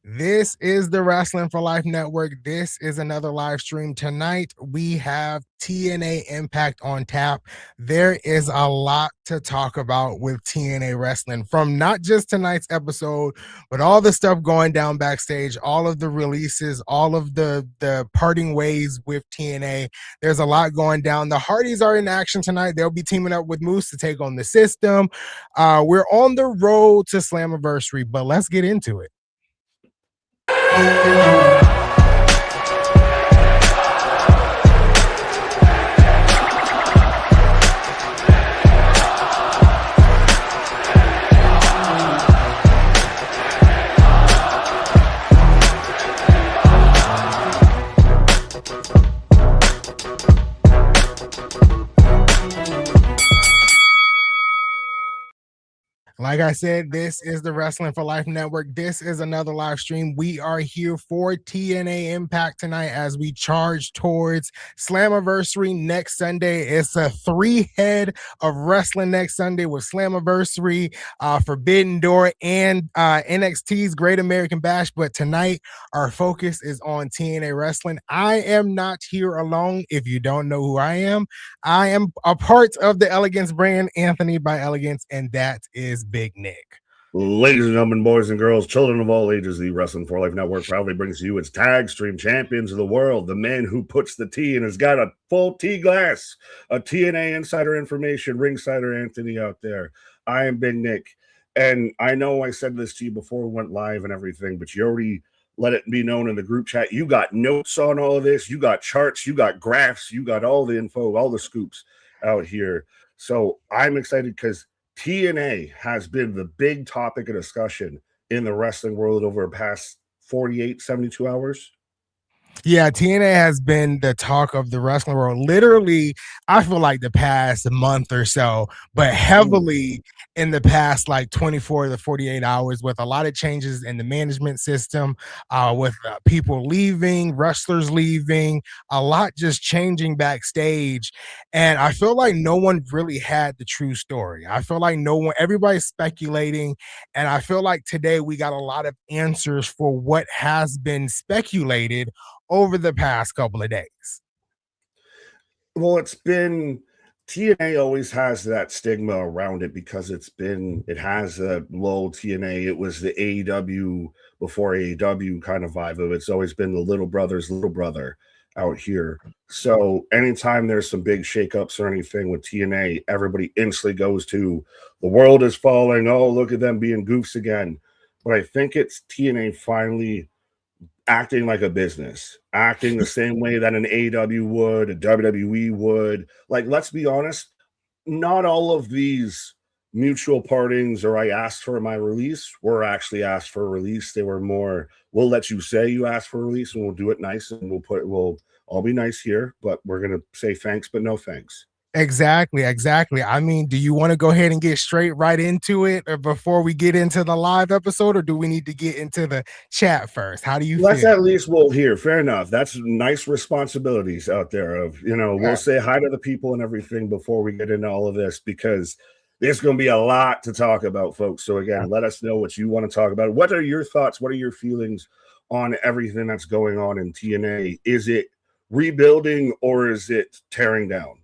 This is the Wrestling for Life Network. This is another live stream. Tonight, we have TNA Impact on tap. There is a lot to talk about with TNA Wrestling from not just tonight's episode, but all the stuff going down backstage, all of the releases, all of the parting ways with TNA. There's a lot going down. The Hardys are in action tonight. They'll be teaming up with Moose to take on the system. We're on the road to Slammiversary, but let's get into it. Like I said, this is the Wrestling for Life Network. This is another live stream. We are here for TNA Impact tonight as we charge towards Slammiversary next Sunday. It's a 3-head of wrestling next Sunday with Slammiversary, Forbidden Door, and NXT's Great American Bash. But tonight, our focus is on TNA Wrestling. I am not here alone. If you don't know who I am a part of the Elegance brand, Anthony by Elegance, and that is Big Nick. Ladies and gentlemen, boys and girls, children of all ages, the Wrestling for Life Network proudly brings to you its tag stream champions of the world, the man who puts the tea and has got a full tea glass, a TNA insider information, ringsider Anthony out there. I am Big Nick, and I know I said this to you before we went live and everything, but you already let it be known in the group chat. You got notes on all of this. You got charts. You got graphs. You got all the info, all the scoops out here. So I'm excited because TNA has been the big topic of discussion in the wrestling world over the past 48, 72 hours. Yeah, TNA has been the talk of the wrestling world literally, I feel like the past month or so, but heavily in the past like 24 to 48 hours with a lot of changes in the management system, with people leaving, wrestlers leaving, a lot just changing backstage. And I feel like no one really had the true story. I feel like everybody's speculating. And I feel like today we got a lot of answers for what has been speculated over the past couple of days. Well, it's been TNA always has that stigma around it because it has a low TNA. It was the AEW before AEW kind of vibe of it. It's always been the little brother's little brother out here. So anytime there's some big shakeups or anything with TNA, everybody instantly goes to the world is falling. Oh, look at them being goofs again. But I think it's TNA finally acting like a business, acting the same way that an AEW would, a WWE would. Like, let's be honest, not all of these mutual partings or I asked for my release were actually asked for a release. They were more, we'll let you say you asked for a release and we'll do it nice and we'll all be nice here, but we're going to say thanks, but no thanks. Exactly. I mean, do you want to go ahead and get straight right into it before we get into the live episode, or do we need to get into the chat first? How do you Let's feel? at least, well, here, fair enough. That's nice responsibilities out there of, we'll say hi to the people and everything before we get into all of this, because there's going to be a lot to talk about, folks. So again, let us know what you want to talk about. What are your thoughts? What are your feelings on everything that's going on in TNA? Is it rebuilding or is it tearing down?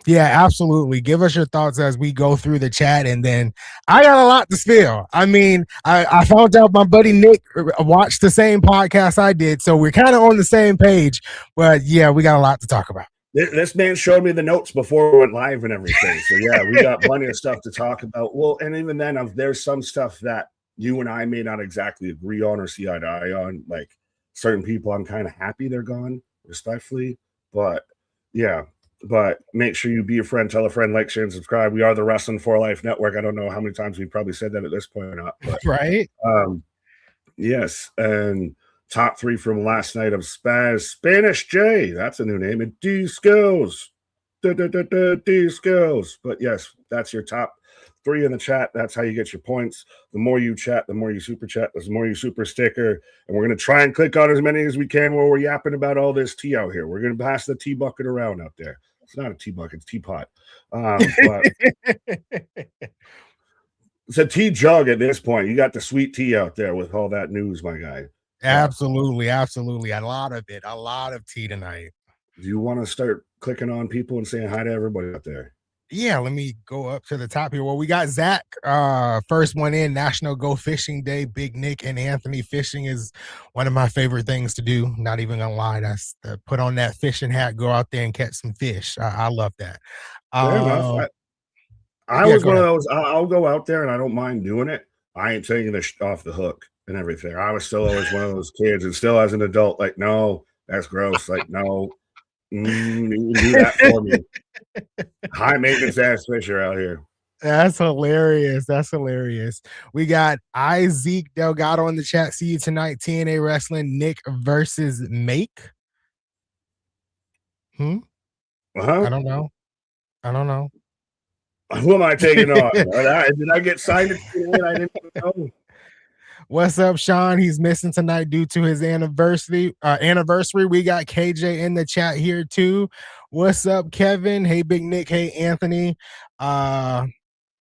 Yeah, absolutely. Give us your thoughts as we go through the chat, and then I got a lot to spill. I mean, I found out my buddy Nick watched the same podcast I did, so we're kind of on the same page. But yeah, we got a lot to talk about. This man showed me the notes before we went live and everything. So yeah, we got plenty of stuff to talk about. Well, and even then, there's some stuff that you and I may not exactly agree on or see eye to eye on. Like certain people, I'm kind of happy they're gone, respectfully. But yeah. But make sure you be a friend, tell a friend, like, share, and subscribe. We are the Wrestling for Life Network. I don't know how many times we've probably said that at this point or not. But, right? Yes. And top 3 from last night of Spanish J. That's a new name. And D-Skills. D-Skills. But yes, that's your top 3 in the chat. That's how you get your points. The more you chat, the more you super chat, the more you super sticker. And we're going to try and click on as many as we can while we're yapping about all this tea out here. We're going to pass the tea bucket around out there. It's not a tea bucket, it's teapot. But It's a tea jug at this point. You got the sweet tea out there with all that news, my guy. Absolutely, absolutely. A lot of it. A lot of tea tonight. Do you want to start clicking on people and saying hi to everybody out there? Yeah, let me go up to the top here. Well, we got Zach, first one in, National Go Fishing Day. Big Nick and Anthony. Fishing is one of my favorite things to do. Not even gonna lie. That's put on that fishing hat, go out there and catch some fish. I love that. Fair enough. I Yeah, was go one of ahead. those. I'll go out there and I don't mind doing it. I ain't taking it off the hook and everything. I was still always one of those kids, and still as an adult, like, no, that's gross. Like, no, you can do that for me. High maintenance ass fisher out here. That's hilarious. That's hilarious. We got Isaac Delgado in the chat. See you tonight. TNA Wrestling, Nick versus Make. I don't know. I don't know. Who am I taking on? Did I get signed to TNA? I didn't know. What's up, Sean? He's missing tonight due to his anniversary. We got KJ in the chat here too. What's up, Kevin? Hey, Big Nick. Hey, Anthony.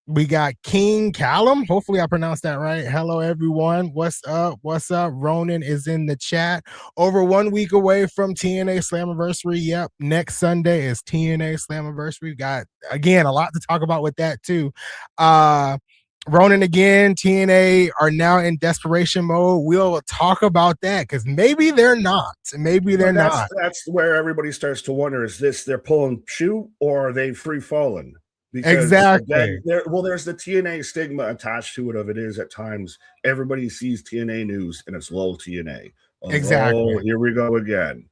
We got King Callum. Hopefully I pronounced that right. Hello, everyone. What's up? What's up? Ronan is in the chat. Over 1 week away from TNA Slammiversary. Yep. Next Sunday is TNA Slammiversary. Got, again, a lot to talk about with that too. Ronan again, TNA are now in desperation mode. We'll talk about that because maybe they're not. Maybe they're not. That's where everybody starts to wonder, is this they're pulling shoe or are they free falling? Because exactly. Again, there's the TNA stigma attached to it of it is at times everybody sees TNA news and it's low TNA. Exactly. Oh, here we go again.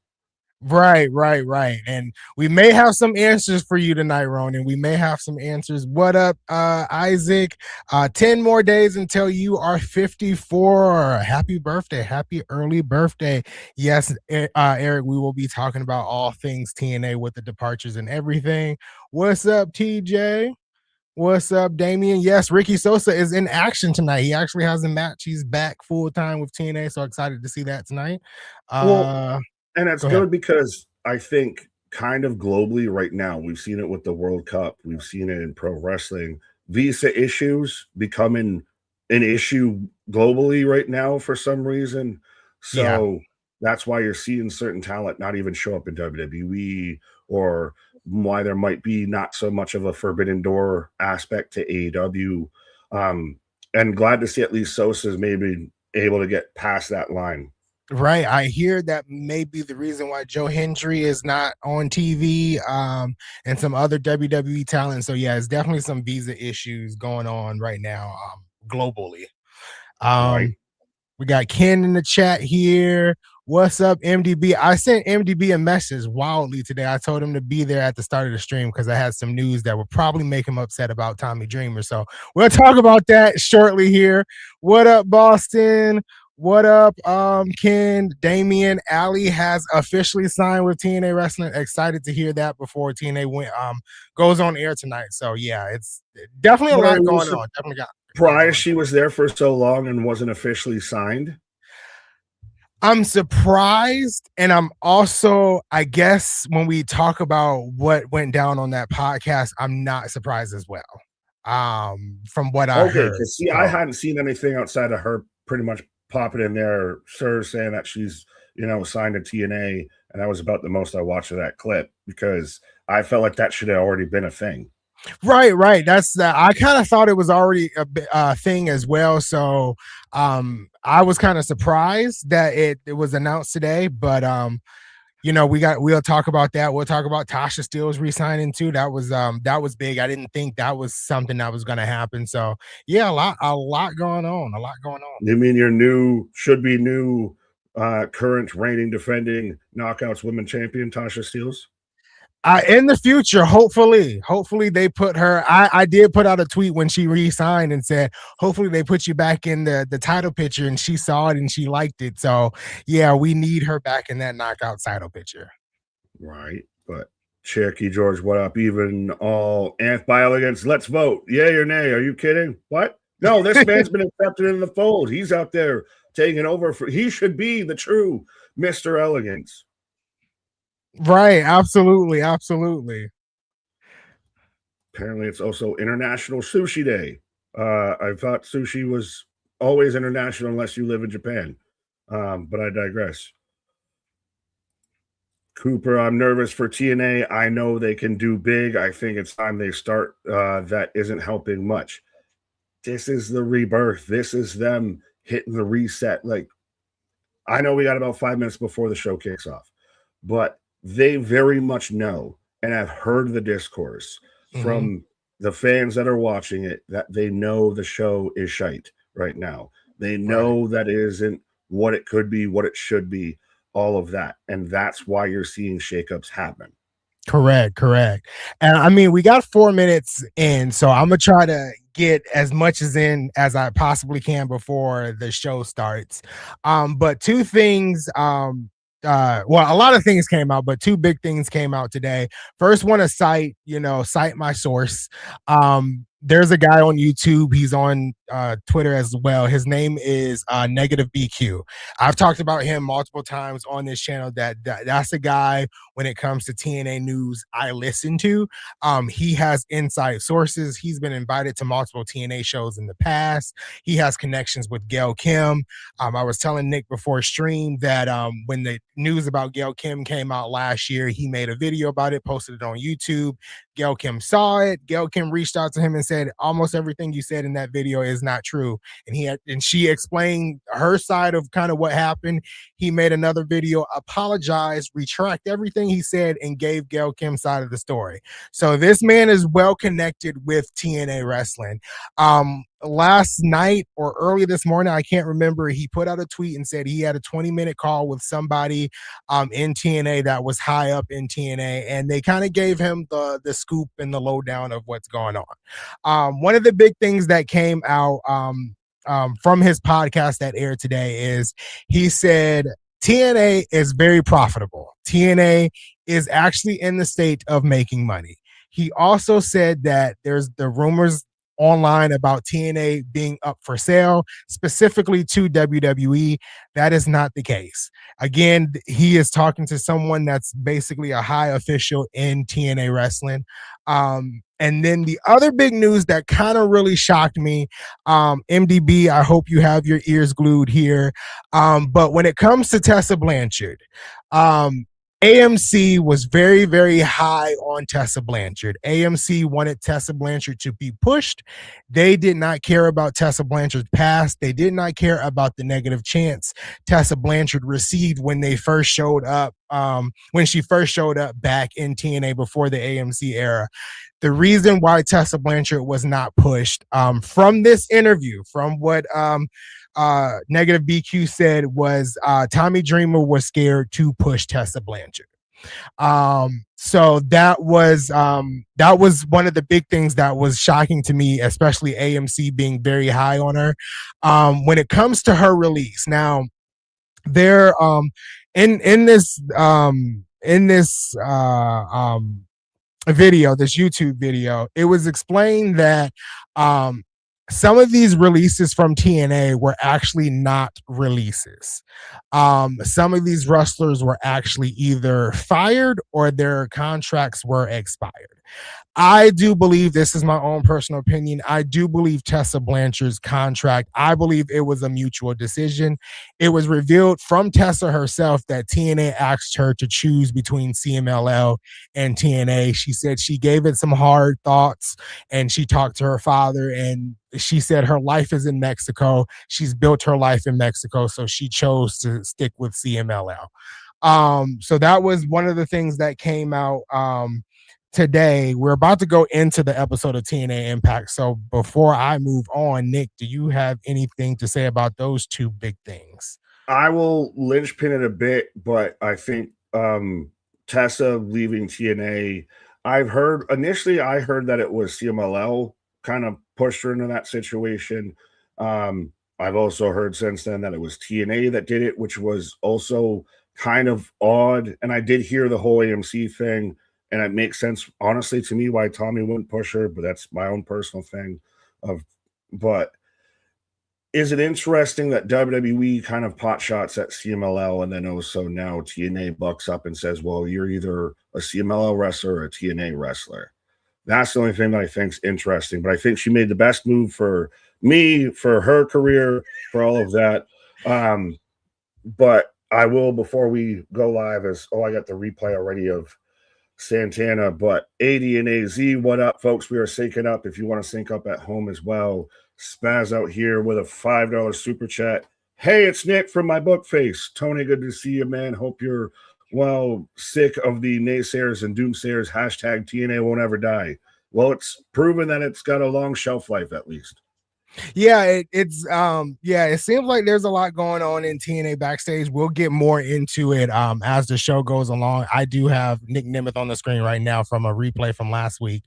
Right. And we may have some answers for you tonight, Ronan. We may have some answers. What up, Isaac? 10 more days until you are 54. Happy birthday. Happy early birthday. Yes, Eric, we will be talking about all things TNA with the departures and everything. What's up, TJ? What's up, Damian? Yes, Ricky Sosa is in action tonight. He actually has a match. He's back full time with TNA, so excited to see that tonight. And it's good because I think kind of globally right now, we've seen it with the World Cup. We've seen it in pro wrestling. Visa issues becoming an issue globally right now for some reason. So that's why you're seeing certain talent not even show up in WWE, or why there might be not so much of a forbidden door aspect to AEW. And glad to see at least Sosa's maybe able to get past that line. Right. I hear that may be the reason why Joe Hendry is not on TV, and some other WWE talent. So yeah, it's definitely some visa issues going on right now, globally. Right. We got Ken in the chat here. What's up, MDB? I sent MDB a message wildly today. I told him to be there at the start of the stream because I had some news that would probably make him upset about Tommy Dreamer. So we'll talk about that shortly here. What up, Boston? What up, Ken? Damian Alley has officially signed with TNA Wrestling. Excited to hear that before TNA goes on air tonight. So yeah, it's definitely a lot going on. Definitely got surprised she was there for so long and wasn't officially signed. I'm surprised, and I'm also, I guess, when we talk about what went down on that podcast, I'm not surprised as well. From what I heard. See, I hadn't seen anything outside of her pretty much popping in there, sir, saying that she's, signed to TNA, and that was about the most I watched of that clip because I felt like that should have already been a thing. Right. That's that. I kind of thought it was already a thing as well. So I was kind of surprised that it was announced today, but we'll talk about that. We'll talk about Tasha Steelz re-signing too. That was big. I didn't think that was something that was going to happen. So yeah, a lot going on. You mean your should be new current reigning defending Knockouts Women Champion Tasha Steelz? In the future, hopefully they put her. I did put out a tweet when she re-signed and said, hopefully they put you back in the title picture, and she saw it and she liked it. So yeah, we need her back in that knockout title picture. Right. But Cherokee George, what up? Even all Anth by elegance, let's vote. Yay or nay? Are you kidding? What? No, this man's been accepted in the fold. He's out there taking over he should be the true Mr. Elegance. Right, absolutely. Apparently, it's also International Sushi Day. I thought sushi was always international unless you live in Japan. But I digress. Cooper, I'm nervous for TNA. I know they can do big. I think it's time they start. That isn't helping much. This is the rebirth. This is them hitting the reset. Like, I know we got about 5 minutes before the show kicks off, but they very much know and have heard the discourse from the fans that are watching it that they know the show is shite right now. They know that it isn't what it could be, what it should be, all of that. And that's why you're seeing shakeups happen. Correct. And I mean, we got 4 minutes in, so I'm gonna try to get as much as in as I possibly can before the show starts. But two things, well, a lot of things came out, but two big things came out today. First, want to cite my source. There's a guy on YouTube. He's on Twitter as well. His name is Negative BQ. I've talked about him multiple times on this channel. That's a guy when it comes to TNA news I listen to. He has inside sources. He's been invited to multiple TNA shows in the past. He has connections with Gail Kim. I was telling Nick before stream that when the news about Gail Kim came out last year, he made a video about it, posted it on YouTube. Gail Kim saw it. Gail Kim reached out to him and said, almost everything you said in that video is not true. And she explained her side of kind of what happened. He made another video, apologized, retract everything he said, and gave Gail Kim's side of the story. So this man is well connected with TNA wrestling. Last night or early this morning, I can't remember, he put out a tweet and said he had a 20-minute call with somebody in TNA that was high up in TNA, and they kind of gave him the scoop and the lowdown of what's going on. One of the big things that came out from his podcast that aired today is he said TNA is very profitable. TNA is actually in the state of making money. He also said that there's the rumors online about TNA being up for sale, specifically to WWE. That is not the case. Again, he is talking to someone that's basically a high official in TNA wrestling. And then the other big news that kind of really shocked me, MDB, I hope you have your ears glued here. But when it comes to Tessa Blanchard, AMC was very, very high on Tessa Blanchard. AMC wanted Tessa Blanchard to be pushed. They did not care about Tessa Blanchard's past. They did not care about the negative chance Tessa Blanchard received when they first showed up, when she first showed up back in TNA before the AMC era. The reason why Tessa Blanchard was not pushed, from this interview, from what Negative BQ said, was Tommy Dreamer was scared to push Tessa Blanchard. So that was one of the big things that was shocking to me, especially AMC being very high on her. When it comes to her release, now there in this video, this YouTube video, it was explained that some of these releases from TNA were actually not releases. Some of these wrestlers were actually either fired or their contracts were expired. I do believe, this is my own personal opinion, I do believe Tessa Blanchard's contract, I believe it was a mutual decision. It was revealed from Tessa herself that TNA asked her to choose between CMLL and TNA. She said she gave it some hard thoughts and she talked to her father, and she said her life is in Mexico. She's built her life in Mexico, so she chose to stick with CMLL. So that was one of the things that came out today. We're about to go into the episode of TNA Impact. So before I move on, Nick, do you have anything to say about those two big things? I will linchpin it a bit, but I think Tessa leaving TNA, I heard that it was CMLL kind of pushed her into that situation. I've also heard since then that it was TNA that did it, which was also kind of odd. And I did hear the whole AMC thing, and it makes sense, honestly, to me why Tommy wouldn't push her, but that's my own personal thing. But is it interesting that WWE kind of pot shots at CMLL, and then also now TNA bucks up and says, well, you're either a CMLL wrestler or a TNA wrestler? That's the only thing that I think's interesting. But I think she made the best move for me, for her career, for all of that. But I will, before we go live, I got the replay already of Santana, but AD and AZ, what up, folks? We are syncing up. If you want to sync up at home as well, Spaz out here with a $5 super chat. Hey, it's Nick from my book face. Tony, good to see you, man. Hope you're sick of the naysayers and doomsayers. Hashtag TNA won't ever die. Well, it's proven that it's got a long shelf life, at least. Yeah, it seems like there's a lot going on in TNA backstage. We'll get more into it as the show goes along. I do have Nick Nemeth on the screen right now from a replay from last week.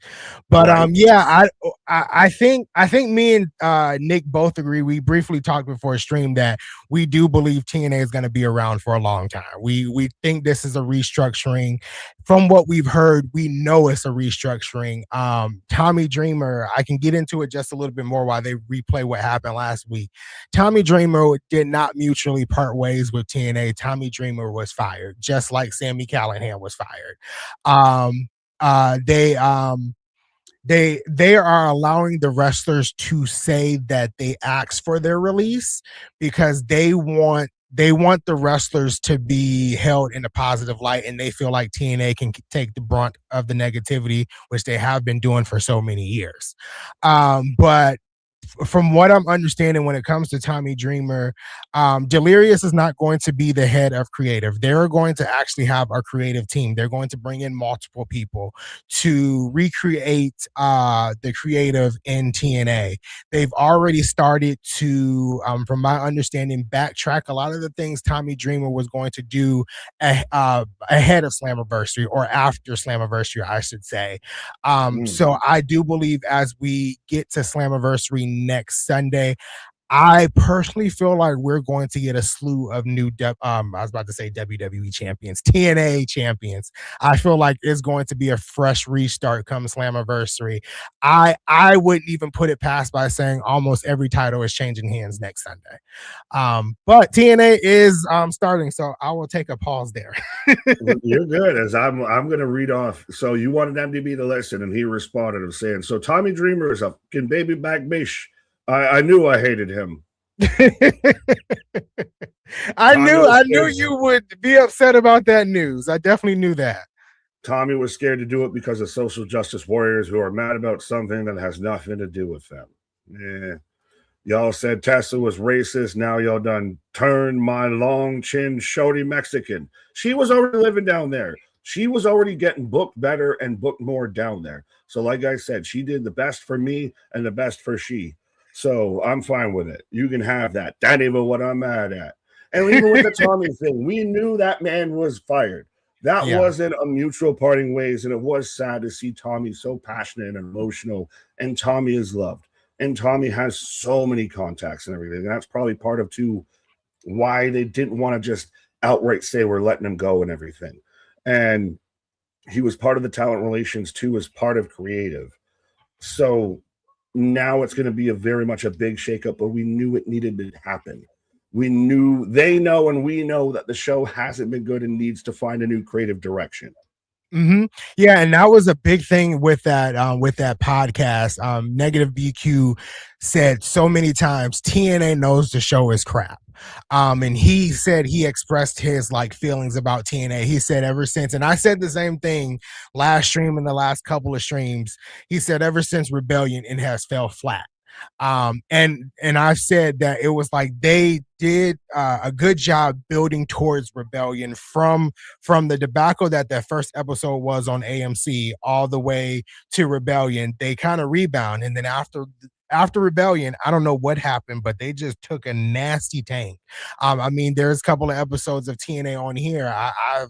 But Right. I think me and Nick both agree. We briefly talked before stream that we do believe TNA is going to be around for a long time. We think this is a restructuring. From what we've heard, we know it's a restructuring. Tommy Dreamer, I can get into it just a little bit more while they replay what happened last week. Tommy Dreamer did not mutually part ways with TNA. Tommy Dreamer was fired, just like Sami Callihan was fired. They are allowing the wrestlers to say that they asked for their release because they want the wrestlers to be held in a positive light, and they feel like TNA can take the brunt of the negativity, which they have been doing for so many years. But from what I'm understanding, when it comes to Tommy Dreamer, Delirious is not going to be the head of creative. They're going to actually have a creative team. They're going to bring in multiple people to recreate the creative in TNA. They've already started to, from my understanding, backtrack a lot of the things Tommy Dreamer was going to do ahead of Slammiversary, or after Slammiversary, I should say. So I do believe as we get to Slammiversary next Sunday, I personally feel like we're going to get a slew of new I was about to say WWE champions, TNA champions. I feel like it's going to be a fresh restart come Slammiversary. I wouldn't even put it past by saying almost every title is changing hands next Sunday. But TNA is starting, so I will take a pause there. You're good. As I'm going to read off. So you wanted MDB to listen, and he responded of saying, "So Tommy Dreamer is a fucking baby back bish. I knew I hated him." I knew you would be upset about that news. I definitely knew that. Tommy was scared to do it because of social justice warriors who are mad about something that has nothing to do with them. Yeah. Y'all said Tessa was racist. Now y'all done turned my long chin shorty Mexican. She was already living down there. She was already getting booked better and booked more down there. So like I said, she did the best for me and the best for she. So I'm fine with it. You can have that. That ain't even what I'm mad at. And even with the Tommy thing, we knew that man was fired. That wasn't a mutual parting ways. And it was sad to see Tommy so passionate and emotional. And Tommy is loved. And Tommy has so many contacts and everything. And that's probably part of, too, why they didn't want to just outright say we're letting him go and everything. And he was part of the talent relations, too, as part of creative. So now it's going to be very much a big shakeup, but we knew it needed to happen. We knew, they know, and we know that the show hasn't been good and needs to find a new creative direction. Mm-hmm. Yeah, and that was a big thing with that podcast. Negative BQ said so many times TNA knows the show is crap. And he said he expressed his feelings about TNA. He said ever since, and I said the same thing last stream and the last couple of streams. He said ever since Rebellion, it has fell flat. And I've said that it was like they did a good job building towards Rebellion from the debacle that first episode was on AMC all the way to Rebellion. They kind of rebound, and then after Rebellion, I don't know what happened, but they just took a nasty tank. I mean, there's a couple of episodes of TNA on here I've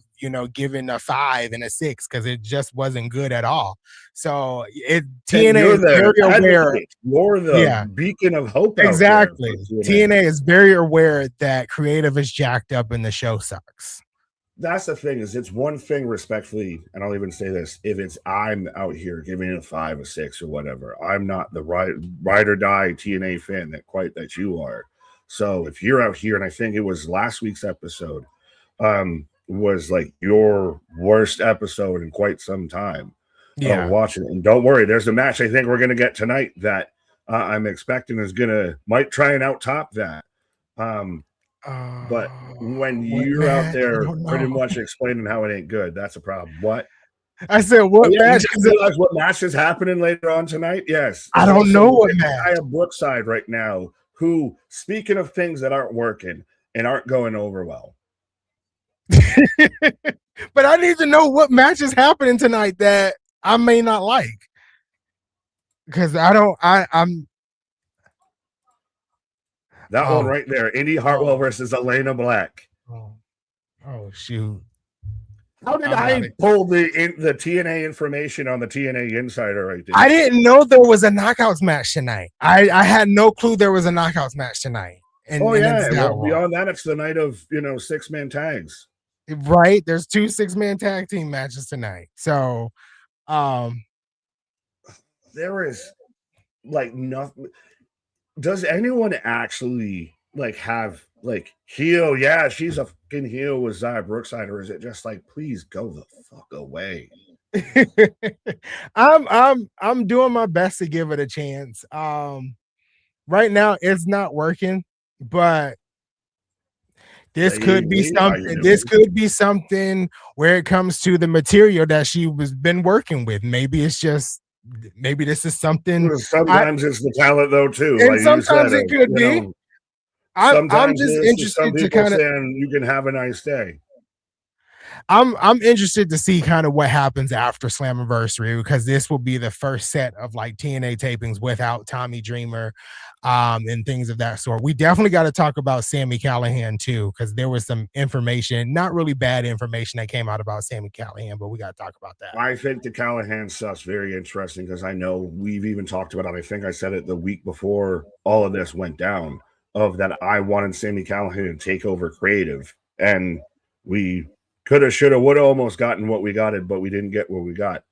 given a 5 and a 6 because it just wasn't good at all. So TNA is very aware. You're the beacon of hope. Exactly. TNA is very aware that creative is jacked up and the show sucks. That's the thing, is it's one thing, respectfully, and I'll even say this, if it's I'm out here giving it a 5 or 6 or whatever, I'm not the ride or die TNA fan that you are. So if you're out here, and I think it was last week's episode, was like your worst episode in quite some time. Yeah. watching it. And don't worry, there's a match I think we're going to get tonight that I'm expecting is might try and out top that. But when What you're out match? I there don't pretty know. much explaining how it ain't good, that's a problem. What? I said, Oh, what yeah, match? you didn't realize what match is happening later on tonight? Yes. I don't know what match. I have Brookside right now, who, speaking of things that aren't working and aren't going over well. But I need to know what match is happening tonight that I may not like. Because I'm that one right there. Indy Hartwell versus Elena Black. Oh shoot. How did I pull the TNA information on the TNA Insider right there? I didn't know there was a knockouts match tonight. I had no clue there was a knockouts match tonight. Well, beyond that, it's the night of 6-man tags. Right. There's 2 6-man tag team matches tonight. So there is like nothing. Does anyone actually have heel? Yeah, she's a fucking heel with Zaya Brookside, or is it just please go the fuck away? I'm doing my best to give it a chance. Right now it's not working, but this could be something. This could be something where it comes to the material that she was been working with. Maybe this is something. Sometimes it's the talent though too. And sometimes it could be. I'm just interested to kind of saying you can have a nice day. I'm interested to see kind of what happens after Slammiversary, because this will be the first set of TNA tapings without Tommy Dreamer and things of that sort. We definitely got to talk about Sami Callihan too, because there was some information, not really bad information, that came out about Sami Callihan, but we got to talk about that. I think the Callihan stuff's very interesting, because I know we've even talked about it. I think I said it the week before all of this went down, of that I wanted Sami Callihan to take over creative, and we coulda, shoulda, woulda almost gotten what we got, but we didn't get what we got.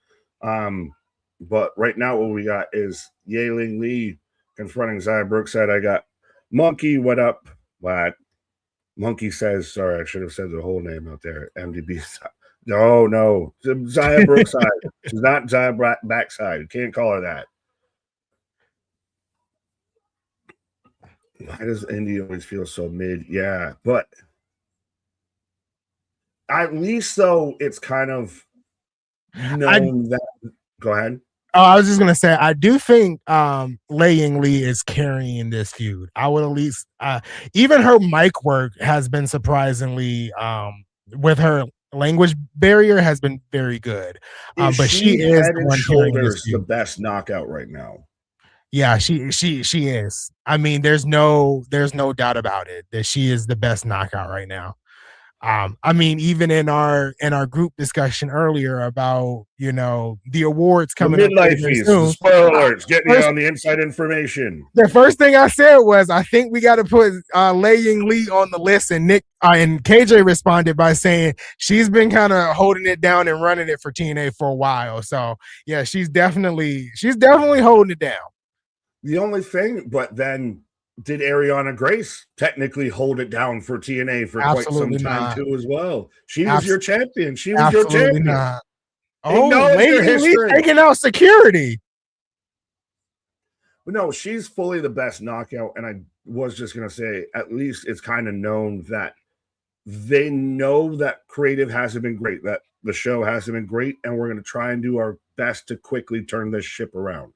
But right now what we got is Yeling Lee confronting Zaya Brookside. I got Monkey, what up? What? Monkey says, sorry, I should have said the whole name out there. MDB. No. Zaya Brookside. She's not Zaya Backside. Can't call her that. Why does Indy always feel so mid? Yeah, but at least though it's kind of known that. Go ahead. Oh, I was just gonna say, I do think Laying Lee is carrying this feud. I would at least even her mic work has been surprisingly with her language barrier has been very good. But she is head and shoulders the best knockout right now. Yeah, she is. I mean, there's no doubt about it that she is the best knockout right now. I mean, even in our group discussion earlier about the awards coming up, midlife feast, spoiler alerts, getting you on the inside information. The first thing I said was, I think we got to put Laying Lee on the list, and Nick and KJ responded by saying she's been kind of holding it down and running it for TNA for a while. So yeah, she's definitely holding it down. The only thing, but then, did Ariana Grace technically hold it down for TNA for quite some time too as well? She was your champion. She was your champion. Not. Oh, Laying Lee taking out security. No, she's fully the best knockout. And I was just going to say, at least it's kind of known that they know that creative hasn't been great, that the show hasn't been great, and we're going to try and do our best to quickly turn this ship around.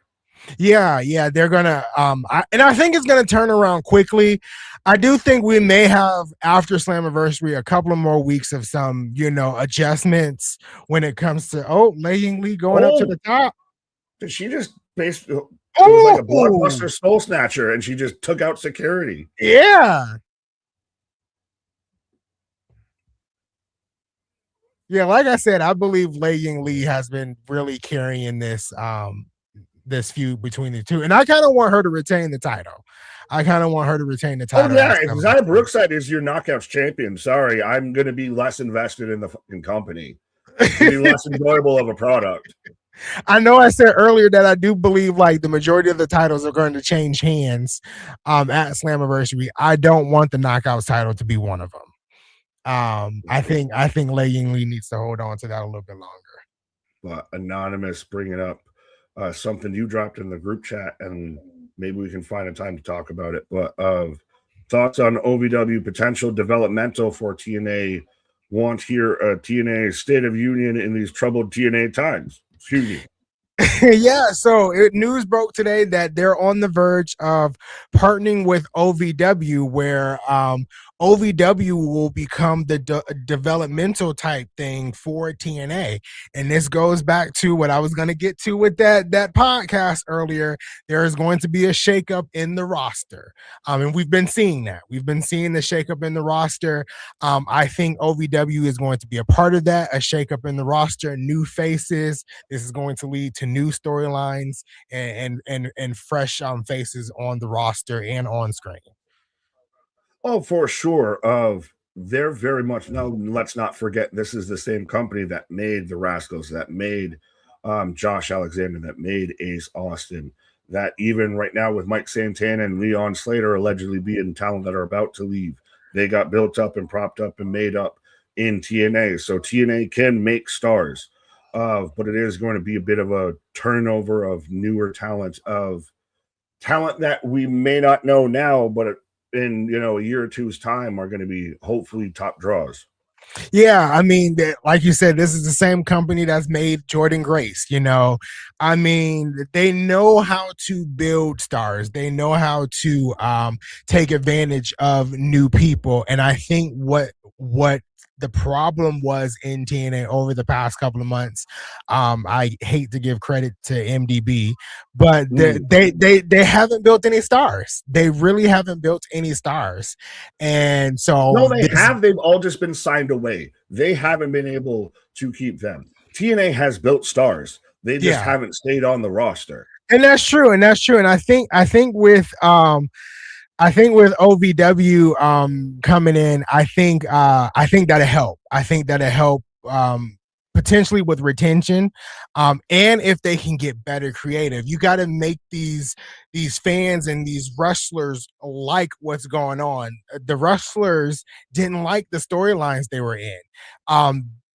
Yeah, they're gonna I think it's gonna turn around quickly. I do think we may have, after Slammiversary, a couple of more weeks of some adjustments when it comes to Laying Lee going up to the top. Did she just basically it was like a blockbuster soul snatcher, and she just took out security? Yeah, like I said, I believe Laying Lee has been really carrying this this feud between the two, and I kind of want her to retain the title. Oh yeah, if Zaya Brookside is your knockouts champion, sorry, I'm going to be less invested in the fucking company. Be less enjoyable of a product. I know I said earlier that I do believe the majority of the titles are going to change hands at Slammiversary. I don't want the knockouts title to be one of them. I think Laying Lee needs to hold on to that a little bit longer. but Anonymous bringing up something you dropped in the group chat, and maybe we can find a time to talk about it. But thoughts on OVW potential developmental for TNA. Want here a TNA State of Union in these troubled TNA times. Excuse me. Yeah, so news broke today that they're on the verge of partnering with OVW, where OVW will become the developmental type thing for TNA. And this goes back to what I was going to get to with that podcast earlier. There is going to be a shakeup in the roster. And we've been seeing that. We've been seeing the shakeup in the roster. I think OVW is going to be a part of that, a shakeup in the roster, new faces. This is going to lead to new storylines and fresh faces on the roster and on screen. Oh, for sure. They're very much no. Let's not forget, this is the same company that made the Rascals, that made Josh Alexander, that made Ace Austin. That even right now with Mike Santana and Leon Slater allegedly being talent that are about to leave, they got built up and propped up and made up in TNA. So TNA can make stars, but it is going to be a bit of a turnover of newer talent, of talent that we may not know now, but in a year or two's time are going to be hopefully top draws. Yeah, I mean, like you said, this is the same company that's made Jordan Grace. I mean, they know how to build stars. They know how to take advantage of new people, and I think what the problem was in TNA over the past couple of months. I hate to give credit to MDB, but they haven't built any stars. They really haven't built any stars, and so no, they have. They've all just been signed away. They haven't been able to keep them. TNA has built stars. They just haven't stayed on the roster. And that's true. And I think with OVW coming in, I think that'll help. I think that'll help potentially with retention, and if they can get better creative. You got to make these fans and these wrestlers like what's going on. The wrestlers didn't like the storylines they were in.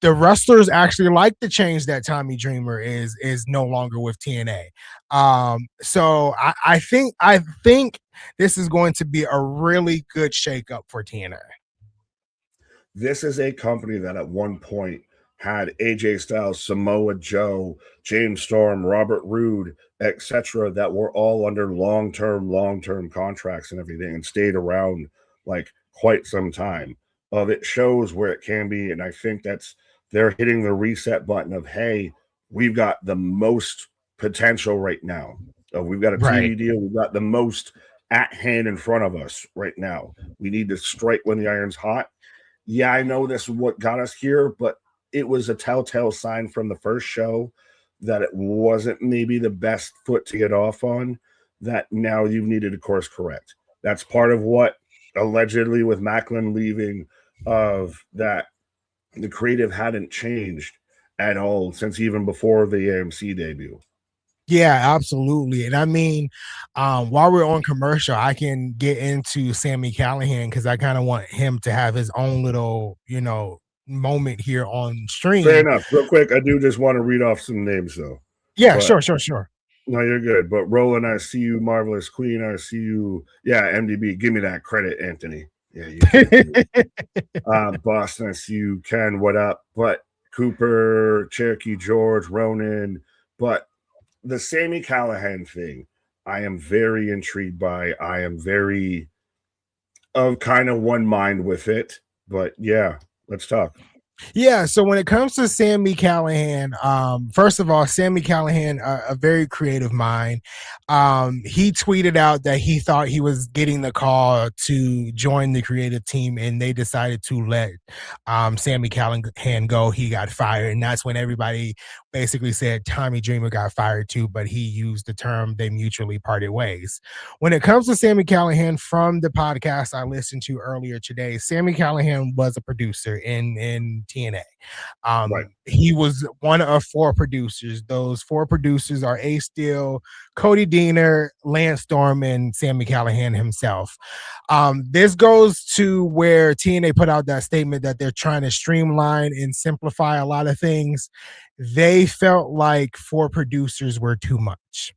The wrestlers actually like the change that Tommy Dreamer is no longer with TNA. So I think this is going to be a really good shakeup for TNA. This is a company that at one point had AJ Styles, Samoa Joe, James Storm, Robert Roode, etc., that were all under long-term contracts and everything, and stayed around like quite some time. It shows where it can be, and I think they're hitting the reset button of, hey, we've got the most potential right now. We've got a TV deal. We've got the most at hand in front of us right now. We need to strike when the iron's hot. Yeah, I know this is what got us here, but it was a telltale sign from the first show that it wasn't maybe the best foot to get off on, that now you've needed to course correct. That's part of what allegedly with Macklin leaving, of that the creative hadn't changed at all since even before the AMC debut. Yeah, absolutely. And I mean, while we're on commercial, I can get into Sami Callihan because I kind of want him to have his own little, moment here on stream. Fair enough. Real quick, I do just want to read off some names though. Yeah, sure. No, you're good. But Roland, I see you. Marvelous Queen, I see you. Yeah, MDB, give me that credit, Anthony. Yeah, you Boston, I see you. Ken, what up? But Cooper, Cherokee George, Ronan. But the Sami Callihan thing, I am very intrigued by. I am very of kind of one mind with it. But yeah, let's talk. Yeah, so when it comes to Sami Callihan, first of all, Sami Callihan, a very creative mind. He tweeted out that he thought he was getting the call to join the creative team, and they decided to let Sami Callihan go. He got fired, and that's when everybody basically said Tommy Dreamer got fired too, but he used the term they mutually parted ways. When it comes to Sami Callihan, from the podcast I listened to earlier today, Sami Callihan was a producer in TNA. Right. He was one of 4 producers. Those 4 producers are Ace Steel, Cody Deaner, Lance Storm, and Sami Callihan himself. This goes to where TNA put out that statement that they're trying to streamline and simplify a lot of things. They felt like 4 producers were too much.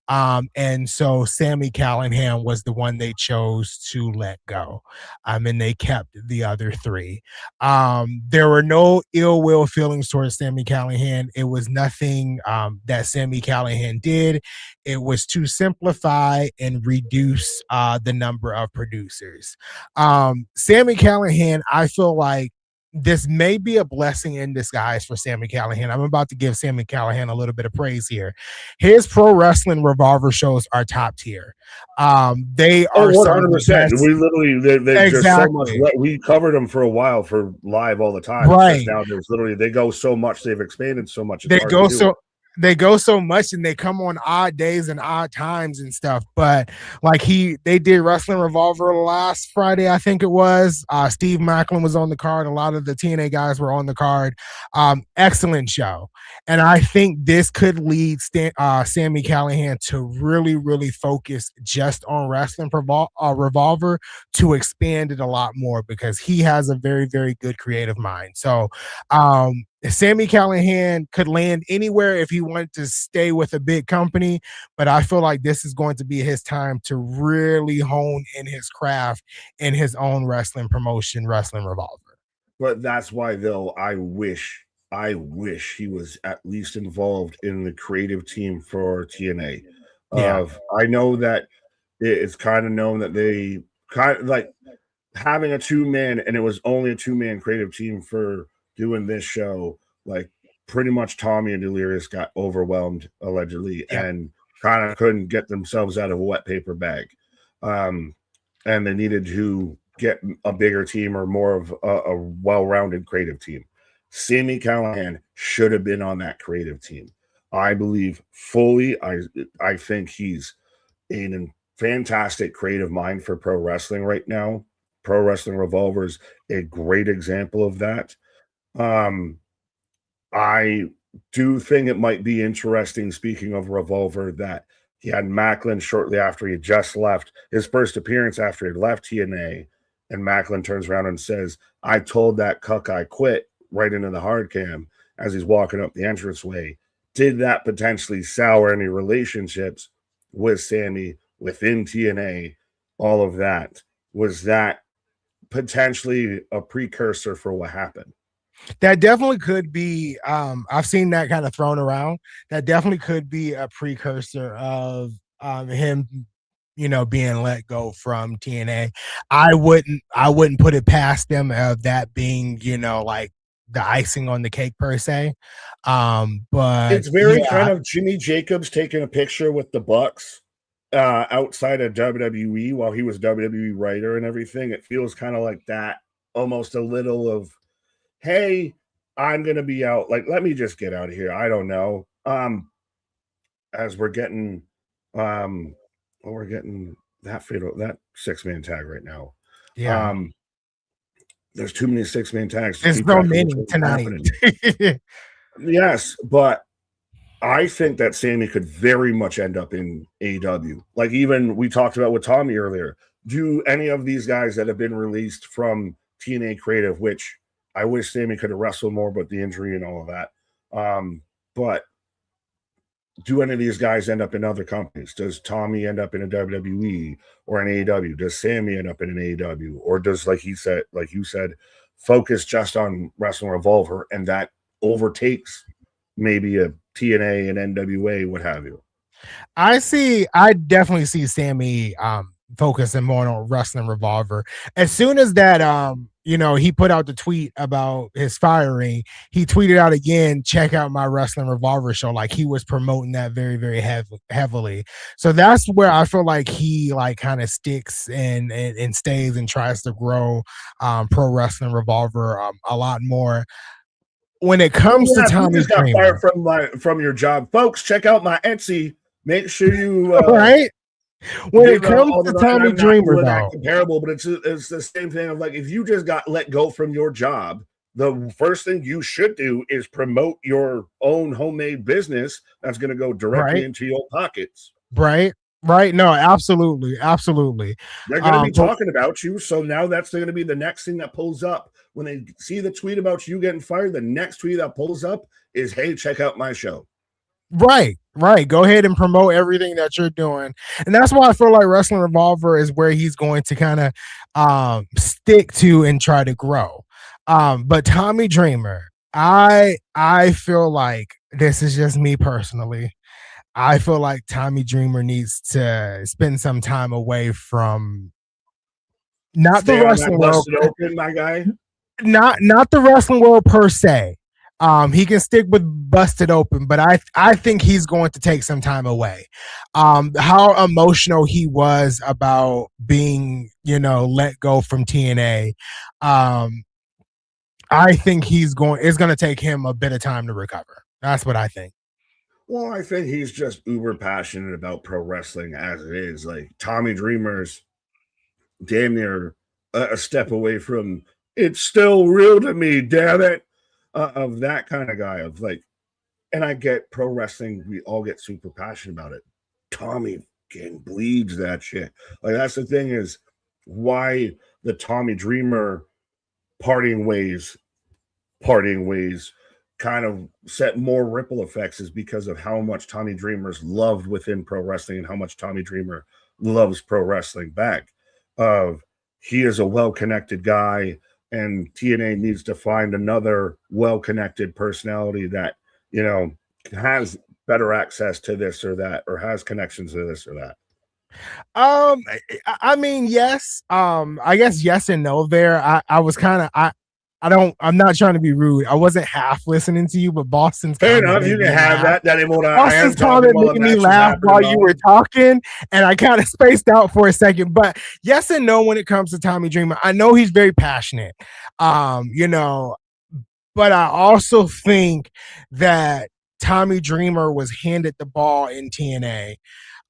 And so Sami Callihan was the one they chose to let go. And they kept the other 3. There were no ill will feelings towards Sami Callihan. It was nothing that Sami Callihan did. It was to simplify and reduce the number of producers. Sami Callihan, I feel like this may be a blessing in disguise for Sami Callihan. I'm about to give Sami Callihan a little bit of praise here. His pro wrestling Revolver shows are top tier. They are 100%. We literally they exactly. There's so much. We covered them for a while for live all the time. Right now, there's literally they go so much. They've expanded so much. They go so much, and they come on odd days and odd times and stuff. But like they did Wrestling Revolver last Friday, I think it was. Steve Macklin was on the card. A lot of the TNA guys were on the card. Excellent show. And I think this could lead Sami Callihan to really, really focus just on Wrestling Revolver to expand it a lot more, because he has a very, very good creative mind. So Sami Callihan could land anywhere if he wanted to stay with a big company, but I feel like this is going to be his time to really hone in his craft in his own wrestling promotion, Wrestling Revolver. But that's why, though, I wish he was at least involved in the creative team for TNA. Yeah. I know that it's kind of known that they kind of like having a 2-man, and it was only a 2-man creative team for doing this show. Like pretty much Tommy and Delirious got overwhelmed allegedly, and kind of couldn't get themselves out of a wet paper bag. And they needed to get a bigger team or more of a well-rounded creative team. Sami Callihan should have been on that creative team. I believe fully. I think he's a fantastic creative mind for pro wrestling right now. Pro Wrestling Revolver is a great example of that. I do think it might be interesting, speaking of Revolver, that he had Macklin shortly after he just left, his first appearance after he left TNA, and Macklin turns around and says, "I told that cuck I quit," right into the hard cam as he's walking up the entranceway. Did that potentially sour any relationships with Sami within TNA? All of that. Was that potentially a precursor for what happened? That definitely could be. I've seen that kind of thrown around. That definitely could be a precursor of him, being let go from TNA. I wouldn't put it past them of that being, like the icing on the cake per se. But it's very kind of Jimmy Jacobs taking a picture with the Bucks outside of WWE while he was WWE writer and everything. It feels kind of like that, almost a little of, hey, I'm gonna be out. Like, let me just get out of here. I don't know. As we're getting that fatal, that 6-man tag right now. Yeah. There's too many 6-man tags. There's so many tonight. Yes, but I think that Sami could very much end up in AEW. Like, even we talked about with Tommy earlier. Do any of these guys that have been released from TNA Creative, which I wish Sami could have wrestled more, but the injury and all of that. But do any of these guys end up in other companies? Does Tommy end up in a WWE or an AEW? Does Sami end up in an AEW? Or does, like you said, focus just on Wrestling Revolver, and that overtakes maybe a TNA and NWA, what have you? I definitely see Sami focusing more on Wrestling Revolver. As soon as that he put out the tweet about his firing, he tweeted out again, check out my Wrestling Revolver show. Like, he was promoting that very, very heavily. So that's where I feel like he kind of sticks and stays and tries to grow Pro Wrestling Revolver a lot more. When it comes to Tommy just got fired from your job, folks, check out my Etsy. Make sure you right. When it comes to Tommy Dreamer, though, comparable, but it's the same thing of, like, if you just got let go from your job the first thing you should do is promote your own homemade business that's going to go directly right, into your pockets. right, right. No, absolutely, absolutely. They're going to be But talking about you. So now that's going to be the next thing that pulls up. When they see the tweet about you getting fired, the next tweet that pulls up is, hey, check out my show. right, right. Go ahead and promote everything that you're doing, and that's why I feel like Wrestling Revolver is where he's going to kind of stick to and try to grow. But Tommy Dreamer, I feel like this is just me personally. I feel like Tommy Dreamer needs to spend some time away from not Stay the on that wrestling world, busted open, my guy. not the wrestling world per se. He can stick with Busted Open, but I think he's going to take some time away. How emotional he was about being, let go from TNA. I think it's going to take him a bit of time to recover. That's what I think. Well, I think he's just uber passionate about pro wrestling as it is. Like Tommy Dreamer's damn near a step away from it's still real to me, damn it, of that kind of guy. Of like, and I get pro wrestling, we all get super passionate about it. Tommy bleeds that shit. Like, that's the thing is why the Tommy Dreamer parting ways kind of set more ripple effects is because of how much Tommy Dreamer's loved within pro wrestling and how much Tommy Dreamer loves pro wrestling back. He is a well-connected guy, and TNA needs to find another well-connected personality that, has better access to this or that, or has connections to this or that. I mean, yes. I guess yes and no there. I was kind of I'm not trying to be rude. I wasn't half listening to you, but Boston's fair enough. You can have that. That ain't what Boston's comment making me laugh while you were talking, and I kind of spaced out for a second. But yes and no when it comes to Tommy Dreamer. I know he's very passionate. But I also think that Tommy Dreamer was handed the ball in TNA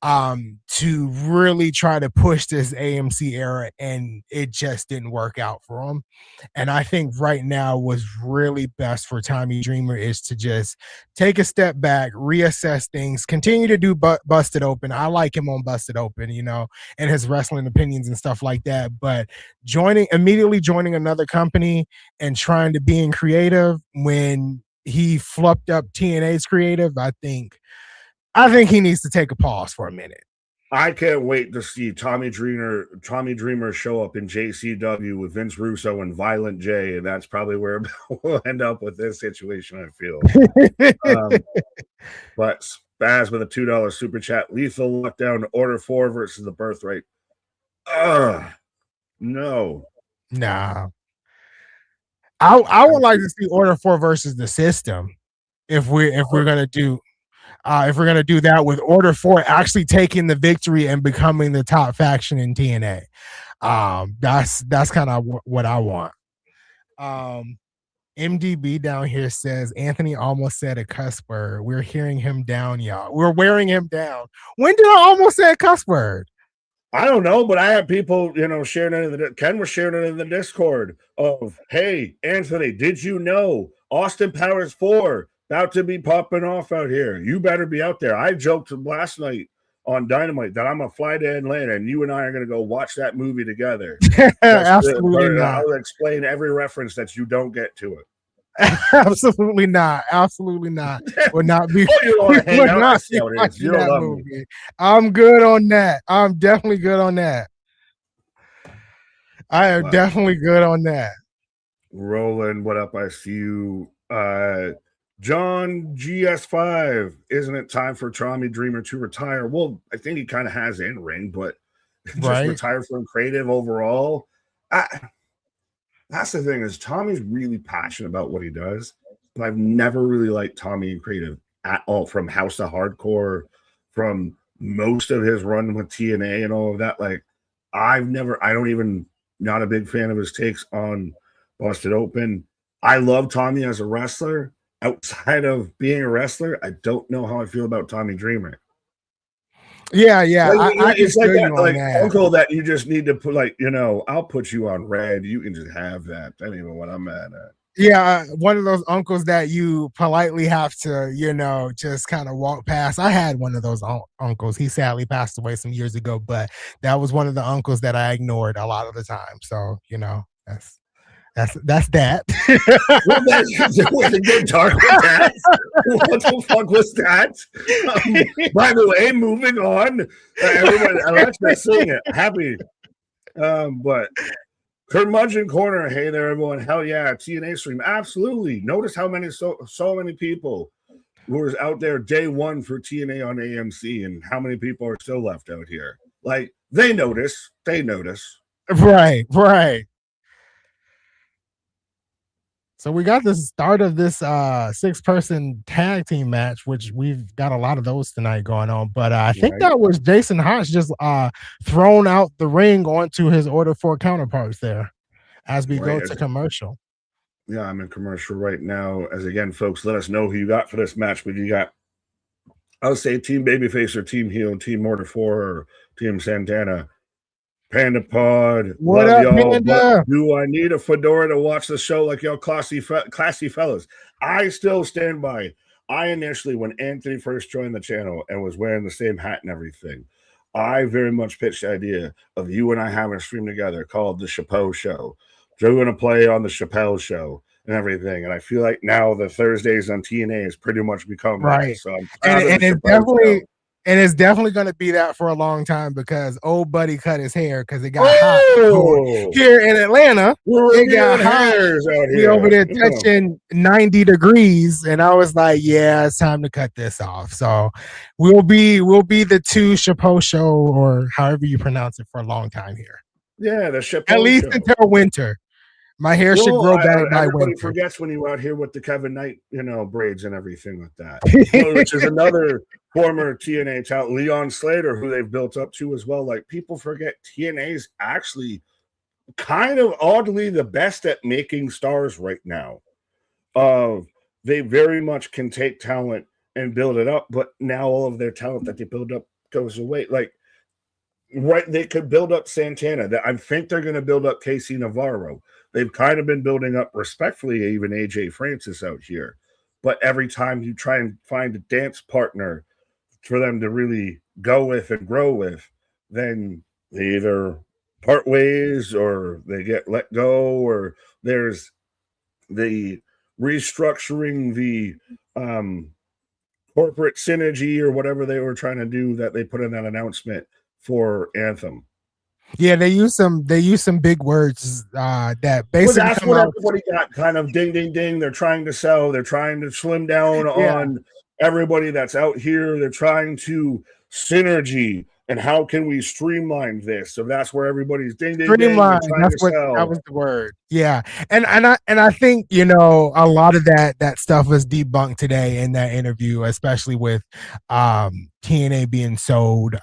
to really try to push this AMC era, and it just didn't work out for him. And I think right now was really best for Tommy Dreamer is to just take a step back, reassess things, continue to do Busted Open. I like him on Busted Open, and his wrestling opinions and stuff like that. But immediately joining another company and trying to be in creative when he fluffed up TNA's creative, I think he needs to take a pause for a minute. I can't wait to see Tommy Dreamer show up in JCW with Vince Russo and Violent J, and that's probably where we'll end up with this situation, I feel. But Spaz with a $2 super chat. Lethal Lockdown, Order 4 versus the Birthright. No. Nah. I would like to see Order 4 versus the System if we're gonna do that with Order 4 actually taking the victory and becoming the top faction in TNA. That's kind of what I want. MDB down here says Anthony almost said a cuss word. We're hearing him down, y'all. We're wearing him down. When did I almost say a cuss word? I don't know, but I have people, sharing it. Ken was sharing it in the Discord of, hey, Anthony, did you know Austin Powers 4 about to be popping off out here? You better be out there. I joked last night on Dynamite that I'm going to fly to Atlanta and you and I are going to go watch that movie together. Absolutely not. I'll explain every reference that you don't get to it. Absolutely not. Absolutely not. Would not be. That movie. I'm good on that. I'm definitely good on that. I am definitely good on that. Roland, what up? I see you. John GS5, isn't it time for Tommy Dreamer to retire? Well, I think he kind of has in ring, but just retire from creative overall. That's the thing is Tommy's really passionate about what he does, but I've never really liked Tommy in creative at all, from House of Hardcore, from most of his run with TNA and all of that. Like, not a big fan of his takes on Busted Open. I love Tommy as a wrestler. Outside of being a wrestler, I don't know how I feel about Tommy Dreamer. Yeah. It's like that, like uncle that you just need to put, I'll put you on red. You can just have that. That ain't even what I'm at. Yeah, one of those uncles that you politely have to, just kind of walk past. I had one of those uncles. He sadly passed away some years ago, but that was one of the uncles that I ignored a lot of the time. So, that's that. Well, that was a good dark with that. What the fuck was that? By the way, moving on. Everyone, I like that saying it. Happy. But Curmudgeon Corner. Hey there, everyone. Hell yeah, TNA stream. Absolutely. Notice how so many people who was out there day one for TNA on AMC, and how many people are still left out here. Like they notice. They notice. Right, right. So we got the start of this 6-person tag team match, which we've got a lot of those tonight going on. But I think that was Jason Hodge just thrown out the ring onto his Order 4 counterparts there as we go to commercial. Yeah, I'm in commercial right now. As again, folks, let us know who you got for this match. But you got, I would say, Team Babyface or Team Heel, Team Order 4 or Team Santana. Panda Pod, what love up, y'all. Panda? Do I need a fedora to watch the show like y'all classy fellas? I still stand by. I initially, when Anthony first joined the channel and was wearing the same hat and everything, I very much pitched the idea of you and I having a stream together called the Chappelle Show. Joe going to play on the Chappelle Show and everything. And I feel like now the Thursdays on TNA has pretty much become right. That. So I'm and it's definitely. Show. And it's definitely going to be that for a long time because old buddy cut his hair because it got hot here in Atlanta. It got hot. We over there touching 90 degrees, and I was like, "Yeah, it's time to cut this off." So we'll be the two Chappelle Show or however you pronounce it for a long time here. Yeah, the Chappelle at least show. Until winter. My hair should grow back by winter. Everybody forgets when you out here with the Kevin Knight, braids and everything like that. Which is another former TNA talent, Leon Slater, who they've built up to as well. Like people forget TNA is actually kind of oddly the best at making stars right now. They very much can take talent and build it up, but now all of their talent that they build up goes away. Like they could build up Santana. I think they're going to build up Casey Navarro. They've kind of been building up respectfully, even AJ Francis out here. But every time you try and find a dance partner for them to really go with and grow with, then they either part ways or they get let go, or there's the restructuring the corporate synergy or whatever they were trying to do that they put in that announcement for Anthem. Yeah, they use some big words that basically. Well, that's what everybody got. Kind of ding, ding, ding. They're trying to sell. They're trying to slim down on everybody that's out here. They're trying to synergy. And how can we streamline this? So that's where everybody's ding, ding, streamline. That was the word. Yeah, and I think a lot of that stuff was debunked today in that interview, especially with TNA being sold,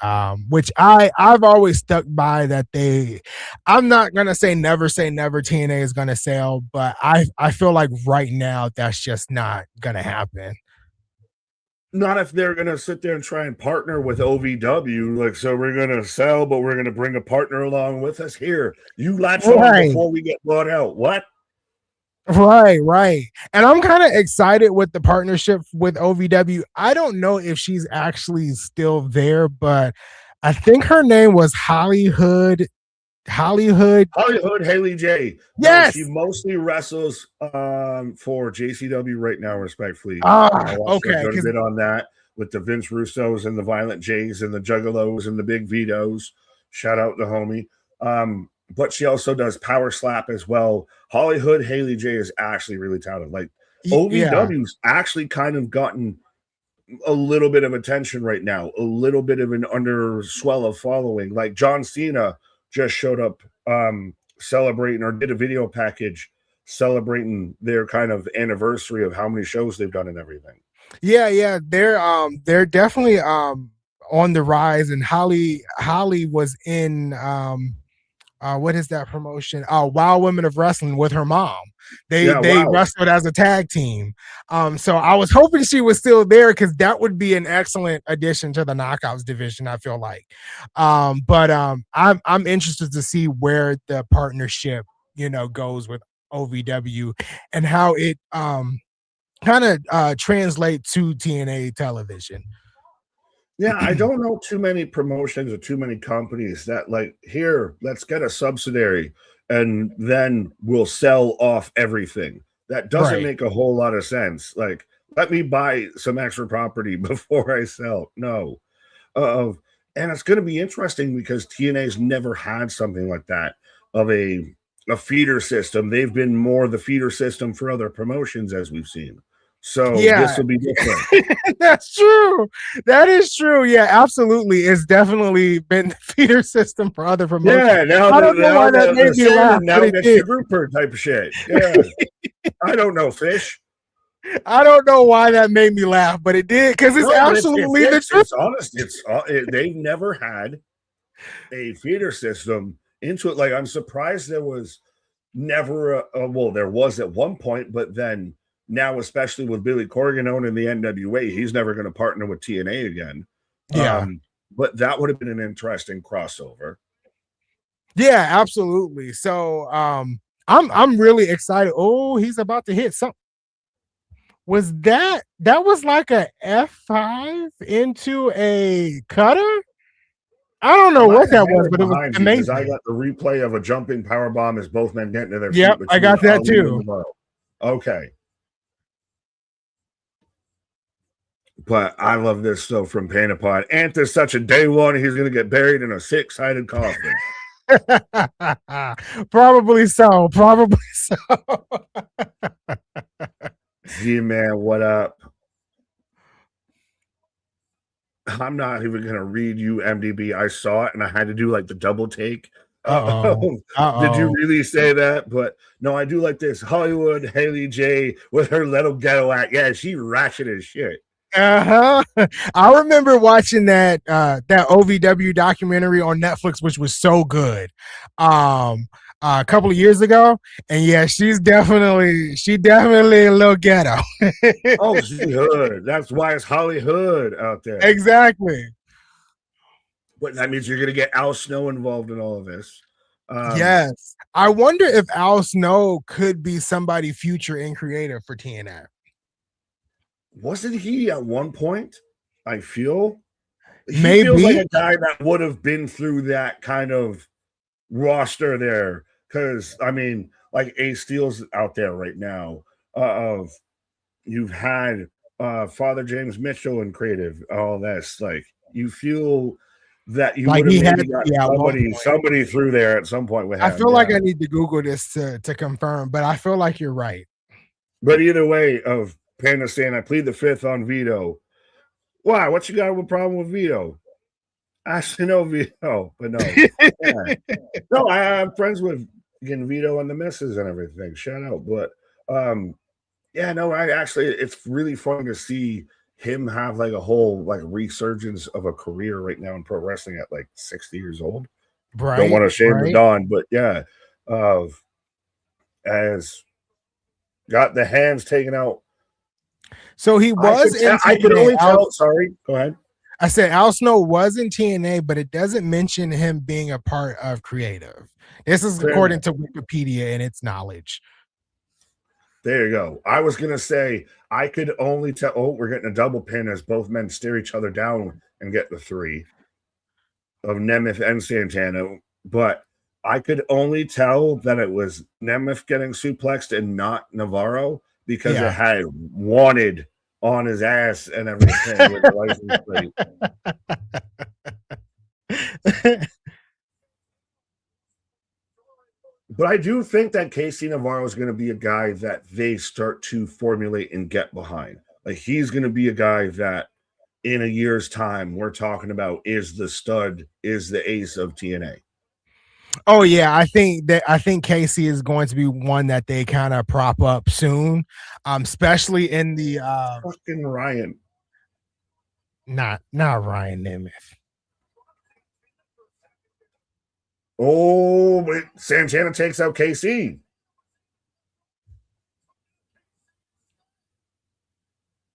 which I've always stuck by that I'm not gonna say never TNA is gonna sell, but I feel like right now that's just not gonna happen. Not if they're going to sit there and try and partner with OVW. Like, so we're going to sell, but we're going to bring a partner along with us here. You latch on before we get bought out. What? Right. And I'm kind of excited with the partnership with OVW. I don't know if she's actually still there, but I think her name was Hollywood Haley J. Yes, she mostly wrestles for JCW right now, respectfully. Okay, a bit on that with the Vince Russos and the Violent J's and the Juggalos and the Big Vito's. Shout out to homie. But she also does Power Slap as well. Hollywood Haley J is actually really talented. Like OVW's actually kind of gotten a little bit of attention right now, a little bit of an underswell of following. Like John Cena just showed up celebrating or did a video package celebrating their kind of anniversary of how many shows they've done and everything. Yeah. They're definitely on the rise, and Holly was in what is that promotion? Wild Women of Wrestling with her mom. They wrestled as a tag team. So I was hoping she was still there because that would be an excellent addition to the Knockouts division, I feel like. But I'm interested to see where the partnership, goes with OVW and how it kind of translate to TNA television. Yeah, I don't know too many promotions or too many companies that like here, let's get a subsidiary and then we'll sell off everything. That doesn't Right. make a whole lot of sense. Like, let me buy some extra property before I sell. No. Uh, and it's going to be interesting because TNA's never had something like that of a feeder system. They've been more the feeder system for other promotions, as we've seen. So this Yeah, will be different. that's true. That is true. Yeah, absolutely. It's definitely been the feeder system for other promotions. Yeah, now I don't know why that the made me laugh, salmon but now it gets did. the grouper type of shit. Yeah, I don't know fish. I don't know why that made me laugh, but it did because it's No, but it absolutely the fits. truth. It's honest. They've never had a feeder system into it. Like, I'm surprised there was never well, there was at one point, but then now, especially with Billy Corgan owning the NWA, he's never going to partner with TNA again. Yeah. But that would have been an interesting crossover. Yeah, absolutely. So I'm really excited. Oh, he's about to hit something. Was that was like a F5 into a cutter? I don't I know might what have that had was, it but it was behind you because I amazing. got the replay of a jumping power bomb as both men getting to their feet Yep, I between got that Ali and too. Navarro. Okay. But I love this stuff from Panapod. Anthony's such a day one, he's going to get buried in a six-sided coffin. Probably so. Probably so. Z-Man, what up? I'm not even going to read you MDB. I saw it and I had to do like the double take. Uh-oh. Did you Uh-oh. really say that? But no, I do like this. Hollywood Haley J with her little ghetto act. Yeah, she ratchet as shit. Uh-huh. I remember watching that OVW documentary on Netflix, which was so good. A couple of years ago. And yeah, she definitely a little ghetto. Oh, she hood. That's why it's Hollywood out there. Exactly. But that means you're gonna get Al Snow involved in all of this. Yes. I wonder if Al Snow could be somebody future and creative for TNA. Wasn't he at one point? I feel he feels like Maybe. a guy that would have been through that kind of roster there. Because I mean, like Ace Steel's out there right now. Of you've had Father James Mitchell and creative, all this. Like you feel that you Like would have he had maybe to got be at one point. somebody through there at some point with I him. feel like Yeah. I need to Google this to confirm, but I feel like you're right. But either way, of Panda saying I plead the fifth on Vito. Why? What you got a problem with Vito? Actually, no Vito, but no. Yeah. No, I'm friends with again Vito and the misses and everything. Shout out. But yeah, no, I actually it's really fun to see him have like a whole like resurgence of a career right now in pro wrestling at like 60 years old. Don't Right, want to shame the right. Don, but yeah, as got the hands taken out. So he was in I could TNA. only tell. Sorry, go ahead. I said Al Snow was in TNA, but it doesn't mention him being a part of creative. This is Fair according enough. to Wikipedia and its knowledge. There you go. I was gonna say I could only tell. Oh, we're getting a double pin as both men stare each other down and get the three of Nemeth and Santana, but I could only tell that it was Nemeth getting suplexed and not Navarro because it Yeah. had wanted on his ass and everything with the license plate. But I do think that Casey Navarro is going to be a guy that they start to formulate and get behind. Like he's going to be a guy that in a year's time we're talking about is the stud, is the ace of TNA. Oh yeah, I think Casey is going to be one that they kind of prop up soon, especially in the fucking Ryan. Not Ryan Nemeth. Oh, but Santana takes out KC.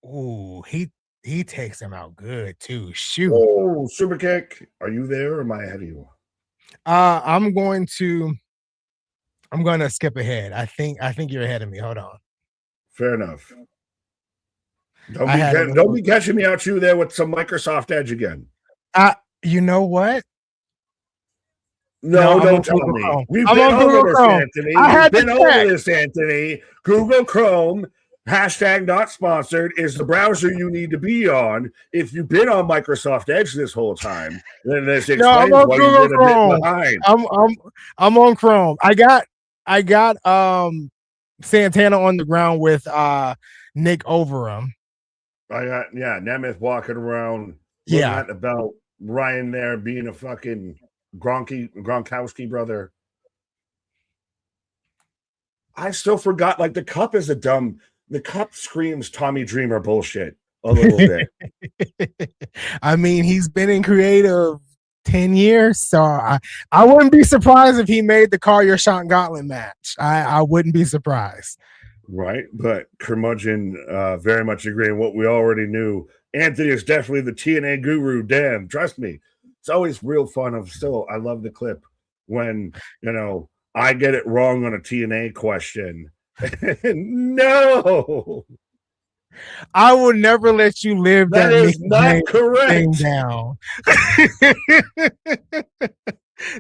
Ooh, he takes him out good too. Shoot. Oh, super kick. Are you there or am I ahead of you? I'm going to I'm gonna skip ahead. I think you're ahead of me. Hold on. Fair enough. I had a Don't little. be catching me out too there with some Microsoft Edge again. You know what? No, No, I'm on don't tell Google me. Chrome. We've I'm been on over Google this, Chrome. Anthony. I We've had to been over check. this, Anthony. Google Chrome, hashtag not sponsored, is the browser you need to be on. If you've been on Microsoft Edge this whole time, then this No, I'm explains on why you've Google been a bit Chrome. behind. I'm on Chrome. I got Santana on the ground with Nick Overham. I got Nemeth walking around looking Yeah. at the belt. Ryan there being a fucking Gronkowski brother. I still forgot. Like the cup is the cup screams Tommy Dreamer bullshit a little bit. I mean, he's been in creative 10 years, so I wouldn't be surprised if he made the Call Your Shot Gauntlet match. I wouldn't be surprised. Right, but curmudgeon very much agreeing what we already knew. Anthony is definitely the TNA guru. Damn, trust me, it's always real fun. I love the clip when I get it wrong on a TNA question. No, I will never let you live that that is Mickey not James thing correct. down.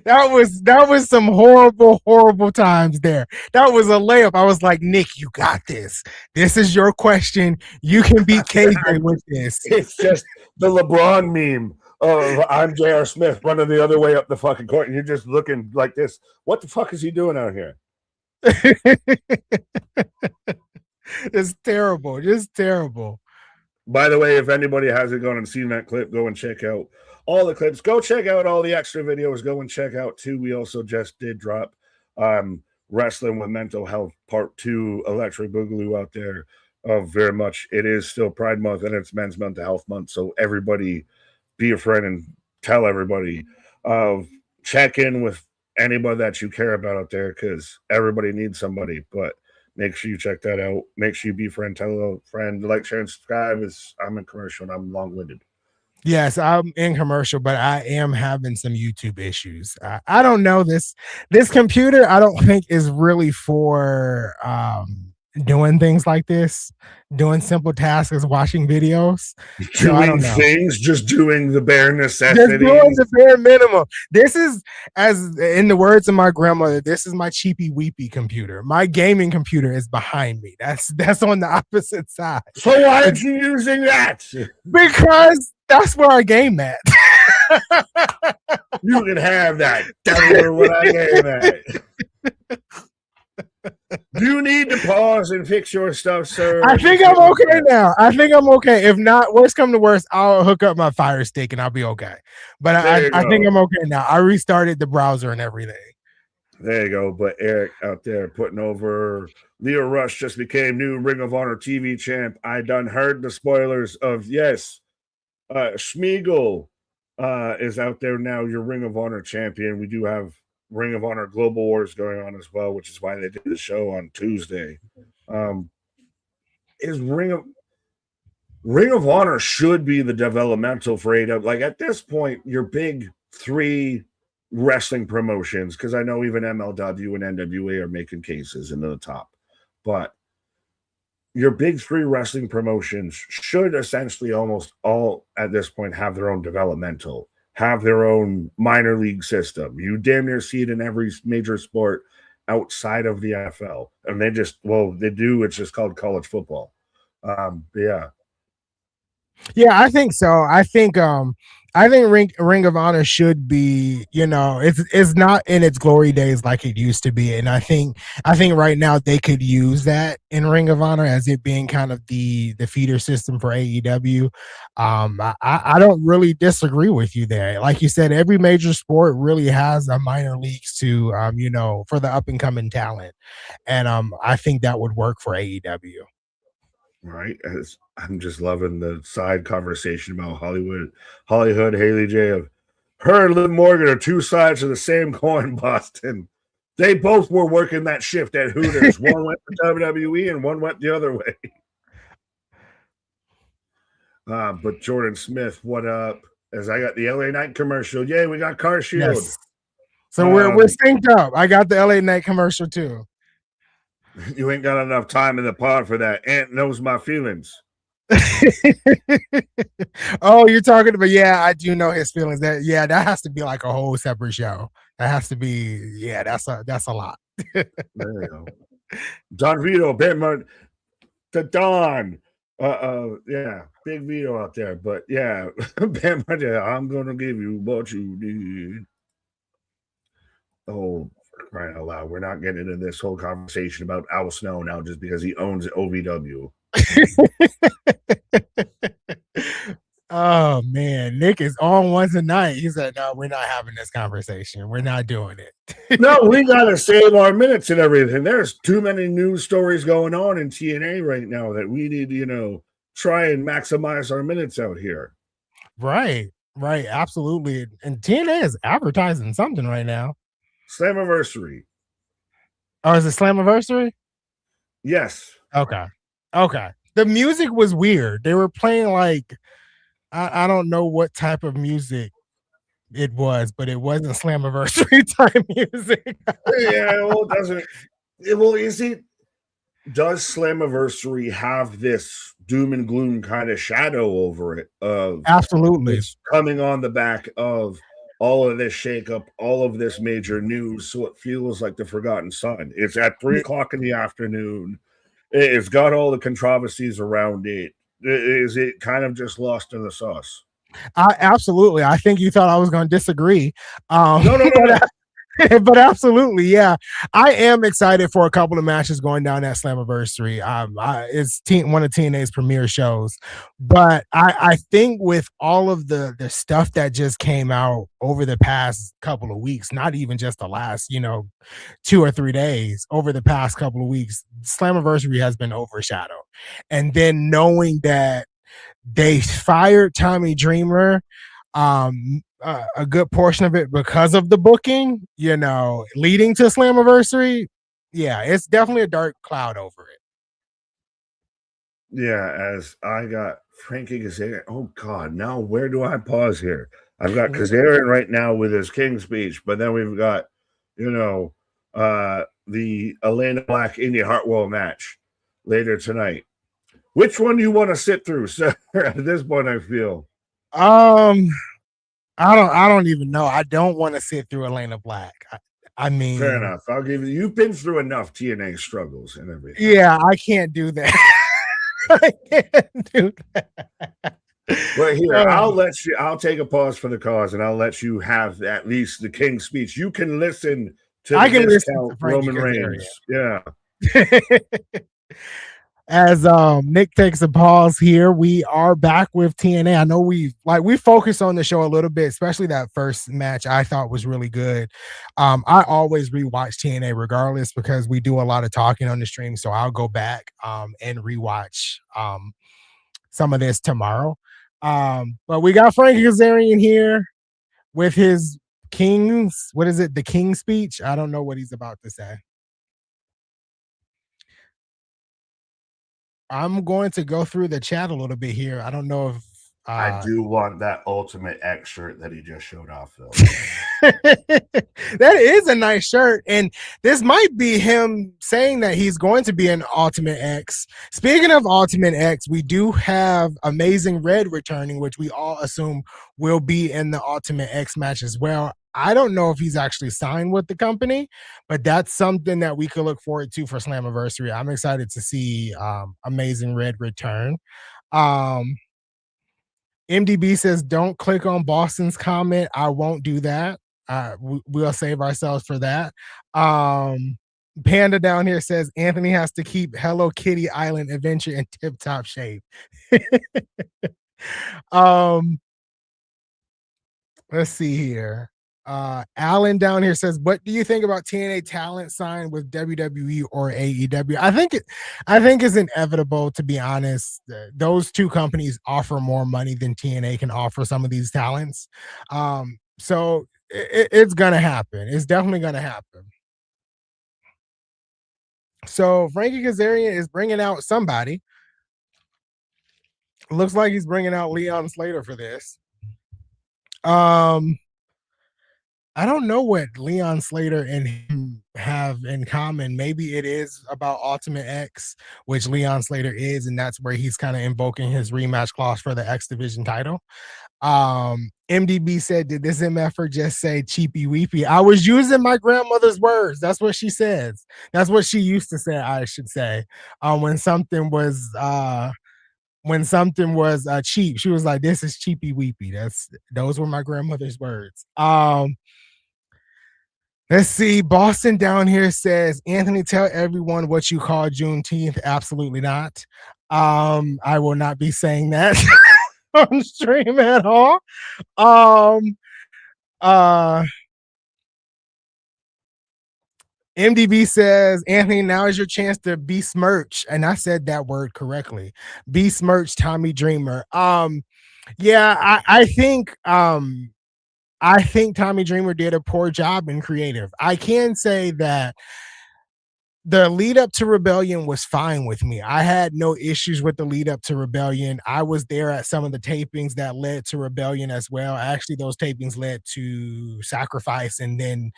that was some horrible times there. That was a layup. I was like, Nick, you got this. This is your question. You can beat KJ with this. It's just the LeBron meme of I'm J.R. Smith running the other way up the fucking court, and you're just looking like this. What the fuck is he doing out here? It's terrible. Just terrible. By the way, if anybody hasn't gone and seen that clip, go and check out all the clips. Go check out all the extra videos. Go and check out too. We also just did drop Wrestling with Mental Health Part 2 Electric Boogaloo out there. Very much. It is still Pride Month and it's Men's Mental Health Month. So everybody be a friend and tell everybody. Check in with anybody that you care about out there because everybody needs somebody. But make sure you check that out. Make sure you be friend, tell a friend, like, share, and subscribe. I'm in commercial and I'm long-winded. Yes, I'm in commercial, but I am having some YouTube issues. I don't know this computer. I don't think is really for doing things like this, doing simple tasks as watching videos. So I don't know. Things, just doing the bare necessities. Just doing the bare minimum. This is, as in the words of my grandmother, this is my cheapy weepy computer. My gaming computer is behind me. That's on the opposite side. So why aren't you using that? Because that's where I game at. You can have that. Tell her what I game at. You need to pause and fix your stuff, sir. I think I'm okay now. I think I'm okay. If not, worst come to worst, I'll hook up my Fire Stick and I'll be okay. But I think I'm okay now. I restarted the browser and everything. There you go. But Eric out there putting over Leo Rush just became new Ring of Honor TV champ. I done heard the spoilers of Schmiegel is out there now, your Ring of Honor champion. We do have Ring of Honor Global Wars going on as well, which is why they did the show on Tuesday. Is Ring of Honor should be the developmental for AW. Like at this point, your big three wrestling promotions, because I know even MLW and NWA are making cases into the top, but your big three wrestling promotions should essentially almost all at this point have their own developmental, have their own minor league system. You damn near see it in every major sport outside of the NFL. And they do. It's just called college football. Yeah. Yeah, I think so. I think Ring of Honor should be, it's not in its glory days like it used to be. And I think right now they could use that in Ring of Honor as it being kind of the feeder system for AEW. I don't really disagree with you there. Like you said, every major sport really has a minor leagues to for the up and coming talent. And I think that would work for AEW. Right. I'm just loving the side conversation about Hollywood, Haley J. Of her and Liv Morgan are two sides of the same coin, Boston. They both were working that shift at Hooters. One went to WWE and one went the other way. But Jordan Smith, what up? As I got the LA Knight commercial. Yay, we got Car Shield. So we're synced up. I got the LA Knight commercial too. You ain't got enough time in the pod for that. Ant knows my feelings. Oh, you're talking about, yeah, I do know his feelings. That has to be like a whole separate show. That has to be, that's a lot. There you go. Don Vito, Ben to Don. Yeah, big Vito out there. But yeah, Ben I'm gonna give you what you need. Oh, for crying out loud. We're not getting into this whole conversation about Al Snow now just because he owns OVW. Oh man, Nick is on once a night. He said, "No, we're not having this conversation. We're not doing it." No, we gotta save our minutes and everything. There's too many news stories going on in TNA right now that we need, try and maximize our minutes out here. Right, absolutely. And TNA is advertising something right now. Slammiversary. Oh, is it Slammiversary? Yes. Okay. The music was weird. They were playing like I don't know what type of music it was, but it wasn't Slammiversary type music. Yeah, well, does Slammiversary have this doom and gloom kind of shadow over it of absolutely it's coming on the back of all of this shakeup, all of this major news, so it feels like the forgotten son. It's at 3:00 in the afternoon. It's got all the controversies around it. Is it kind of just lost in the sauce? Absolutely. I think you thought I was going to disagree. No. But absolutely, yeah. I am excited for a couple of matches going down at Slammiversary. It's one of TNA's premier shows. But I think with all of the stuff that just came out over the past couple of weeks, not even just the last, 2 or 3 days, over the past couple of weeks, Slammiversary has been overshadowed. And then knowing that they fired Tommy Dreamer, a good portion of it because of the booking, leading to Slammiversary. Yeah, it's definitely a dark cloud over it. Yeah, as I got Frankie Kazarian. Oh God, now where do I pause here? I've got Kazarian right now with his King speech, but then we've got, the Elena Black Indy Hartwell match later tonight. Which one do you want to sit through, sir? At this point, I feel. I don't even know. I don't want to sit through Elena Black. I mean, fair enough. I'll give you. You've been through enough TNA struggles and everything. Yeah, I can't do that. I can't do that. Well, here, I'll take a pause for the cause and I'll let you have at least the King speech. You can listen to Roman Reigns. Yeah. As Nick takes a pause here, we are back with TNA. I know we focused on the show a little bit, especially that first match I thought was really good. I always rewatch TNA regardless because we do a lot of talking on the stream. So I'll go back and rewatch some of this tomorrow. But we got Frankie Kazarian here with his the King speech? I don't know what he's about to say. I'm going to go through the chat a little bit here. I don't know if I do want that Ultimate X shirt that he just showed off, though. That is a nice shirt, and this might be him saying that he's going to be an Ultimate X. Speaking of Ultimate X, we do have Amazing Red returning, which we all assume will be in the Ultimate X match as well. I don't know if he's actually signed with the company, but that's something that we could look forward to for Slammiversary. I'm excited to see Amazing Red return. MDB says, don't click on Boston's comment. I won't do that. We'll save ourselves for that. Panda down here says, Anthony has to keep Hello Kitty Island Adventure in tip-top shape. Let's see here. Alan down here says, what do you think about TNA talent sign with WWE or AEW? I think it's inevitable, to be honest. Those two companies offer more money than TNA can offer some of these talents. So it's gonna happen. It's definitely gonna happen. So Frankie Kazarian is bringing out somebody. Looks like he's bringing out Leon Slater for this. I don't know what Leon Slater and him have in common. Maybe it is about Ultimate X, which Leon Slater is, and that's where he's kind of invoking his rematch clause for the X Division title. MDB said, "Did this MFer just say cheapy weepy?" I was using my grandmother's words. That's what she says. That's what she used to say. I should say, when something was cheap, she was like, "This is cheapy weepy." Those were my grandmother's words. Let's see. Boston down here says, Anthony, tell everyone what you call Juneteenth. Absolutely not. I will not be saying that on stream at all. Um, uh, MDB says, Anthony, now is your chance to besmirch. And I said that word correctly. Besmirch Tommy Dreamer. Yeah, I think Tommy Dreamer did a poor job in creative. I can say that the lead up to Rebellion was fine with me. I had no issues with the lead up to Rebellion. I was there at some of the tapings that led to Rebellion as well. Actually, those tapings led to Sacrifice and then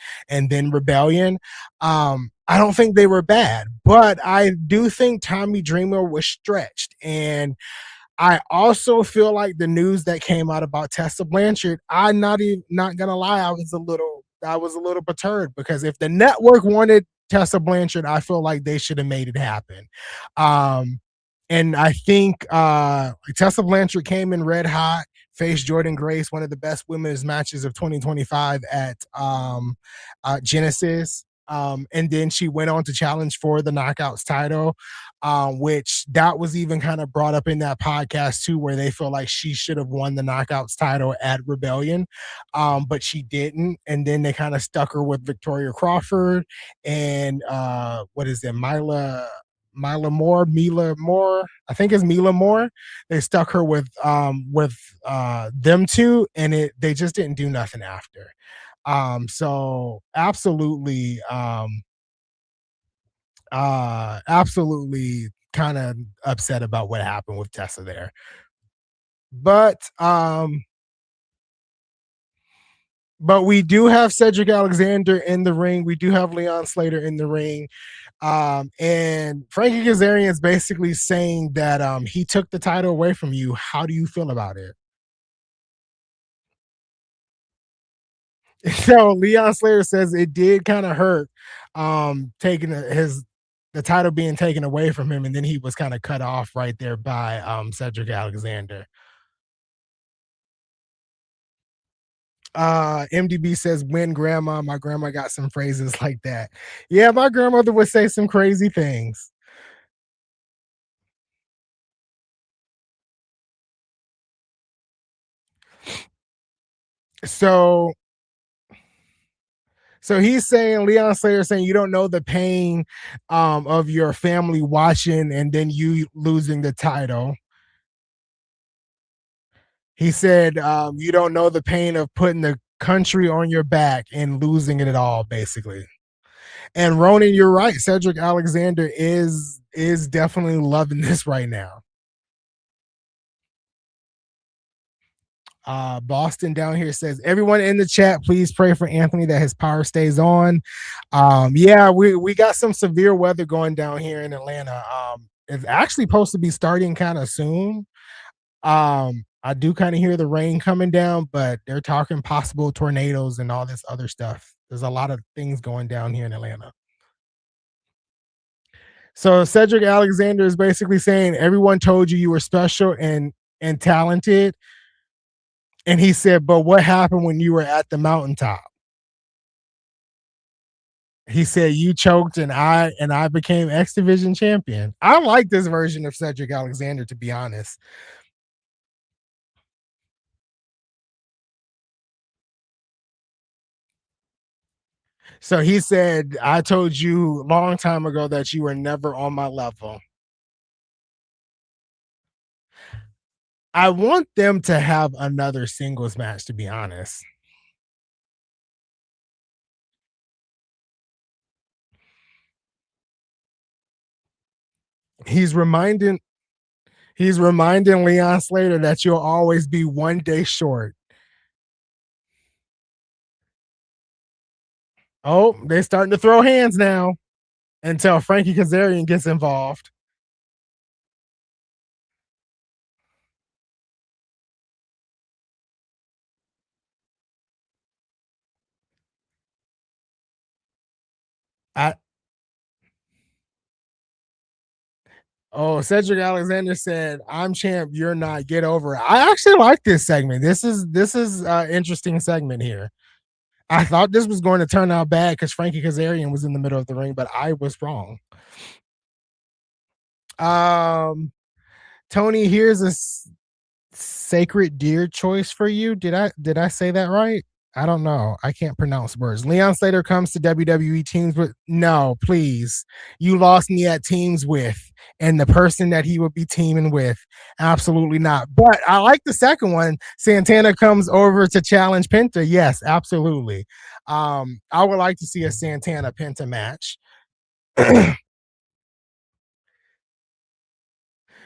Rebellion. I don't think they were bad, but I do think Tommy Dreamer was stretched. And I also feel like the news that came out about Tessa Blanchard, I'm not gonna lie, I was a little perturbed because if the network wanted Tessa Blanchard, I feel like they should have made it happen. And I think Tessa Blanchard came in red hot, faced Jordan Grace, one of the best women's matches of 2025 at Genesis. And then she went on to challenge for the Knockouts title, which that was even kind of brought up in that podcast too, where they feel like she should have won the Knockouts title at Rebellion, but she didn't. And then they kind of stuck her with Victoria Crawford and what is it, Mila Moore. I think it's Mila Moore. They stuck her with them two, and they just didn't do nothing after. So absolutely kind of upset about what happened with Tessa there. But we do have Cedric Alexander in the ring. We do have Leon Slater in the ring. And Frankie Kazarian is basically saying that he took the title away from you. How do you feel about it? So Leon Slater says it did kind of hurt taking the title being taken away from him, and then he was kind of cut off right there by Cedric Alexander. MDB says, when grandma, my grandma got some phrases like that. Yeah, my grandmother would say some crazy things. So he's saying, Leon Slater saying, you don't know the pain of your family watching and then you losing the title. He said, you don't know the pain of putting the country on your back and losing it all, basically. And Ronan, you're right. Cedric Alexander is definitely loving this right now. Boston down here says, everyone in the chat, please pray for Anthony that his power stays on. Yeah, we got some severe weather going down here in Atlanta. It's actually supposed to be starting kind of soon. I do kind of hear the rain coming down, but they're talking possible tornadoes and all this other stuff. There's a lot of things going down here in Atlanta. So Cedric Alexander is basically saying everyone told you were special and talented. And he said, but what happened when you were at the mountaintop? He said you choked and I became X Division champion. I like this version of Cedric Alexander, to be honest. So he said, I told you a long time ago that you were never on my level. I want them to have another singles match, to be honest. He's reminding Leon Slater that you'll always be one day short. Oh, they're starting to throw hands now until Frankie Kazarian gets involved. I Oh, Cedric Alexander said, "I'm champ, you're not. Get over it." I actually like this segment. This is interesting segment here. I thought this was going to turn out bad because Frankie Kazarian was in the middle of the ring, but I was wrong. Um, Tony, here's a sacred deer choice for you. Did I say that right? I don't know. I can't pronounce words. Leon Slater comes to WWE teams with no, please. You lost me at teams with, and the person that he would be teaming with. Absolutely not. But I like the second one. Santana comes over to challenge Penta. Yes, absolutely. I would like to see a Santana Penta match.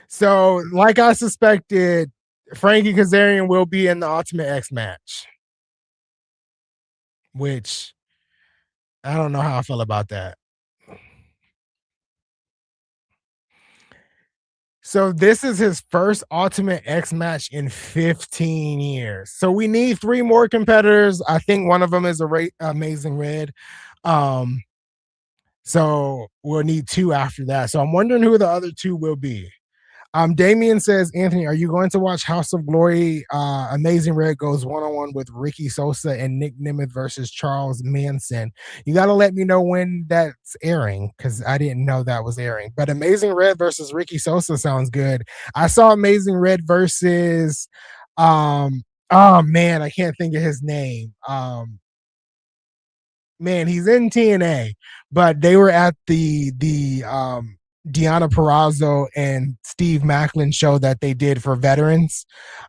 So, like I suspected, Frankie Kazarian will be in the Ultimate X match, which I don't know how I feel about that. So this is his first Ultimate X match in 15 years. So we need 3 more competitors. I think one of them is Amazing Red. So we'll need 2 after that. So I'm wondering who the other 2 will be. Damien says, Anthony, are you going to watch House of Glory? Amazing Red goes one-on-one with Ricky Sosa and Nick Nemeth versus Charles Manson. You got to let me know when that's airing because I didn't know that was airing. But Amazing Red versus Ricky Sosa sounds good. I saw Amazing Red versus, oh man, I can't think of his name. Man, he's in TNA, but they were at the Deanna Perrazzo and Steve Macklin show that they did for veterans.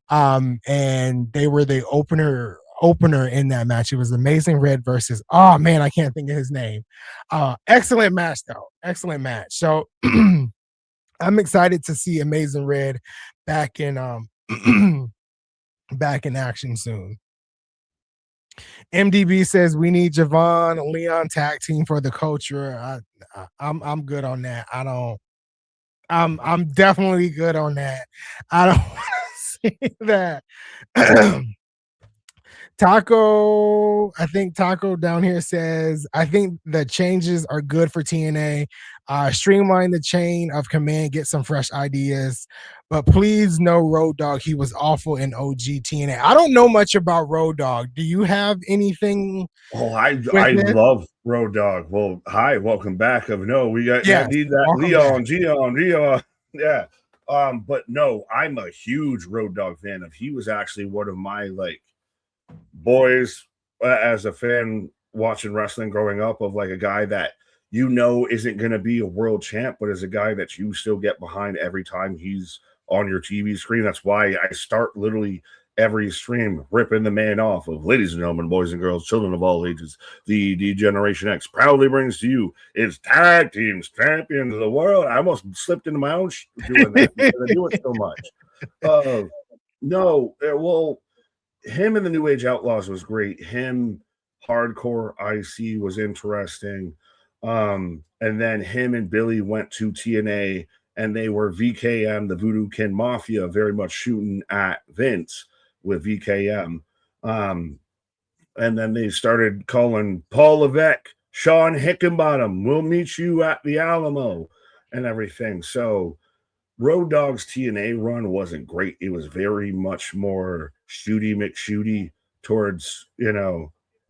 And they were the opener in that match. It was Amazing Red versus, oh man, I can't think of his name. Excellent match though. Excellent match. So I'm excited to see Amazing Red back in back in action soon. MDB says we need Javon Leon tag team for the culture. I'm good on that. I'm definitely good on that. I don't want to see that. Taco, I think Taco down here says, I think the changes are good for TNA. Streamline the chain of command, get some fresh ideas. But please know Road Dogg, he was awful in OG TNA. I don't know much about Road Dogg. Do you have anything? Oh, I love Road Dogg. Well, hi, welcome back. We got need that Leon. Yeah. But no, I'm a huge Road Dogg fan. He was actually one of my boys as a fan watching wrestling growing up, of a guy that isn't going to be a world champ, but is a guy that you still get behind every time he's on your TV screen. That's why I start literally every stream ripping the man off of, ladies and gentlemen, boys and girls, children of all ages, the Generation X proudly brings to you its tag teams champions of the world. I almost slipped into my own doing that because I do it so much. No, well, him and the New Age Outlaws was great. Him, Hardcore IC was interesting. And then him and Billy went to TNA, and they were VKM, the Voodoo Kin Mafia, very much shooting at Vince with VKM. And then they started calling Paul Levesque, Sean Hickenbottom, we'll meet you at the Alamo, and everything. So Road Dogg's TNA run wasn't great. It was very much more shooty McShooty towards,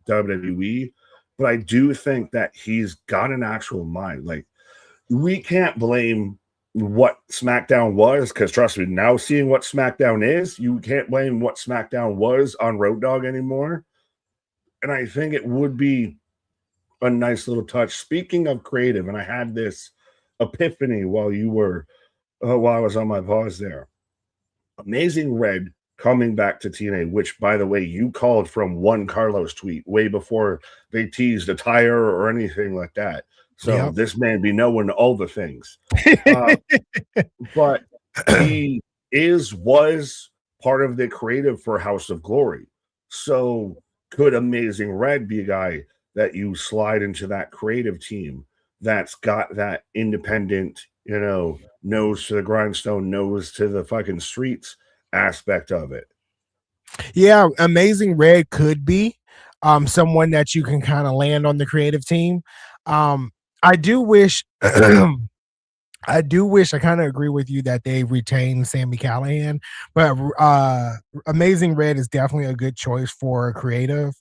WWE. But I do think that he's got an actual mind. We can't blame what SmackDown was, because trust me, now seeing what SmackDown is, you can't blame what SmackDown was on Road Dogg anymore. And I think it would be a nice little touch. Speaking of creative, and I had this epiphany while I was on my pause there. Amazing Red coming back to TNA, which, by the way, you called from one Carlos tweet way before they teased a tire or anything like that. So This man be knowing all the things. But he was part of the creative for House of Glory. So could Amazing Red be a guy that you slide into that creative team that's got that independent, nose to the grindstone, nose to the fucking streets aspect of it. Yeah, Amazing Red could be someone that you can kind of land on the creative team. I do wish I kind of agree with you that they retain Sammy Callahan, but Amazing Red is definitely a good choice for creative.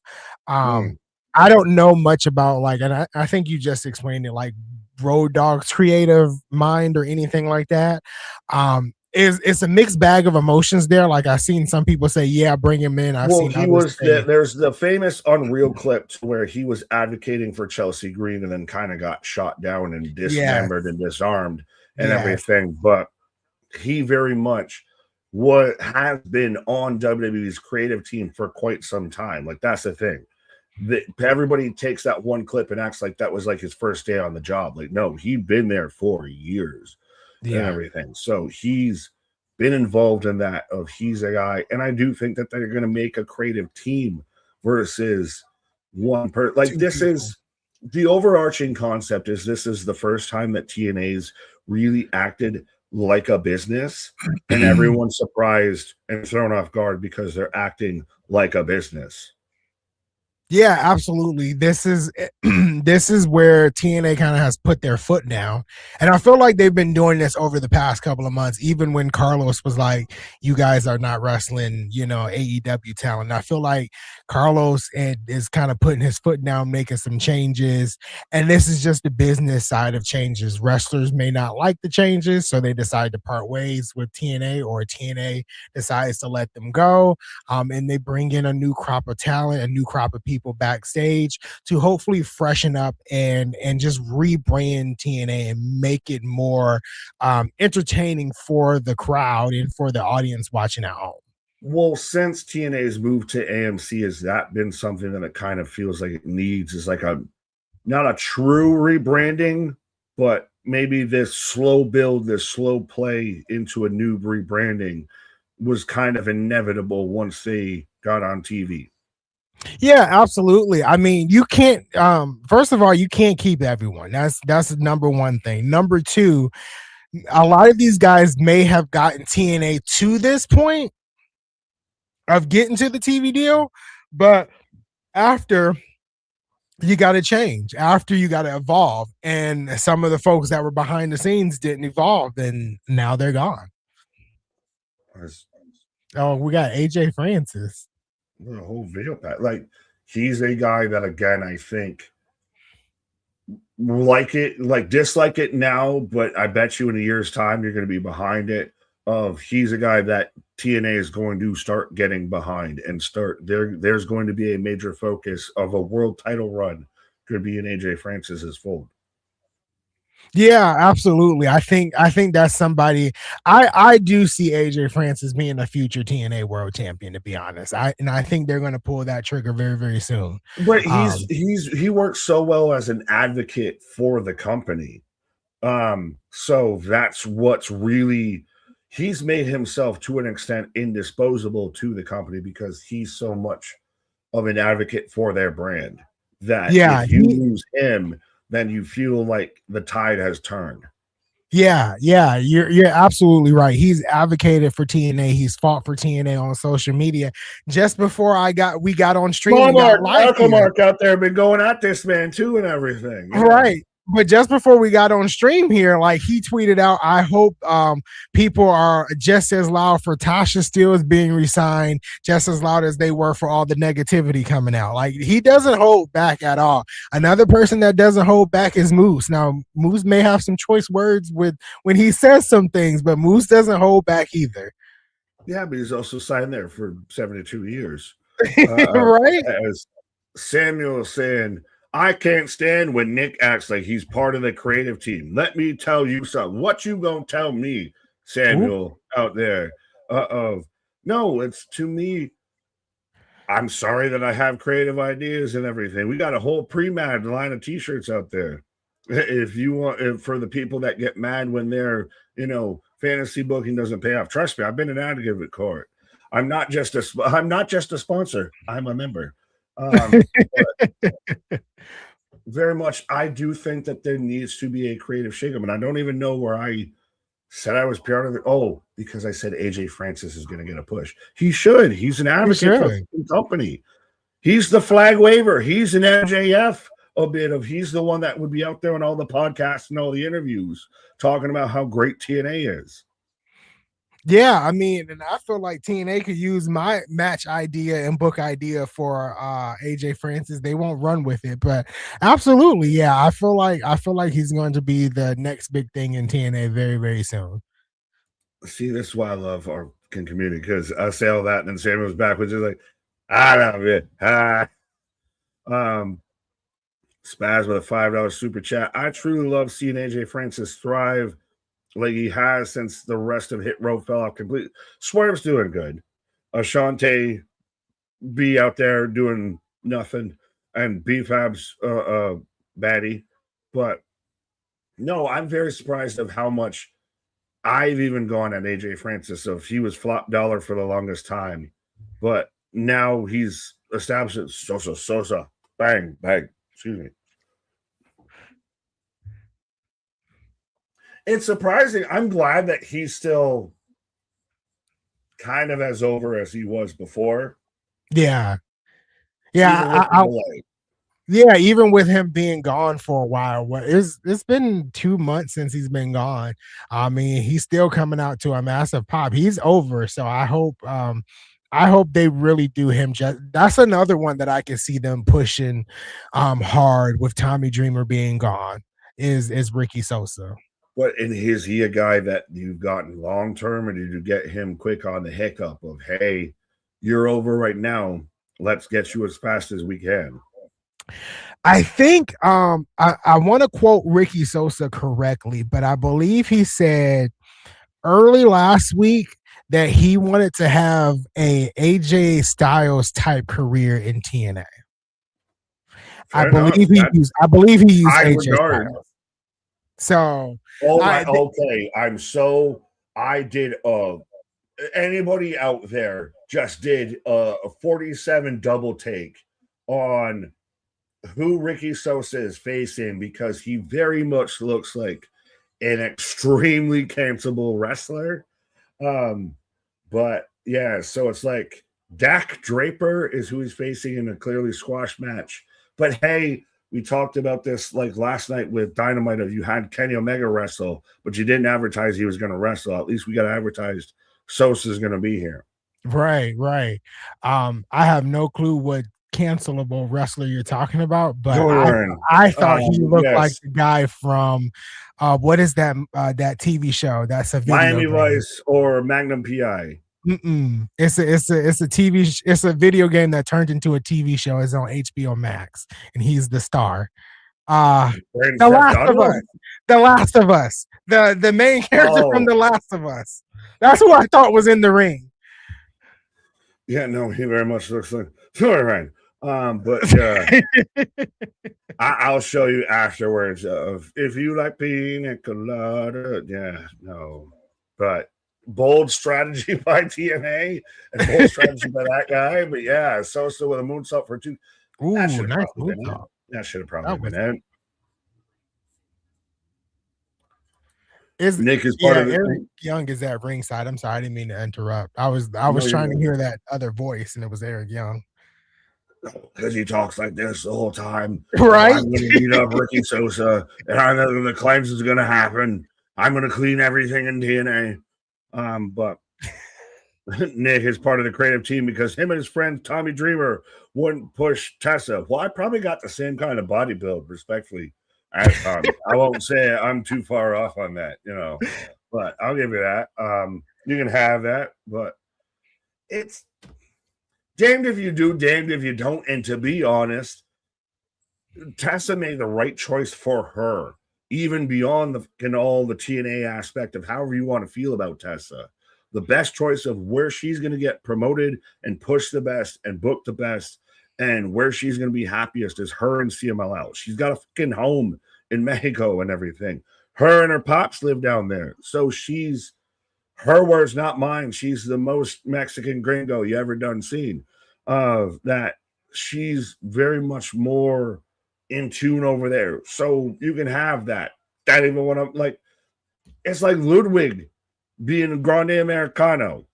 Mm. I don't know much about like, and I think you just explained it, like Road Dog's creative mind or anything like that. It's a mixed bag of emotions there. Like I've seen some people say, "Yeah, bring him in." I've Well, seen others say, there's the famous Unreal clip where he was advocating for Chelsea Green and then kind of got shot down and "Yes, dismembered and disarmed and yes, everything. But he very much what has been on WWE's creative team for quite some time. Like that's the thing. That everybody takes that one clip and acts like that was like his first day on the job. Like, no, he'd been there for years and yeah." everything. So he's been involved in that of he's a guy. And I do think that they're gonna make a creative team versus one per like Two this people. is the overarching concept is this is the first time that TNA's really acted like a business and everyone's surprised and thrown off guard because they're acting like a business. Yeah, absolutely. This is this is where TNA kind of has put their foot down. And I feel like they've been doing this over the past couple of months, even when Carlos was like, you guys are not wrestling, AEW talent. I feel like Carlos is kind of putting his foot down, making some changes. And this is just the business side of changes. Wrestlers may not like the changes, so they decide to part ways with TNA, or TNA decides to let them go. And they bring in a new crop of talent, a new crop of people backstage to hopefully freshen up and just rebrand TNA and make it more entertaining for the crowd and for the audience watching at home. Well, since TNA's moved to AMC, has that been something that it kind of feels like it needs is like a not a true rebranding, but maybe this slow build, this slow play into a new rebranding was kind of inevitable once they got on TV. Yeah, absolutely. I mean, you can't first of all, you can't keep everyone. That's the number one thing. Number two, a lot of these guys may have gotten TNA to this point of getting to the TV deal, but after you got to change, after you got to evolve, and some of the folks that were behind the scenes didn't evolve, and now they're gone. As Oh, we got AJ Francis. the whole video pack, like he's a guy that again I think like it, like dislike it now, but I bet you in a year's time you're going to be behind it. Of he's a guy that TNA is going to start getting behind and start there. There's going to be a major focus of a world title run. Could be in AJ Francis's fold. Yeah, absolutely. I think that's somebody. I do see AJ Francis being a future TNA World Champion. To be honest, I think they're going to pull that trigger very very soon. But Um, he works so well as an advocate for the company. So that's what's really he's made himself to an extent indisposable to the company because he's so much of an advocate for their brand that yeah, if you lose him, then you feel like the tide has turned. yeah. You're absolutely right. He's advocated for TNA. He's fought for TNA on social media. Just before we got on stream and got live Uncle here. Mark out there been going at this man too and everything. Yeah. Right. But just before we got on stream here, like he tweeted out, I hope people are just as loud for Tasha Steelz being resigned, just as loud as they were for all the negativity coming out. Like he doesn't hold back at all. Another person that doesn't hold back is Moose. Now, Moose may have some choice words with when he says some things, but Moose doesn't hold back either. Yeah, but he's also signed there for 72 years. Right? As Samuel saying, I can't stand when Nick acts like he's part of the creative team. Let me tell you something. What you gonna tell me, Samuel, out there? No, it's to me. I'm sorry that I have creative ideas and everything. We got a whole pre-mad line of t-shirts out there. If you want, for the people that get mad when their, fantasy booking doesn't pay off. Trust me, I've been an advocate of court. I'm not just a sponsor. I'm a member. Very much, I do think that there needs to be a creative shakeup, and I don't even know where I said I was part of it. Oh, because I said AJ Francis is going to get a push. He should. He's an advocate for the company. He's the flag waver. He's an MJF a bit of. He's the one that would be out there on all the podcasts and all the interviews talking about how great TNA is. Yeah, I mean, and I feel like TNA could use my match idea and book idea for AJ Francis. They won't run with it, but absolutely, yeah. I feel like he's going to be the next big thing in TNA very, very soon. See, this is why I love our community, because I say all that and then Samuel's back, which is like, I love it. Spaz with a $5 super chat. I truly love seeing AJ Francis thrive like he has since the rest of Hit Row fell off completely. Swerve's doing good. Ashante be out there doing nothing, and B-Fab's baddie. But no, I'm very surprised of how much I've even gone at AJ Francis. So if he was flop dollar for the longest time, but now he's established Sosa, bang, bang. Excuse me. It's surprising. I'm glad that he's still kind of as over as he was before. Yeah. Yeah. Yeah, even with him being gone for a while, it's been 2 months since he's been gone. I mean, he's still coming out to a massive pop. He's over, so I hope they really do him just. That's another one that I can see them pushing hard with Tommy Dreamer being gone is Ricky Sosa. But is he a guy that you've gotten long term, or did you get him quick on the hiccup of, hey, you're over right now, let's get you as fast as we can? I think I want to quote Ricky Sosa correctly, but I believe he said early last week that he wanted to have a AJ Styles type career in TNA. I believe he used AJ Styles. So okay. I did anybody out there just did a 47 double take on who Ricky Sosa is facing, because he very much looks like an extremely cancelable wrestler. But yeah, so it's like Dak Draper is who he's facing in a clearly squash match. But hey, we talked about this like last night with Dynamite. You had Kenny Omega wrestle, but you didn't advertise he was going to wrestle. At least we got advertised Sosa's going to be here. Right. I have no clue what cancelable wrestler you're talking about, but I thought he looked like the guy from what is that TV show? That's a video Miami Vice or Magnum PI. It's a video game that turned into a TV show. It's on HBO Max, and he's the star. The Last of Us, the main character from The Last of Us. That's who I thought was in the ring. Yeah, no, he very much looks like right. But I'll show you afterwards of if you like pina colada. Yeah, no, but bold strategy by TNA and bold strategy by that guy. But yeah, Sosa with a moonsault for 2. Ooh, nice moonsault. That should have probably been it. Nick is part of Eric Young is at ringside. I'm sorry, I didn't mean to interrupt. I was trying to hear that other voice, and it was Eric Young. Because he talks like this the whole time. Right? I'm going to beat up Ricky Sosa, and I know the claims is going to happen. I'm going to clean everything in TNA. But Nick is part of the creative team because him and his friend Tommy Dreamer wouldn't push Tessa. Well, I probably got the same kind of body build, respectfully, as Tommy. I won't say I'm too far off on that, but I'll give you that. You can have that, but it's damned if you do, damned if you don't. And to be honest, Tessa made the right choice for her, even beyond all the TNA aspect of however you want to feel about Tessa. The best choice of where she's going to get promoted and push the best and book the best and where she's going to be happiest is her and CMLL. She's got a fucking home in Mexico and everything. Her and her pops live down there. So she's, her words, not mine. She's the most Mexican gringo you ever done seen. That she's very much more in tune over there. So you can have that. That even when I'm like, it's like Ludwig being a Grande Americano.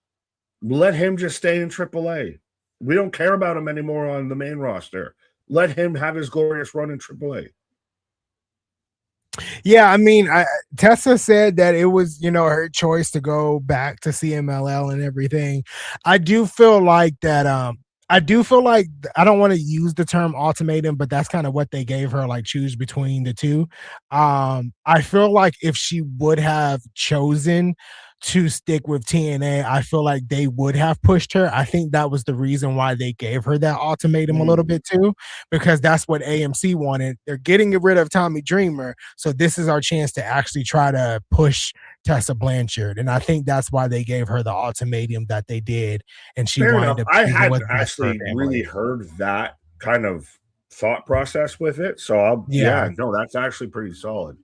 Let him just stay in AAA. We don't care about him anymore on the main roster. Let him have his glorious run in AAA. Yeah, I mean, Tessa said that it was, her choice to go back to CMLL and everything. I do feel like that. I do feel like I don't want to use the term ultimatum, but that's kind of what they gave her, like choose between the two. I feel like if she would have chosen to stick with TNA, I feel like they would have pushed her. I think that was the reason why they gave her that ultimatum a little bit too, because that's what AMC wanted. They're getting rid of Tommy Dreamer, so this is our chance to actually try to push Tessa Blanchard, and I think that's why they gave her the ultimatum that they did, and she Fair wanted enough. to I choosing hadn't what's best for her actually really family. heard that kind of thought process with it. So Yeah. no, that's actually pretty solid.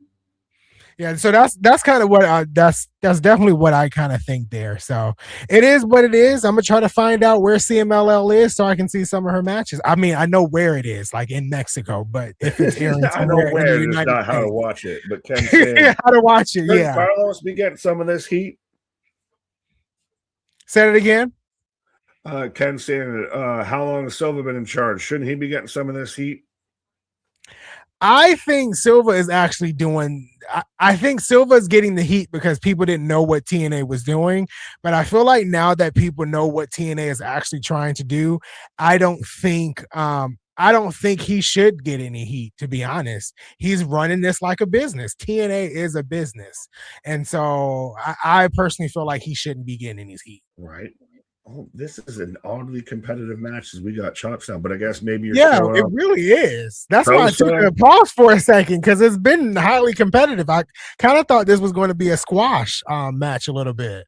Yeah, so that's kind of what that's definitely what I kind of think there. So it is what it is. I'm gonna try to find out where CMLL is so I can see some of her matches. I mean, I know where it is, like in Mexico, but if it's airing I know somewhere in the where, just United not how to States, watch it. But Ken saying, how to watch it? should Yeah, Carlos be getting some of this heat? said it again. Ken saying, how long has Silva been in charge? Shouldn't he be getting some of this heat? I think Silva is actually doing. I think Silva is getting the heat because people didn't know what TNA was doing. But I feel like now that people know what TNA is actually trying to do, I don't think. I don't think he should get any heat. To be honest, he's running this like a business. TNA is a business, and so I personally feel like he shouldn't be getting any heat. Right. Oh, this is an oddly competitive match as we got chops down, but I guess maybe you're Yeah, showing it off really is. That's why I took Sosa. a pause for a second because it's been highly competitive. I kind of thought this was going to be a squash match a little bit.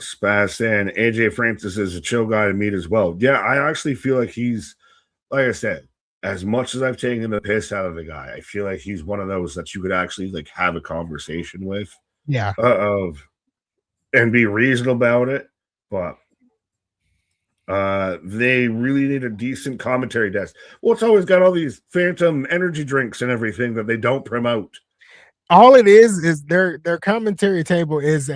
Spaz saying AJ Francis is a chill guy to meet as well. Yeah, I actually feel like he's, like I said, as much as I've taken the piss out of the guy, I feel like he's one of those that you could actually like have a conversation with, Yeah. of and be reasonable about it. But they really need a decent commentary desk. Well, it's always got all these phantom energy drinks and everything that they don't promote. All it is their commentary table is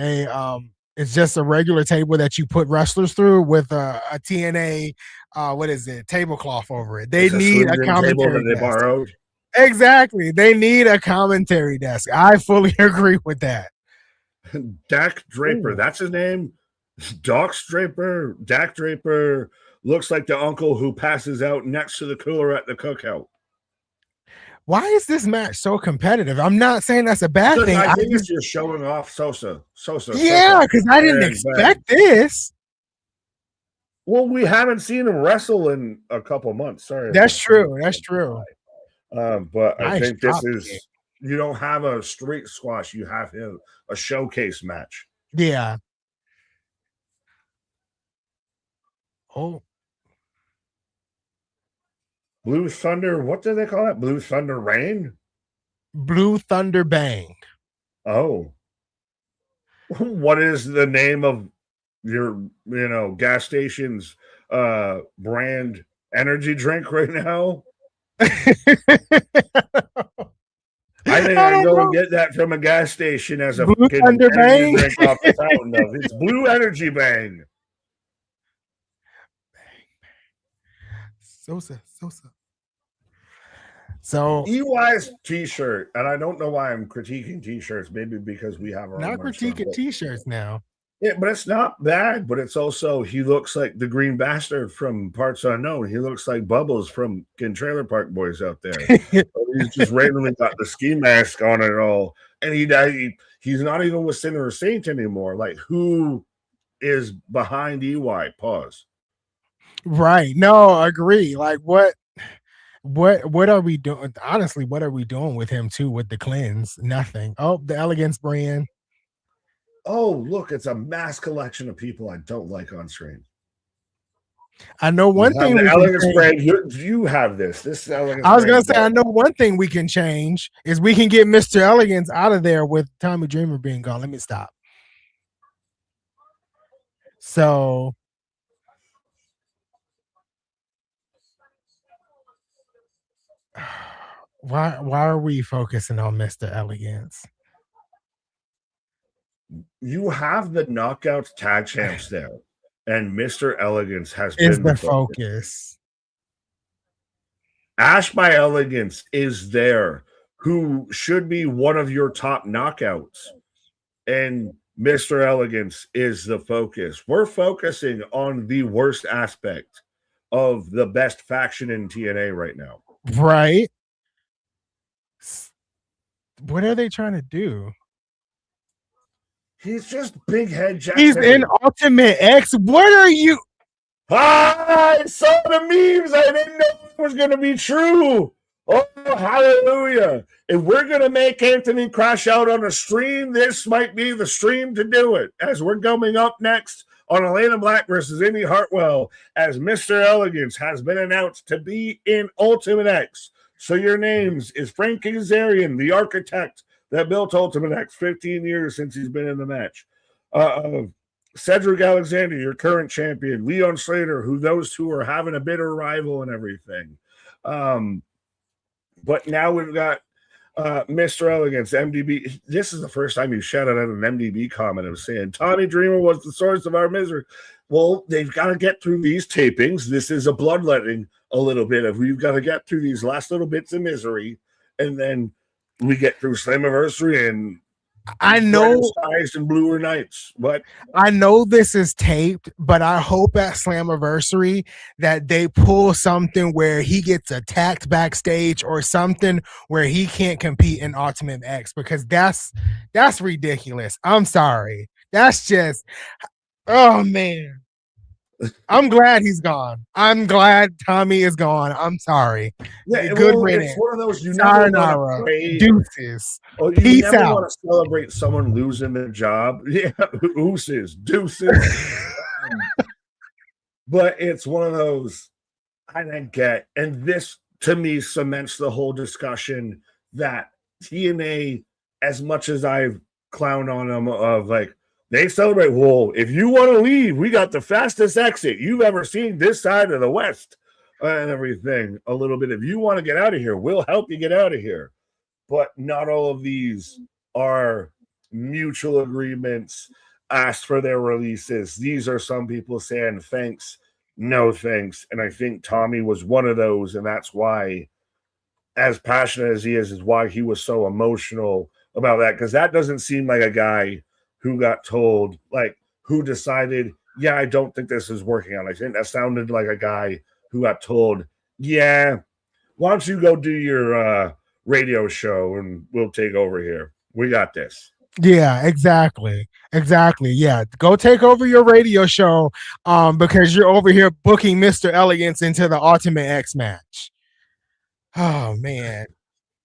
it's just a regular table that you put wrestlers through with a TNA what is it, tablecloth over it. They It's a need a swinging table that commentary they desk. borrowed. Exactly. They need a commentary desk. I fully agree with that. Dak Draper, Ooh. that's his name. Dak Draper looks like the uncle who passes out next to the cooler at the cookout. Why is this match so competitive? I'm not saying that's a bad thing. I think it's just showing off Sosa. Yeah, because I didn't expect this. Well, we haven't seen him wrestle in a couple months. Sorry. That's true. That's true. But I think this is, kick. you don't have a street squash. You have a showcase match. Yeah. Oh. Blue Thunder, what do they call it? Blue Thunder Rain? Blue Thunder Bang. Oh. What is the name of your, gas station's brand energy drink right now? I think I can go and get that from a gas station as a Blue Thunder Bang drink off the fountain of. It's Blue Energy Bang. Sosa. So EY's t-shirt, and I don't know why I'm critiquing t-shirts, maybe because we have our not own critiquing t-shirts now. Yeah, but it's not bad, but it's also, he looks like the green bastard from Parts Unknown. He looks like Bubbles from Trailer Park Boys out there. He's just randomly got the ski mask on it all. And he's not even with Sinner or Saint anymore. Like, who is behind EY? Pause. Right. No, agree. Like what are we doing? Honestly, what are we doing with him too with the cleanse? Nothing. Oh, the Elegance brand. Oh, look, it's a mass collection of people I don't like on screen. I know one thing. The Elegance brand, you have this. This Elegance. I was gonna say, I know one thing we can change is we can get Mr. Elegance out of there with Tommy Dreamer being gone. Let me stop. So Why are we focusing on Mr. Elegance? You have the Knockouts tag champs there, and Mr. Elegance has Is been the the focus. focus. Ash by Elegance is there, who should be one of your top knockouts. And Mr. Elegance is the focus. We're focusing on the worst aspect of the best faction in TNA right now. Right? What are they trying to do? He's just big head Jack He's Perry. in Ultimate X. What are you? I saw the memes. I didn't know it was going to be true. Oh, hallelujah. If we're going to make Anthony crash out on a stream, this might be the stream to do it. As we're coming up next on Elena Black versus Indy Hartwell, as Mr. Elegance has been announced to be in Ultimate X. So your names is Frank Kazarian, the architect that built Ultimate X, 15 years since he's been in the match. Cedric Alexander, your current champion, Leon Slater, who those two are having a bitter rival and everything. But now we've got Mr. Elegance, MDB. This is the first time you shouted out an MDB comment of saying Tommy Dreamer was the source of our misery. Well, they've got to get through these tapings. This is a bloodletting a little bit of we've got to get through these last little bits of misery, and then we get through Slammiversary and I know Skies and Bluer Nights. But I know this is taped, but I hope at Slammiversary that they pull something where he gets attacked backstage or something where he can't compete in Ultimate X, because that's ridiculous. I'm sorry. That's just, oh man. I'm glad he's gone. I'm glad Tommy is gone. I'm sorry. Yeah, good well, riddance. it's one of those you never want to deuces. you Peace never out. want to celebrate someone losing their job. Yeah, deuces. But it's one of those I didn't get, and this to me cements the whole discussion that TNA, as much as I've clowned on them of like they celebrate, well, if you want to leave, we got the fastest exit you've ever seen this side of the West and everything. A little bit. If you want to get out of here, we'll help you get out of here. But not all of these are mutual agreements asked for their releases. These are some people saying thanks, no thanks. And I think Tommy was one of those. And that's why, as passionate as he is why he was so emotional about that. Because that doesn't seem like a guy who got told, like, who decided, yeah, I don't think this is working out. I think that sounded like a guy who got told, yeah, why don't you go do your radio show and we'll take over here. We got this. Yeah, exactly. Yeah. Go take over your radio show because you're over here booking Mr. Elegance into the Ultimate X match. Oh man.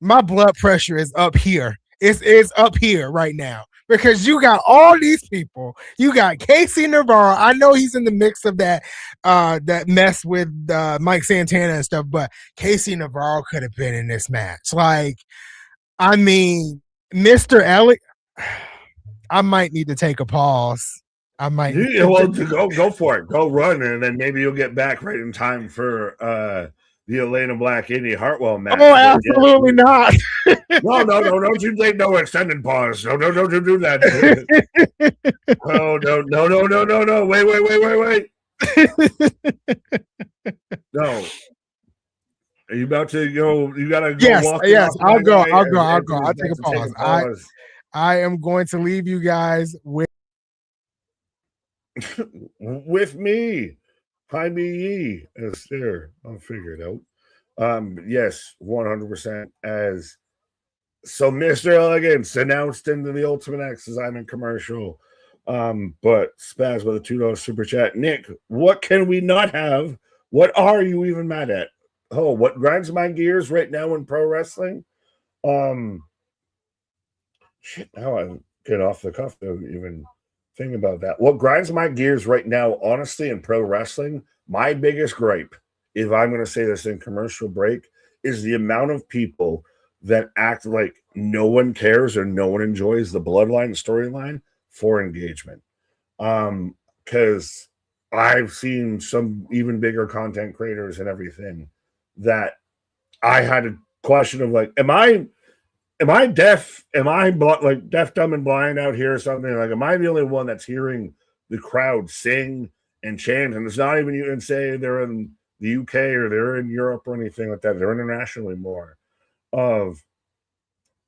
My blood pressure is up here. It's up here right now because you got all these people. You got Casey Navarro. I know he's in the mix of that that mess with Mike Santana and stuff, but Casey Navarro could have been in this match. Like, I mean, Mr. Elliott, I might need to take a pause. I might. Go for it. Go run, and then maybe you'll get back right in time for the Elena Black Indy Hartwell match. Oh, absolutely not. No, don't you take no extended pause. No, don't you do that. Oh, no. Wait. No. Are you about to go? You gotta go. Yes. I'll go. I'll take a pause. I am going to leave you guys with me. Hi me ye. As there, I'll figure it out. Yes, 100%. As so, Mr. Elegance announced into the Ultimate X as I'm in commercial. But Spaz with a $2 super chat. Nick, what can we not have? What are you even mad at? Oh, what grinds my gears right now in pro wrestling? Shit, now I get off the cuff to even think about that. What grinds my gears right now, honestly, in pro wrestling, my biggest gripe, if I'm going to say this in commercial break, is the amount of people that act like no one cares or no one enjoys the Bloodline storyline for engagement. Because I've seen some even bigger content creators and everything that I had a question of like, am I deaf? Am I like deaf, dumb, and blind out here or something? Like, am I the only one that's hearing the crowd sing and chant? And it's not even you can say they're in the UK or they're in Europe or anything like that. They're internationally more of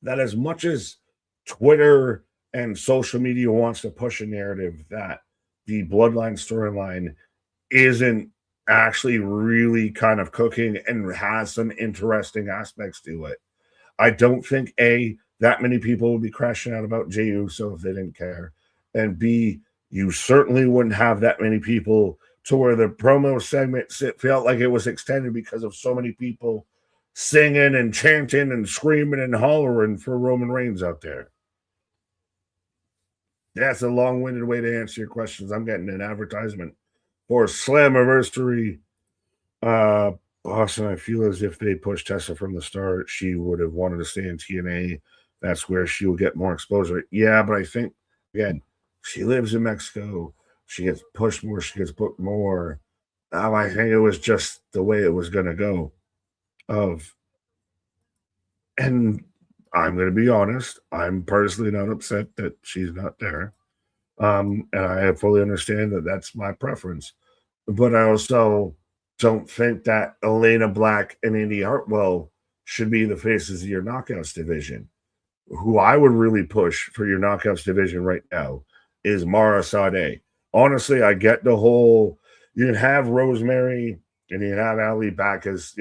that. As much as Twitter and social media wants to push a narrative that the bloodline storyline isn't actually really kind of cooking and has some interesting aspects to it. I don't think that many people would be crashing out about Jey Uso if they didn't care, and B, you certainly wouldn't have that many people to where the promo segment felt like it was extended because of so many people singing and chanting and screaming and hollering for Roman Reigns out there. That's a long-winded way to answer your questions. I'm getting an advertisement for Slammiversary. Boston, I feel as if they pushed Tessa from the start, she would have wanted to stay in TNA. That's where she will get more exposure. Yeah, but I think, again, she lives in Mexico. She gets pushed more. She gets booked more. I think it was just the way it was going to go. And I'm going to be honest. I'm personally not upset that she's not there. And I fully understand that that's my preference. But I also don't think that Elena Black and Indy Hartwell should be the faces of your knockouts division. Who I would really push for your knockouts division right now is Mara Sade. Honestly, I get the whole you can have Rosemary and you can have Ali back as,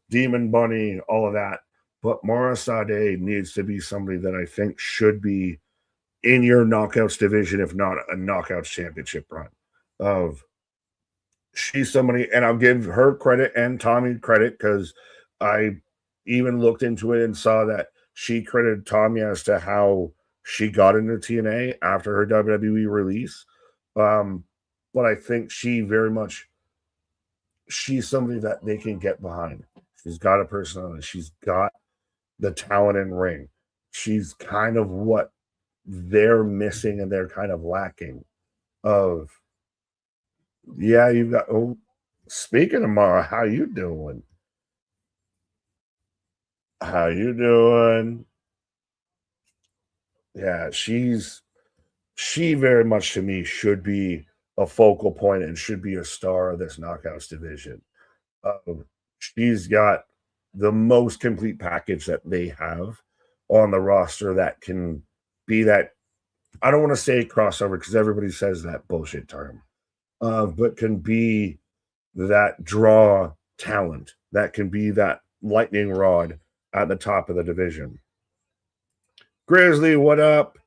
Demon Bunny, all of that. But Mara Sade needs to be somebody that I think should be in your knockouts division, if not a knockouts championship run. She's somebody, and I'll give her credit and Tommy credit because I even looked into it and saw that she credited Tommy as to how she got into TNA after her WWE release. But I think she's somebody that they can get behind. She's got a personality. She's got the talent in ring. She's kind of what they're missing and they're kind of lacking of. Yeah, you've got. Oh, speaking of Mara, how you doing? How you doing? Yeah, she very much to me should be a focal point and should be a star of this knockouts division. She's got the most complete package that they have on the roster that can be that. I don't want to say crossover because everybody says that bullshit term, but can be that draw talent, that can be that lightning rod at the top of the division. Grizzly, what up?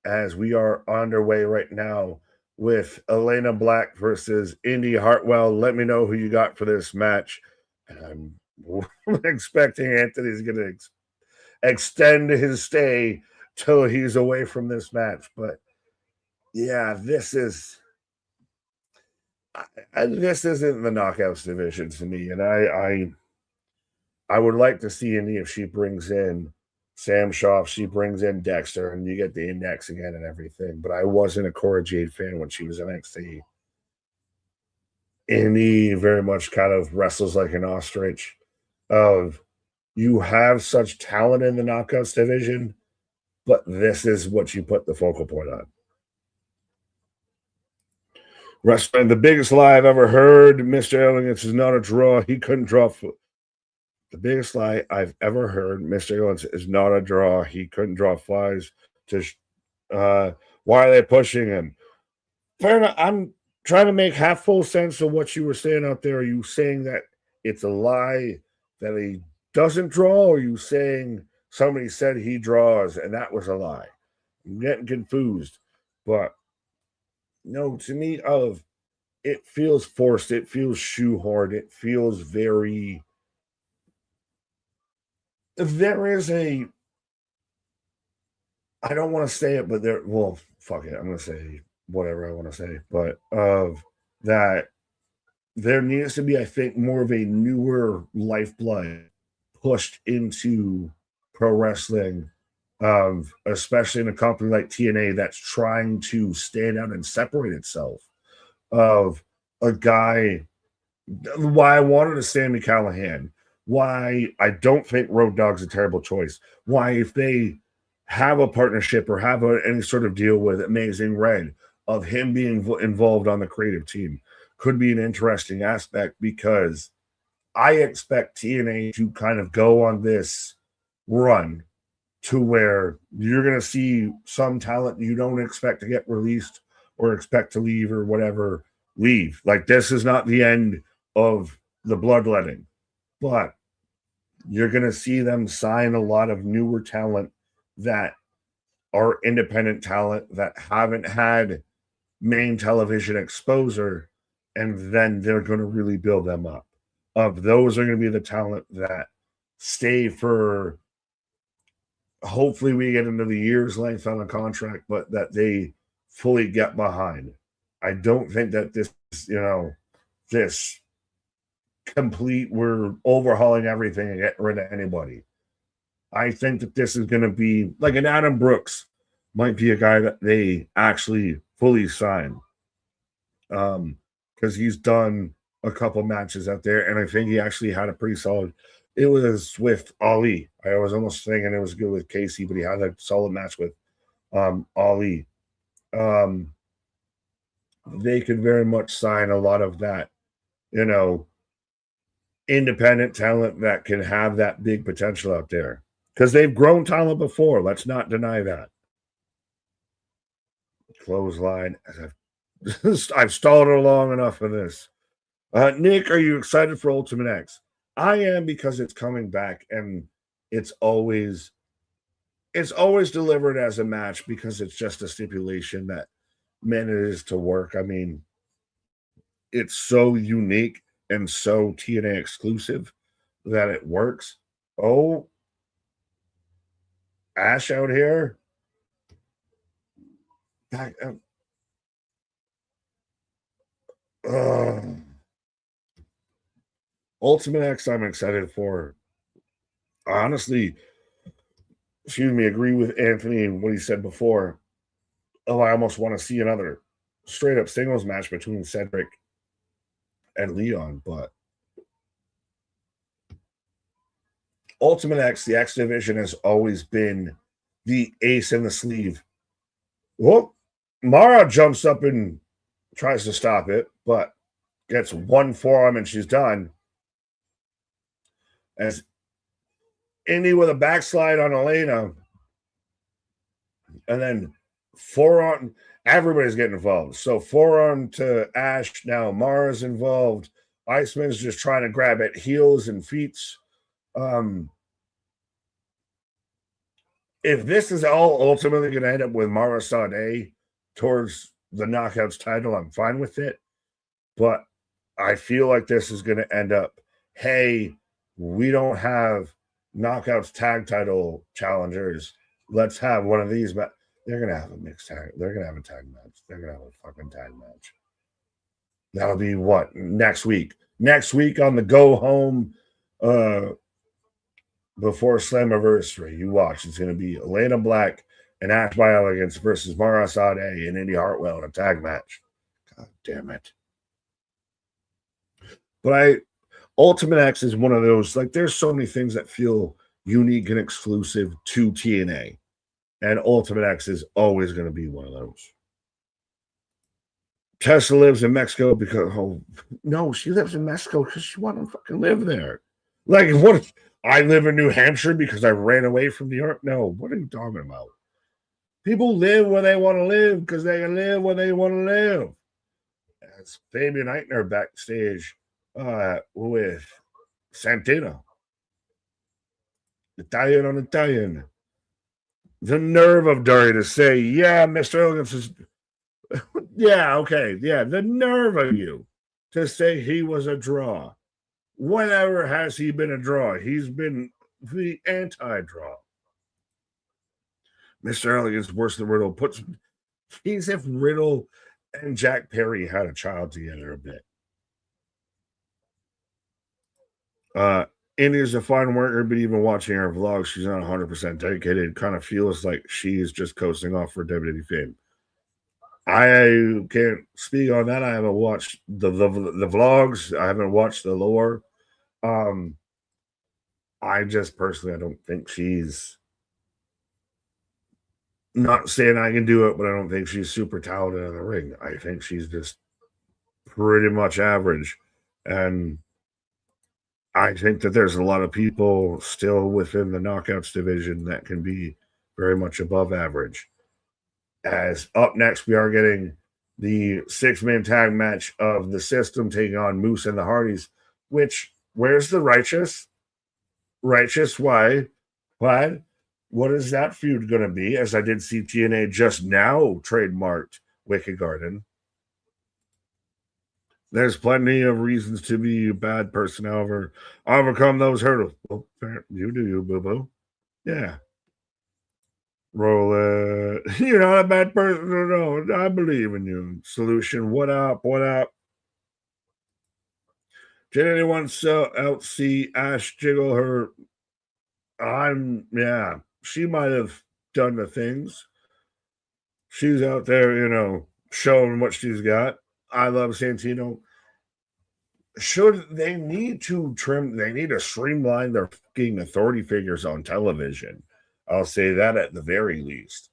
As we are underway right now with Elena Black versus Indy Hartwell. Let me know who you got for this match. I'm expecting Anthony's going to extend his stay till he's away from this match. But yeah, this isn't the knockouts division to me, and I would like to see Indy if she brings in Sam Shaw, she brings in Dexter, and you get the index again and everything. But I wasn't a Cora Jade fan when she was in NXT. Indy very much kind of wrestles like an ostrich. Of you have such talent in the knockouts division, but this is what you put the focal point on. Wrestling, the biggest lie I've ever heard. Mr. Elegance is not a draw. He couldn't draw. The biggest lie I've ever heard. Mr. Elegance is not a draw. He couldn't draw flies. Why are they pushing him? Fair enough. I'm trying to make half full sense of what you were saying out there. Are you saying that it's a lie that he doesn't draw? Or are you saying somebody said he draws and that was a lie? I'm getting confused. But no, to me, it feels forced. It feels shoehorned. It feels very. There is a. I don't want to say it, but there. Well, fuck it. I'm gonna say whatever I want to say. But of that, there needs to be, I think, more of a newer lifeblood pushed into pro wrestling, especially in a company like TNA that's trying to stand out and separate itself. Of a guy why I wanted to Sami Callihan, why I don't think Road Dogg's a terrible choice, why if they have a partnership or have any sort of deal with Amazing Red of him being involved on the creative team could be an interesting aspect, because I expect TNA to kind of go on this run to where you're going to see some talent you don't expect to get released or expect to leave or whatever leave. Like, this is not the end of the bloodletting, but you're going to see them sign a lot of newer talent that are independent talent that haven't had main television exposure, and then they're going to really build them up. Of those are going to be the talent that stay for, hopefully we get into the year's length on the contract, but that they fully get behind. I don't think that this, this complete, we're overhauling everything and getting rid of anybody. I think that this is going to be like an Adam Brooks might be a guy that they actually fully sign. Because he's done a couple matches out there, and I think he actually had a pretty solid. It was with Ali. I was almost thinking it was good with Casey, but he had a solid match with Ali. They could very much sign a lot of that, independent talent that can have that big potential out there, because they've grown talent before. Let's not deny that. Clothesline. I've stalled it long enough for this. Nick, are you excited for Ultimate X? I am, because it's coming back, and it's always delivered as a match, because it's just a stipulation that manages to work. I mean, it's so unique and so TNA exclusive that it works. Oh, Ash out here. Ultimate X, I'm excited for. Honestly, agree with Anthony and what he said before. Oh, I almost want to see another straight up singles match between Cedric and Leon, but Ultimate X, the X Division, has always been the ace in the sleeve. Well, Mara jumps up and tries to stop it, but gets one forearm and she's done. As Indy with a backslide on Elena, and then forearm. Everybody's getting involved. So forearm to Ash. Now Mara's involved. Iceman's just trying to grab at heels and feet. If this is all ultimately going to end up with Mara Sade towards the Knockouts title, I'm fine with it. But I feel like this is going to end up, hey, we don't have Knockouts tag title challengers. Let's have one of these. But they're going to have a mixed tag. They're going to have a tag match. They're going to have a fucking tag match. That'll be what? Next week. Next week on the go home before Slammiversary. You watch. It's going to be Elena Black and Ash by Elegance versus Mara Sade and Indy Hartwell in a tag match. God damn it. But Ultimate X is one of those, like, there's so many things that feel unique and exclusive to TNA. And Ultimate X is always going to be one of those. Tessa lives in Mexico because, no, she lives in Mexico because she wanted to fucking live there. Like, what? I live in New Hampshire because I ran away from New York? No, what are you talking about? People live where they want to live because they can live where they want to live. That's Fabian Eichner backstage with Santino. Italian on Italian. The nerve of Dari to say, yeah, Mr. Elegance is... yeah, okay. Yeah, the nerve of you to say he was a draw. Whenever has he been a draw? He's been the anti-draw. Mr. Elegance worse than Riddle. He's if Riddle and Jack Perry had a child together a bit. Indy's a fine worker, but even watching her vlog, she's not 100% dedicated. It kind of feels like she is just coasting off for WWE fame. I can't speak on that. I haven't watched the vlogs. I haven't watched the lore. Um, I just personally, I don't think she's not saying I can do it, but I don't think she's super talented in the ring. I think she's just pretty much average. And I think that there's a lot of people still within the knockouts division that can be very much above average. As up next, we are getting the 6-man tag match of the system taking on Moose and the Hardys, which, where's the Righteous? Righteous, why? Why? What is that feud going to be? As I did see TNA just now trademarked Wicked Garden. There's plenty of reasons to be a bad person, however, overcome those hurdles. Well, you do you, boo-boo. Yeah. Roll it. You're not a bad person. No, I believe in you. Solution. What up? What up? Did anyone else see Ash jiggle her? Yeah. She might have done the things. She's out there, showing what she's got. I love Santino. They need to streamline their fucking authority figures on television. I'll say that at the very least.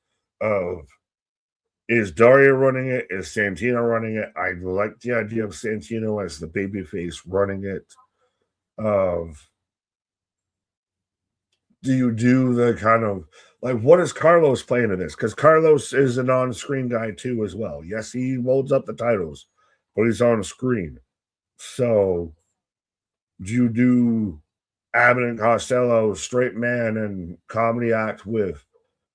Is Daria running it? Is Santino running it? I like the idea of Santino as the babyface running it. Do you do the kind of what is Carlos playing in this? Because Carlos is an on-screen guy too, as well. Yes, he holds up the titles, but he's on screen. So, do you do Abbott and Costello, straight man and comedy act with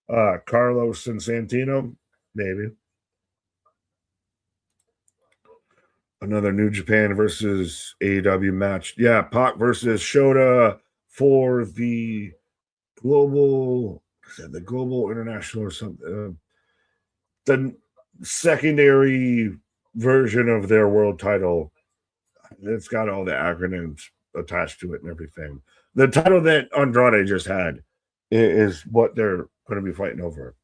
Carlos and Santino? Maybe. Another New Japan versus AEW match. Yeah, Pac versus Shota for the global international or something. The secondary version of their world title. It's got all the acronyms attached to it and everything. The title that Andrade just had is what they're going to be fighting over.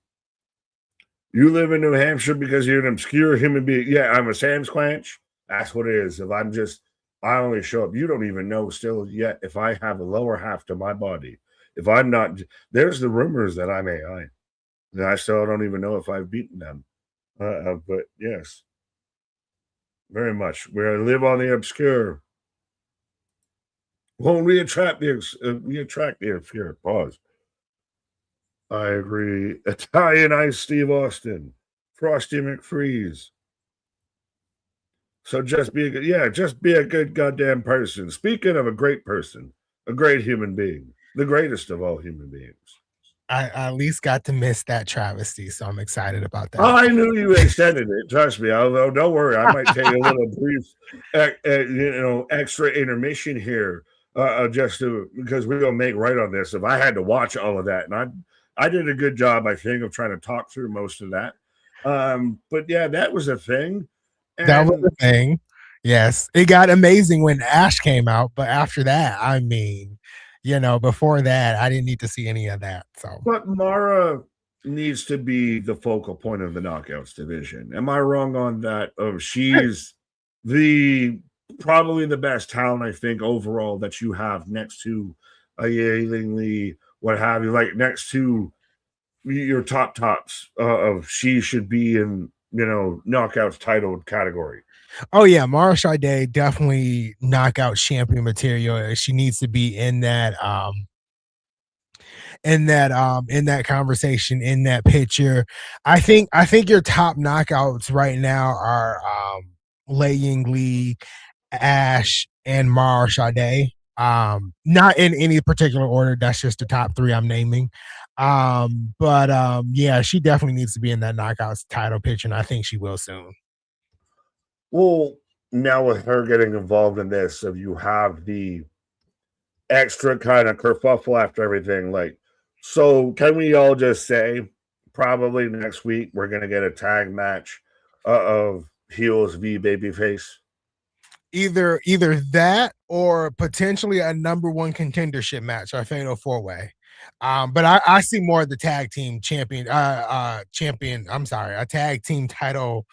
You live in New Hampshire because you're an obscure human being. Yeah, I'm a Sam's Clanch. That's what it is. If I only show up. You don't even know still yet if I have a lower half to my body. If I'm not, there's the rumors that I'm AI. And I still don't even know if I've beaten them. But yes, very much. Where I live on the obscure. Won't we attract the obscure? Pause. I agree. Italian Ice Steve Austin. Frosty McFreeze. So just be a good goddamn person. Speaking of a great person, a great human being, the greatest of all human beings. I at least got to miss that travesty, so I'm excited about that. I knew you extended it. Trust me. Although, don't worry, I might take a little brief, extra intermission here, just because we're gonna make right on this. If I had to watch all of that, and I did a good job, I think, of trying to talk through most of that. But yeah, that was a thing. That was the thing. Yes, it got amazing when Ash came out, but after that, I mean, before that, I didn't need to see any of that. So, but Mara needs to be the focal point of the knockouts division. Am I wrong on that? She's probably the best talent I think overall that you have next to a Yailing Lee, what have you, like next to your tops of she should be in knockouts titled category. Oh yeah, Mara Sade definitely knockout champion material. She needs to be in that conversation, in that picture. I think your top knockouts right now are Lei Ying Lee, Ash, and Mara Sade. Not in any particular order. That's just the top three I'm naming. But yeah, she definitely needs to be in that knockouts title picture, and I think she will soon. Well, now with her getting involved in this, if you have the extra kind of kerfuffle after everything, so can we all just say probably next week we're going to get a tag match of heels v babyface? Either that or potentially a number one contendership match, a fatal 4-way. But I see more of the tag team champion. I'm sorry, a tag team title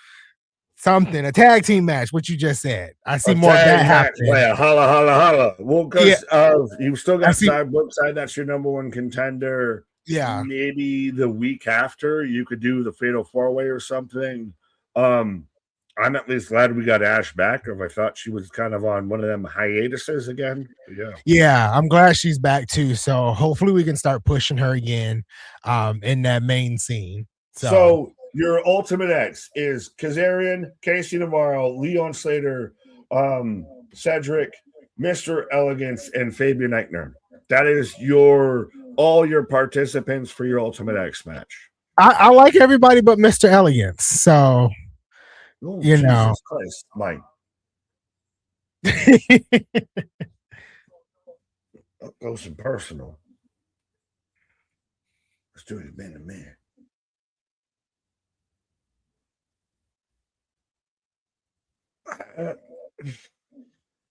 something, a tag team match. What you just said. I see A more of that tag match, happening. man. Holla, holla, holla. Well, Yeah, because you still I got see. Brookside. That's your number one contender. Yeah, Maybe the week after you could do the Fatal 4-Way or something. Um, I'm at least glad we got Ash back. If I thought she was kind of on one of them hiatuses again. But yeah. yeah. I'm glad she's back too. So hopefully we can start pushing her again, in that main scene. So So your Ultimate X is Kazarian, Casey Navarro, Leon Slater, Cedric, Mr. Elegance, and Fabian Eichner. That is your all your participants for your Ultimate X match. I like everybody but Mr. Elegance. So Oh, you know. Jesus Christ, Mike. Up close and personal. Let's do it man to man.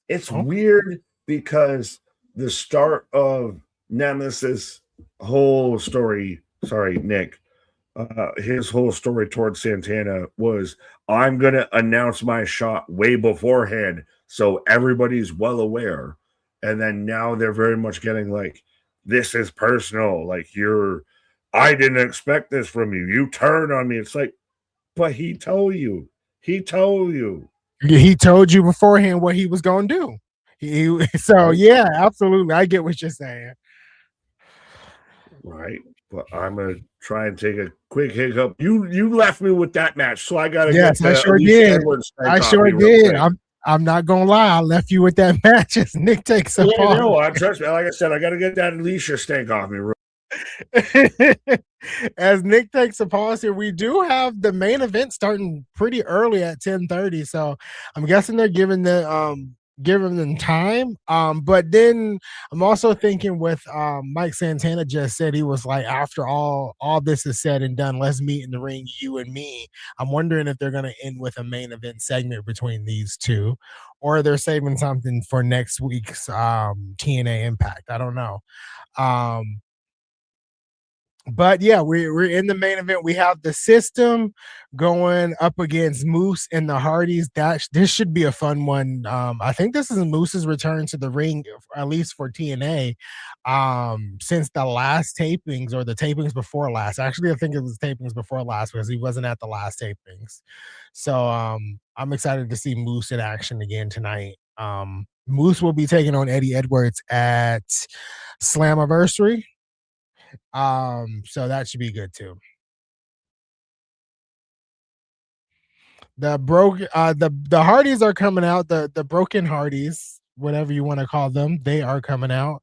It's weird because the start of Nemesis' whole story, sorry, Nick, his whole story towards Santana was I'm going to announce my shot way beforehand so everybody's well aware. And then now they're very much getting like, this is personal. Like, I didn't expect this from you. You turned on me. It's like, but he told you. He told you. He told you beforehand what he was going to do. So Right? yeah, absolutely. I get what you're saying. Right. But I'm gonna try and take a quick hiccup. You left me with that match, so I gotta get Yes, I the sure Alicia did. Edwards I off sure me real did. quick. I'm not gonna lie. I left you with that match as Nick takes a Yeah, pause. no, I trust me. Like I said, I gotta get that Alicia stank off me. As Nick takes a pause here, we do have the main event starting pretty early at 10:30. So I'm guessing they're giving them time. But then I'm also thinking with Mike Santana just said he was like, after all this is said and done, let's meet in the ring, you and me. I'm wondering if they're gonna end with a main event segment between these two, or they're saving something for next week's TNA Impact. I don't know. Um, but yeah, we're in the main event. We have the system going up against Moose and the Hardys. This should be a fun one. I think this is Moose's return to the ring, at least for TNA, since the last tapings or the tapings before last. Actually, I think it was tapings before last because he wasn't at the last tapings. So I'm excited to see Moose in action again tonight. Moose will be taking on Eddie Edwards at Slammiversary. So that should be good too. The Hardys are coming out, the broken Hardys, whatever you want to call them, they are coming out.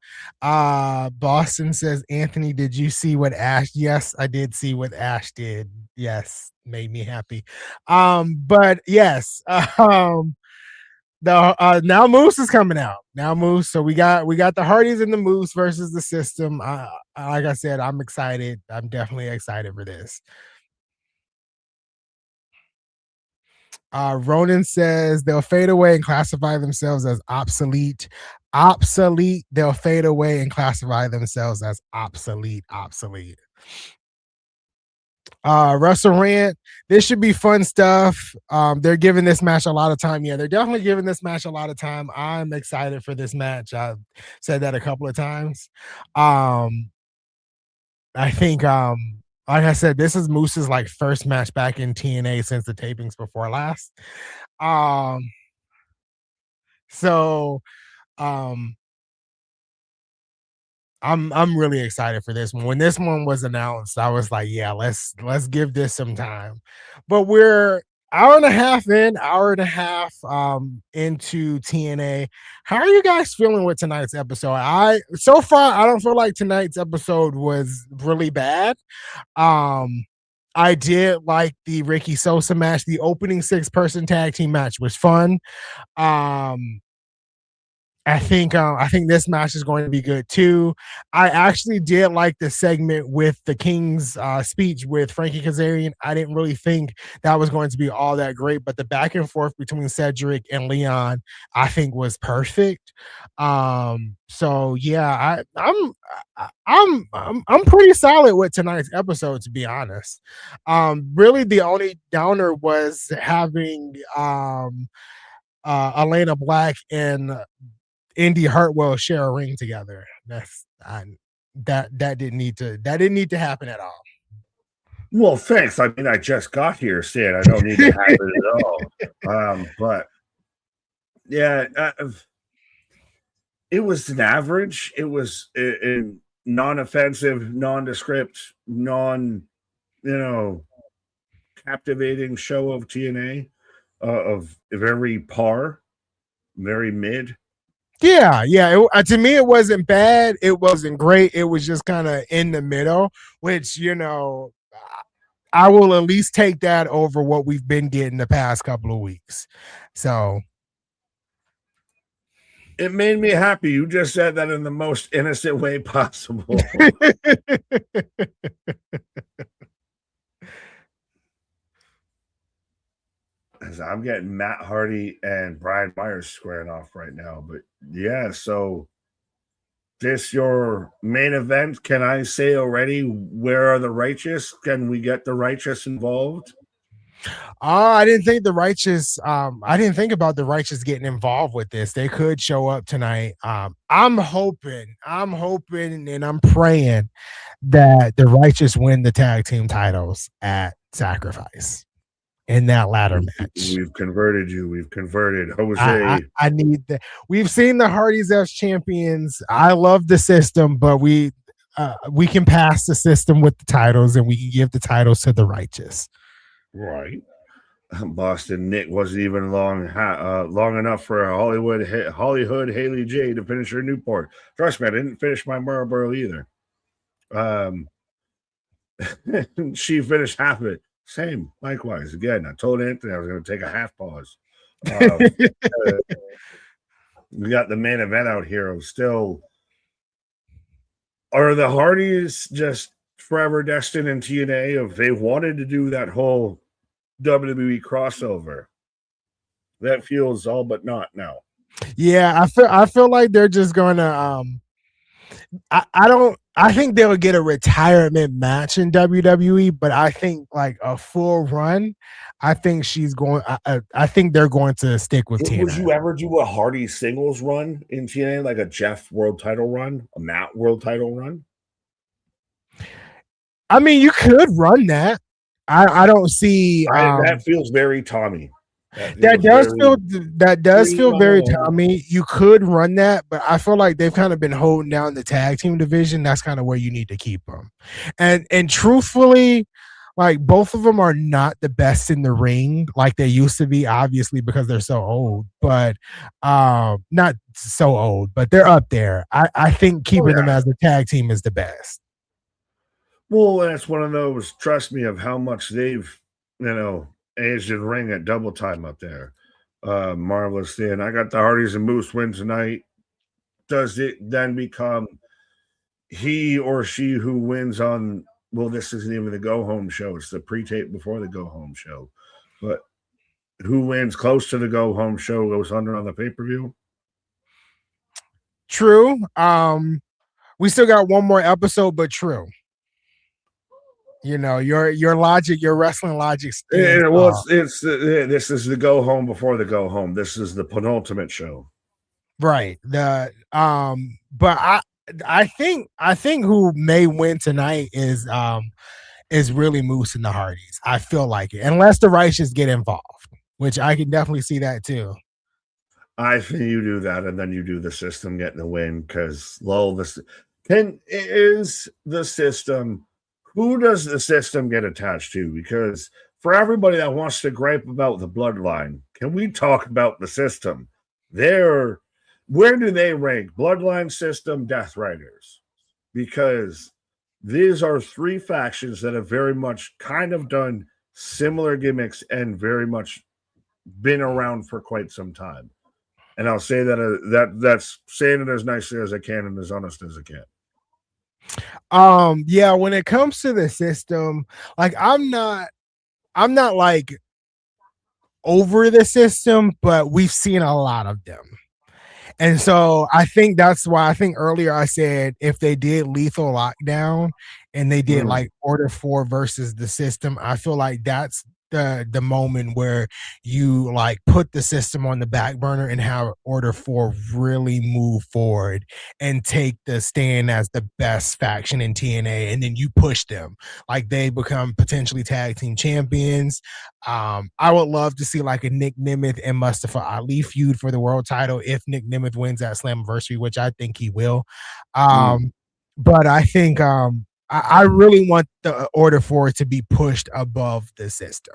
Boston says, Anthony, did you see what Ash? Yes, I did see what Ash did. Yes, made me happy. But yes, the now Moose is coming out. Now Moose. So we got the Hardys and the Moose versus the system. Like I said, I'm excited. I'm definitely excited for this. Ronan says they'll fade away and classify themselves as obsolete. Obsolete. They'll fade away and classify themselves as obsolete. Obsolete. Russell Rant, this should be fun stuff. They're giving this match a lot of time. Yeah, they're definitely giving this match a lot of time. I'm excited for this match. I've said that a couple of times. I think like I said, this is Moose's like first match back in TNA since the tapings before last. Um so um I'm really excited for this one. When this one was announced, I was like, yeah, let's give this some time. But we're hour and a half in, hour and a half into TNA. How are you guys feeling with tonight's episode? So far I don't feel like tonight's episode was really bad. I did like the Ricky Sosa match. The opening 6-person tag team match was fun. Um I think this match is going to be good too. I actually did like the segment with the King's speech with Frankie Kazarian. I didn't really think that was going to be all that great, but the back and forth between Cedric and Leon, I think was perfect. So yeah, I'm pretty solid with tonight's episode, to be honest. Really, the only downer was having Elena Black and Indy Hartwell share a ring together. That didn't need to happen at all. Well, thanks. I mean, I just got here, Stan. I don't need to have it at all. But yeah, it was an average. It was a non-offensive, nondescript, captivating show of TNA, of very par, very mid. Yeah. To me, it wasn't bad. It wasn't great. It was just kind of in the middle, which, I will at least take that over what we've been getting the past couple of weeks. So it made me happy. You just said that in the most innocent way possible. I'm getting Matt Hardy and Brian Myers squaring off right now. But yeah, so this your main event. Can I say already, where are the righteous? Can we get the righteous involved? I didn't think the righteous. I didn't think about the righteous getting involved with this. They could show up tonight. I'm hoping, and I'm praying that the righteous win the tag team titles at Sacrifice in that ladder match. We've converted you. We've converted Jose. I need that. We've seen the Hardys as champions. I love the system, but we can pass the system with the titles, and we can give the titles to the righteous. Right. Boston Nick wasn't even long enough for Hollywood Haley J to finish her Newport. Trust me, I didn't finish my Marlboro either. She finished half of it. Same, likewise. Again, I told Anthony I was going to take a half pause. We got the main event out here. Still, are the Hardys just forever destined in TNA? If they wanted to do that whole WWE crossover, that feels all but not now. Yeah, I feel like they're just gonna I think they'll get a retirement match in WWE, but I think like a full run, I think she's going I think they're going to stick with TNA. Would you ever do a Hardy singles run in TNA, like a Jeff world title run, a Matt world title run? I mean, you could run that. I don't see that feels very Tommy. That does feel very Tommy. You could run that, but I feel like they've kind of been holding down the tag team division. That's kind of where you need to keep them. And truthfully, like both of them are not the best in the ring like they used to be, obviously because they're so old, but not so old, but they're up there. I think keeping them as a tag team is the best. Well, that's one of those, trust me, of how much they've, aged in ring at double time up there. Marvelous thing. I got the Hardys and Moose win tonight. Does it then become he or she who wins on, well, this isn't even the go home show. It's the pre-tape before the go home show. But who wins close to the go home show goes under on the pay-per-view? True. We still got one more episode, but true. Your logic, your wrestling logic. Well, this is the go home before the go home. This is the penultimate show, right? But I think who may win tonight is really Moose and the Hardys. I feel like it, unless the Righteous get involved, which I can definitely see that too. I think you do that, and then you do the system getting the win because is the system. Who does the system get attached to? Because for everybody that wants to gripe about the bloodline, can we talk about the system? Where do they rank? Bloodline, system, Death Riders? Because these are three factions that have very much kind of done similar gimmicks and very much been around for quite some time. And I'll say that's saying it as nicely as I can and as honest as I can. Yeah, when it comes to the system, like I'm not like over the system, but we've seen a lot of them. And so I think that's why I think earlier I said if they did lethal lockdown and they did like order 4 versus the system, I feel like that's the moment where you like put the system on the back burner and have order 4 really move forward and take the stand as the best faction in TNA, and then you push them like they become potentially tag team champions. I would love to see like a Nick Nemeth and Mustafa Ali feud for the world title if Nick Nemeth wins that Slammiversary, which I think he will. But I think I really want the order for it to be pushed above the system.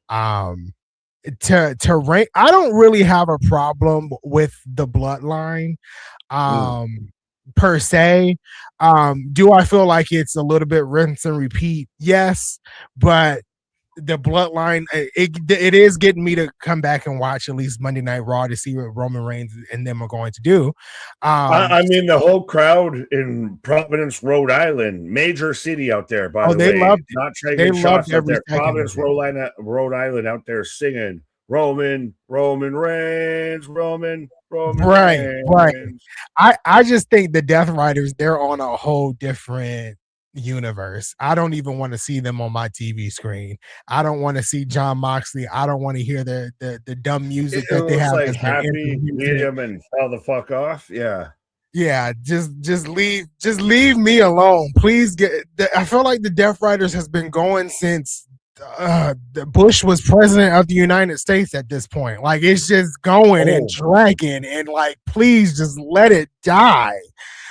To rank, I don't really have a problem with the bloodline per se. Do I feel like it's a little bit rinse and repeat? Yes, but the bloodline, it is getting me to come back and watch at least Monday Night Raw to see what Roman Reigns and them are going to do. I mean, the whole crowd in Providence, Rhode Island, major city out there, by the way. Loved not taking shots out there. Providence, Rhode Island out there singing Roman Reigns, Roman right, Reigns. Right. I just think the Death Riders, they're on a whole different universe. I don't even want to see them on my TV screen. I don't want to see John Moxley. I don't want to hear the dumb music that they have. Like happy medium and fell the fuck off. Yeah, just leave me alone, please. I feel like the Death Riders has been going since Bush was president of the United States at this point. Like it's just going and dragging, and like please just let it die.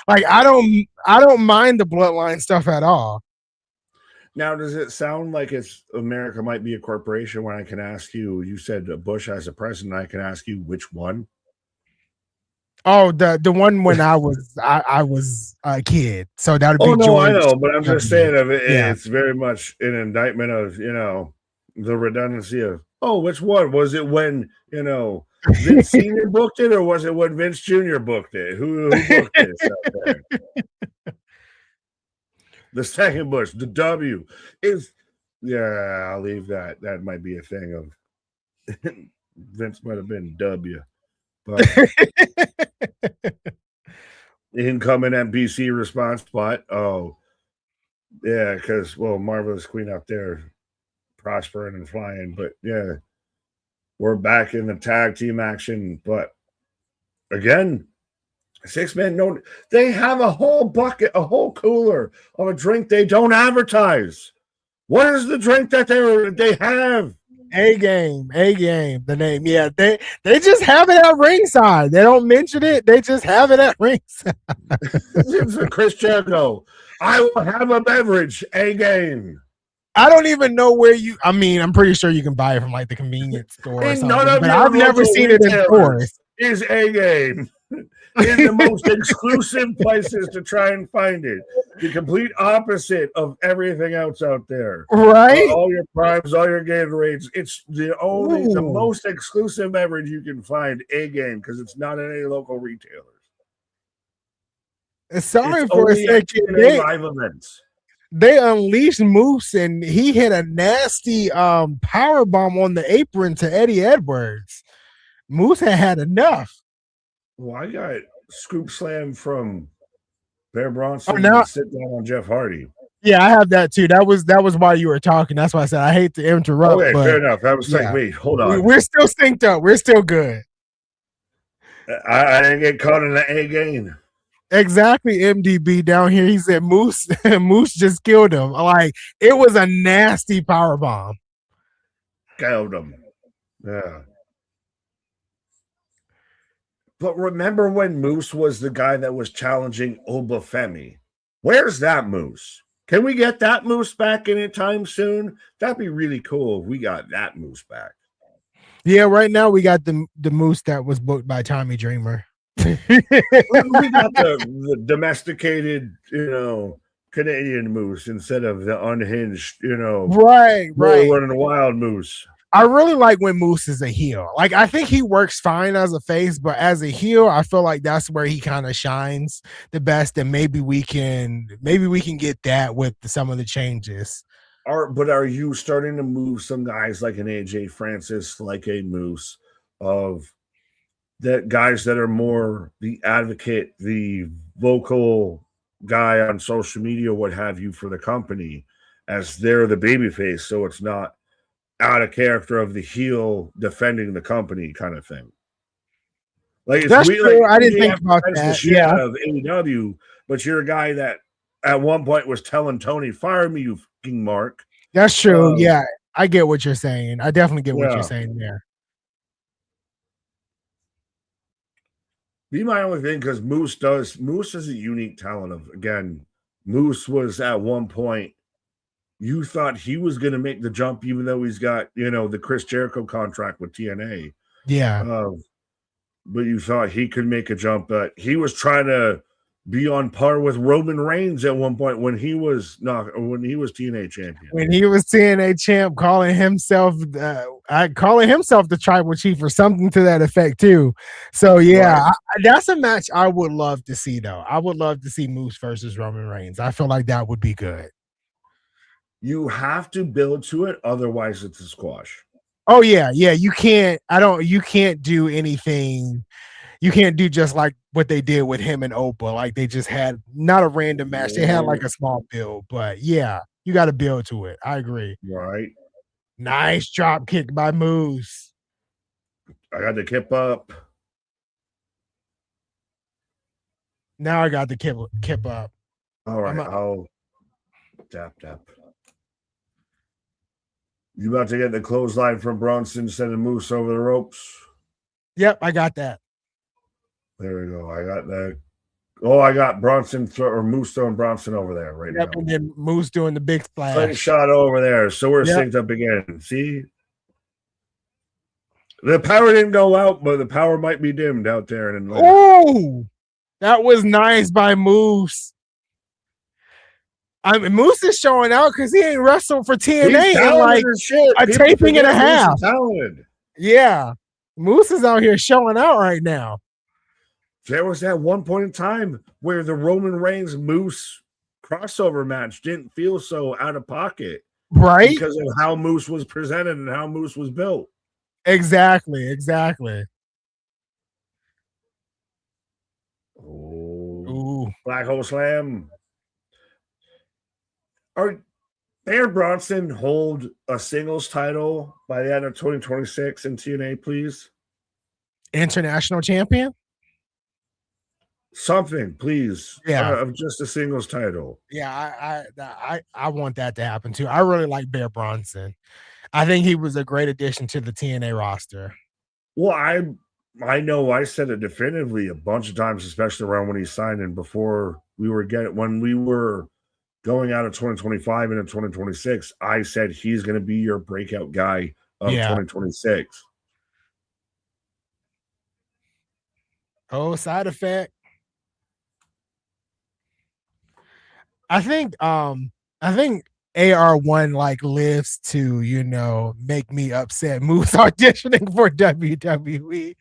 Like I don't mind the bloodline stuff at all. Now, does it sound like it's America might be a corporation when I can ask you? You said Bush as a president. I can ask you which one. Oh, the one when I was a kid. So that would be George. I know, but I'm just saying it's very much an indictment of the redundancy of which one was it when Vince Senior booked it, or was it when Vince Jr. booked it? Who booked this? The second Bush, the W is I'll leave that. That might be a thing of Vince might have been W. But incoming NBC response spot. Oh, yeah, because Marvelous Queen out there prospering and flying. But yeah, we're back in the tag team action. But again, 6-man, no, they have a whole bucket, a whole cooler of a drink they don't advertise. What is the drink that they have? A game, the name. Yeah, they just have it at ringside. They don't mention it. They just have it at ringside. It's a Chris Jericho. I will have a beverage. A game. I don't even know where I'm pretty sure you can buy it from like the convenience store or something. But I've never seen it in stores. Is A game. In the most exclusive places to try and find it. The complete opposite of everything else out there. Right? All your Primes, all your Gatorades. It's the most exclusive beverage you can find, A game, because it's not in any local retailers. Sorry for a second. Live events. They unleashed Moose, and he hit a nasty power bomb on the apron to Eddie Edwards. Moose had enough. Well, I got scoop slam from Bear Bronson and sit down on Jeff Hardy. Yeah, I have that too. That was while you were talking. That's why I said I hate to interrupt. Okay, fair enough. I was like, wait, hold on. We're still synced up. We're still good. I didn't get caught in the A game. Exactly, MDB down here. He said Moose just killed him. Like it was a nasty power bomb. Killed him. Yeah. But remember when Moose was the guy that was challenging Obafemi? Where's that Moose? Can we get that Moose back anytime soon? That'd be really cool if we got that Moose back. Yeah, right now we got the Moose that was booked by Tommy Dreamer. We got the domesticated, Canadian Moose instead of the unhinged, right, running wild Moose. I really like when Moose is a heel. Like I think he works fine as a face, but as a heel, I feel like that's where he kind of shines the best. And maybe we can get that with some of the changes. But are you starting to move some guys like an AJ Francis, like a Moose, of that guys that are more the advocate, the vocal guy on social media, what have you, for the company, as they're the babyface, so it's not out of character of the heel defending the company kind of thing. Like it's That's weird. true. Like, I didn't think about that. Yeah, out of AEW, but you're a guy that at one point was telling Tony, "Fire me, you fucking mark." that's true. Yeah, I get what you're saying. I definitely get what you're saying there. Be my only thing because Moose is a unique talent of, again, Moose was at one point, you thought he was going to make the jump, even though he's got, the Chris Jericho contract with TNA. Yeah. But you thought he could make a jump, but he was trying to be on par with Roman Reigns at one point when he was TNA champion. When he was TNA champ, calling himself the tribal chief or something to that effect too. So yeah, right. That's a match I would love to see though. I would love to see Moose versus Roman Reigns. I feel like that would be good. You have to build to it, otherwise it's a squash. Oh yeah. You can't do anything. You can't do just like what they did with him and Oprah. Like they just had not a random match. They had like a small build, but yeah, you got to build to it. I agree. Right. Nice drop kick by Moose. I got the kip up. Now I got the kip up. All right. I'll tap. You about to get the clothesline from Bronson, sending Moose over the ropes? Yep, I got that. There we go. I got that. Oh, I got Bronson or Moose throwing Bronson over there right now. And then Moose doing the big splash. Shot over there. So we're synced up again. See? The power didn't go out, but the power might be dimmed out there. Oh, that was nice by Moose. I mean, Moose is showing out because he ain't wrestled for TNA in like a taping and a half. Yeah. Moose is out here showing out right now. There was that one point in time where the Roman Reigns Moose crossover match didn't feel so out of pocket. Right. Because of how Moose was presented and how Moose was built. Exactly. Oh. Black Hole Slam. Bear Bronson hold a singles title by the end of 2026 in TNA, please? International champion? Something, please. Yeah. Of just a singles title. Yeah, I want that to happen too. I really like Bear Bronson. I think he was a great addition to the TNA roster. Well, I know I said it definitively a bunch of times, especially around when he signed and before when we were going out of 2025 into 2026, I said he's going to be your breakout guy of 2026. Oh, side effect. I think AR1 like lives to, make me upset. Moose auditioning for WWE.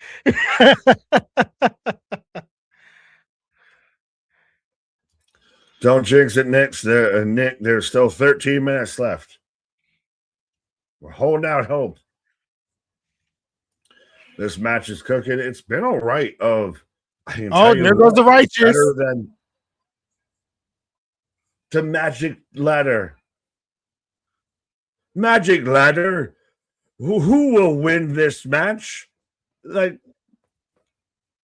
Don't jinx it, Nick. There's still 13 minutes left. We're holding out hope. This match is cooking. It's been all right. There goes the Righteous. Better than the Magic Ladder. Magic Ladder. Who will win this match? Like,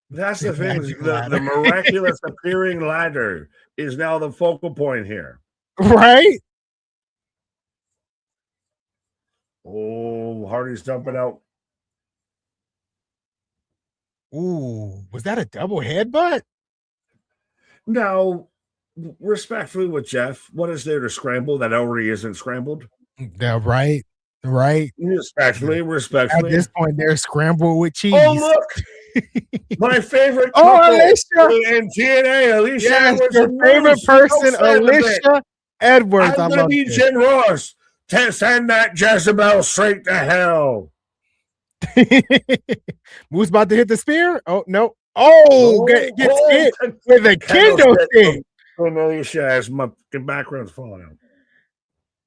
that's the thing. The miraculous appearing ladder is now the focal point here. Right? Oh, Hardy's dumping out. Ooh, was that a double headbutt? Now, respectfully with Jeff, what is there to scramble that already isn't scrambled? Yeah, right. Respectfully. At this point, they're scrambled with cheese. Oh, look. My favorite couple Alicia. in TNA, Alicia. Yes, your favorite person, Alicia Edwards. I'm going to be Jen Ross. Send that Jezebel straight to hell. Moose about to hit the spear. Oh no! Oh, gets hit with a kendo stick. Cornelia as my background's falling out.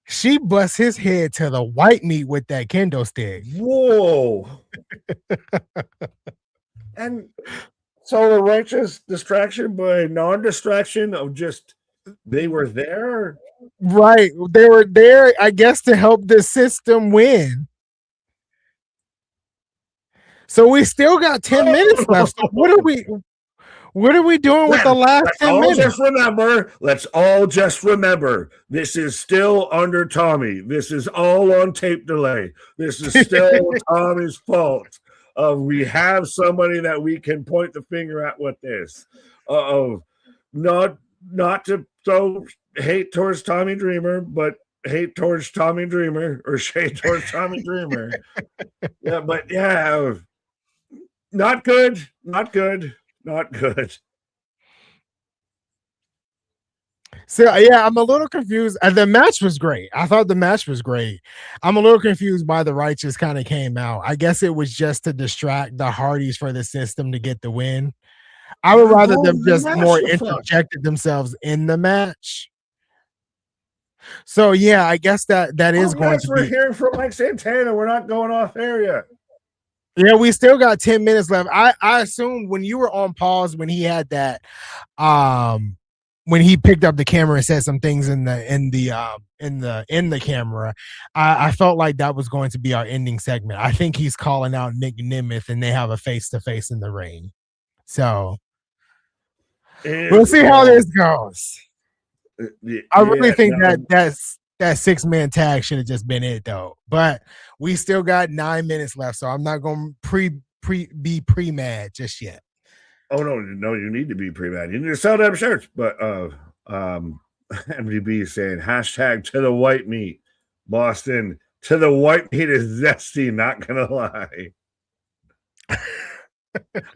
She busts his head to the white meat with that kendo stick. Whoa! And so the righteous distraction, but non-distraction of just they were there. Right, they were there, I guess, to help the system win. So we still got 10 minutes left. So what are we doing with the last 10 minutes? Let's all just remember, this is still under Tommy. This is all on tape delay. This is still Tommy's fault. We have somebody that we can point the finger at with this. Not to throw hate towards Tommy Dreamer, but hate towards Tommy Dreamer or shade towards Tommy Dreamer. Yeah, but yeah, not good. So yeah, I'm a little confused. The match was great. I thought the match was great. I'm a little confused why the righteous kind of came out. I guess it was just to distract the Hardys for the system to get the win. I would rather them just more interjected themselves in the match. So yeah, I guess that is going to be. We're hearing from Mike Santana. We're not going off air yet. Yeah, we still got 10 minutes left. I assumed when you were on pause when he had that when he picked up the camera and said some things in the camera, I felt like that was going to be our ending segment. I think he's calling out Nick Nemeth and they have a face-to-face in the ring. So we'll see how this goes. I really think that 6-man tag should have just been it though. But we still got 9 minutes left, so I'm not going to be pre-mad just yet. Oh no, you need to be pre-mad. You need to sell them shirts. But MDB is saying hashtag to the white meat. Boston, to the white meat is zesty, not gonna lie.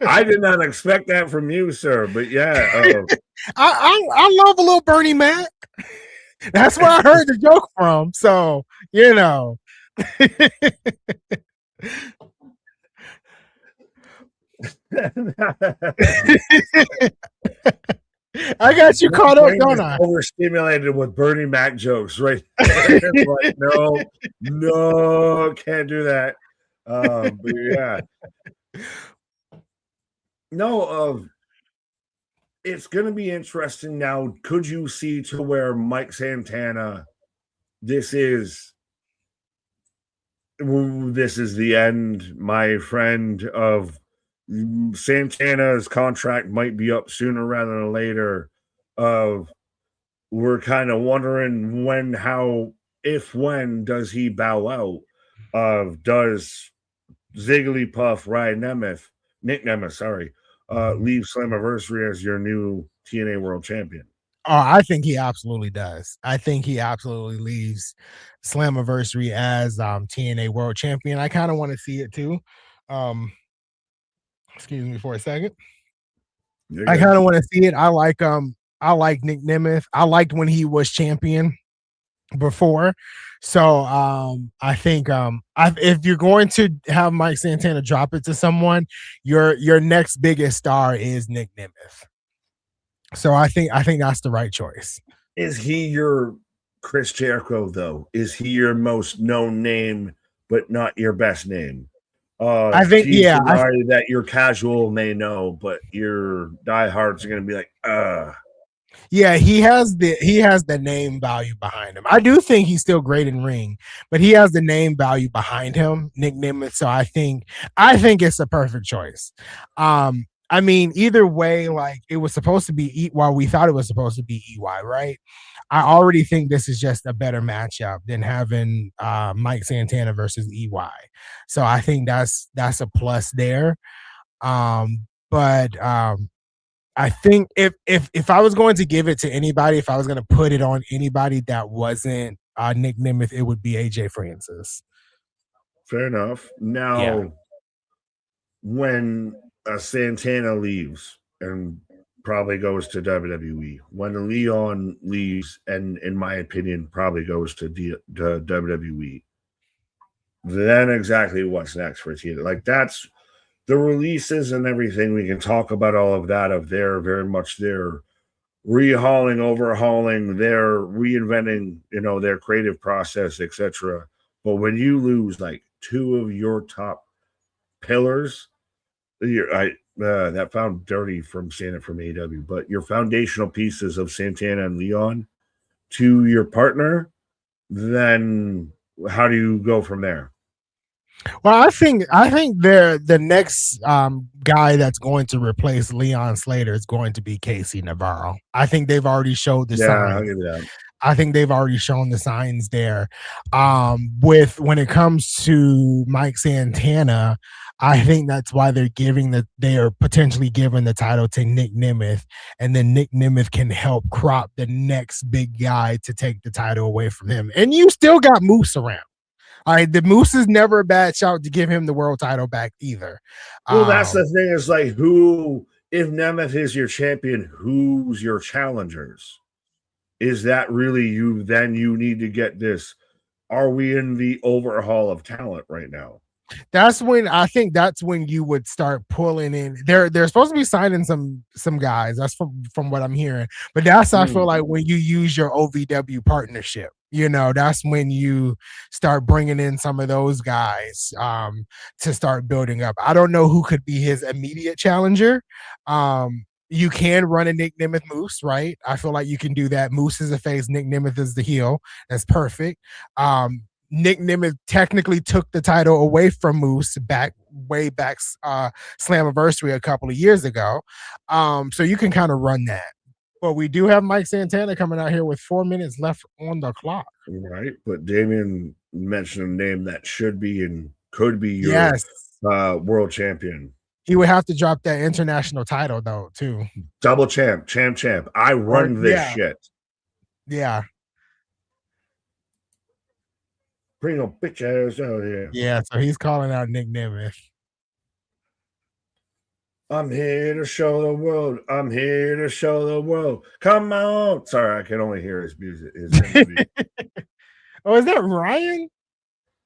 I did not expect that from you, sir. But yeah. I love a little Bernie Mac. That's where I heard the joke from. So, you know. I got you caught up, don't I? Overstimulated with Bernie Mac jokes, right? Like, no, can't do that. But yeah. No, it's going to be interesting now. Could you see to where Mike Santana, this is the end, my friend, of Santana's contract might be up sooner rather than later. We're kind of wondering when does he bow out? Does Zigglypuff Nick Nemeth, leave Slammiversary as your new TNA World Champion? Oh, I think he absolutely does. I think he absolutely leaves Slammiversary as TNA World Champion. I kind of want to see it too. Excuse me for a second. I kind of want to see it. I like Nick Nemeth. I liked when he was champion before. So I think if you're going to have Mike Santana drop it to someone, your next biggest star is Nick Nemeth. So I think that's the right choice. Is he your Chris Jericho though? Is he your most known name but not your best name? I think that your casual may know, but your diehards are going to be like, Yeah, he has the name value behind him. I do think he's still great in ring, but he has the name value behind him, Nick Nemeth. So I think it's a perfect choice. I mean, either way, like it was supposed to be we thought it was supposed to be EY, right? I already think this is just a better matchup than having Mike Santana versus EY. So I think that's a plus there. But I think if I was going to give it to anybody, if I was going to put it on anybody that wasn't Nick Nemeth, it would be AJ Francis. Fair enough. Now, when Santana leaves and probably goes to WWE. When Leon leaves, and in my opinion, probably goes to WWE. Then exactly what's next for TNA? Like that's the releases and everything. We can talk about all of that. Of their very much their rehauling, overhauling, their reinventing, their creative process, etc. But when you lose like two of your top pillars, that found dirty from saying it from AEW, but your foundational pieces of Santana and Leon to your partner, then how do you go from there? Well, I think the next guy that's going to replace Leon Slater is going to be Casey Navarro. I think they've already showed the Yeah, I'll signs. give you that. I think they've already shown the signs there. With when it comes to Mike Santana, I think that's why they are potentially giving the title to Nick Nemeth, and then Nick Nemeth can help crop the next big guy to take the title away from him. And you still got Moose around. All right, the Moose is never a bad shout to give him the world title back either. Well, that's the thing is like who, if Nemeth is your champion, who's your challengers? Is that really you? Then you need to get this. Are we in the overhaul of talent right now? That's when you would start pulling in. They're supposed to be signing some guys. That's from what I'm hearing. But that's I feel like when you use your OVW partnership. That's when you start bringing in some of those guys to start building up. I don't know who could be his immediate challenger. You can run a Nick Nemeth Moose, right? I feel like you can do that. Moose is the face, Nick Nemeth is the heel. That's perfect. Nick Nemeth technically took the title away from Moose way back Slammiversary a couple of years ago. So you can kind of run that. But we do have Mike Santana coming out here with 4 minutes left on the clock. Right. But Damian mentioned a name that should be and could be your world champion. He would have to drop that international title though, too. Double champ. I run this shit. Yeah. Bring them bitch ass out here. Yeah, so he's calling out Nick Nemeth. I'm here to show the world. I'm here to show the world. Come on. Sorry, I can only hear his music. Oh, is that Ryan?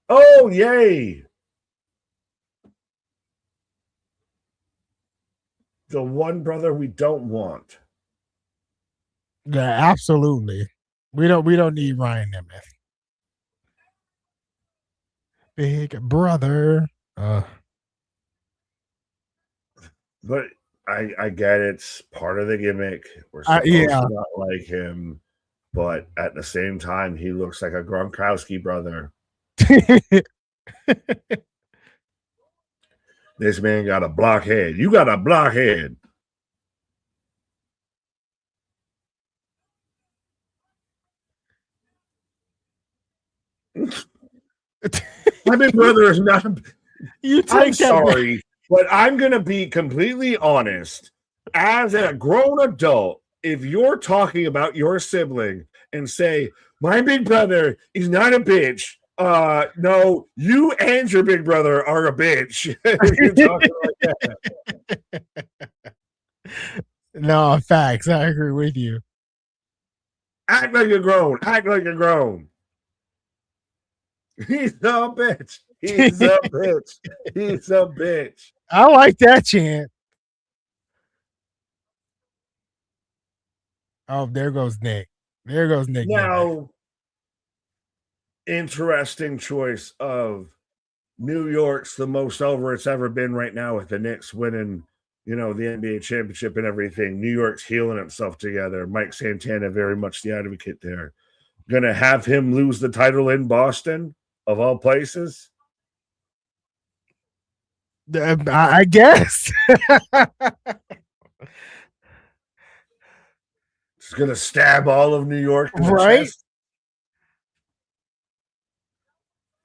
Oh, yay. The one brother we don't want. Yeah, absolutely. We don't need Ryan Nemeth. Big brother. But I get it's part of the gimmick. We're supposed to not like him, but at the same time, he looks like a Gronkowski brother. This man got a blockhead. You got a blockhead. My big brother is not. I'm sorry, but I'm going to be completely honest. As a grown adult, if you're talking about your sibling and say, my big brother is not a bitch, no, you and your big brother are a bitch. You're talking like that. No, facts. I agree with you. Act like you're grown. Act like you're grown. He's a bitch. He's a bitch. He's a bitch. I like that chant. Oh, there goes Nick. There goes Nick. Now, interesting choice of New York's the most over it's ever been right now with the Knicks winning, the NBA championship and everything. New York's healing itself together. Mike Santana, very much the advocate there. Gonna have him lose the title in Boston, of all places? I guess. It's gonna stab all of New York in the right chest.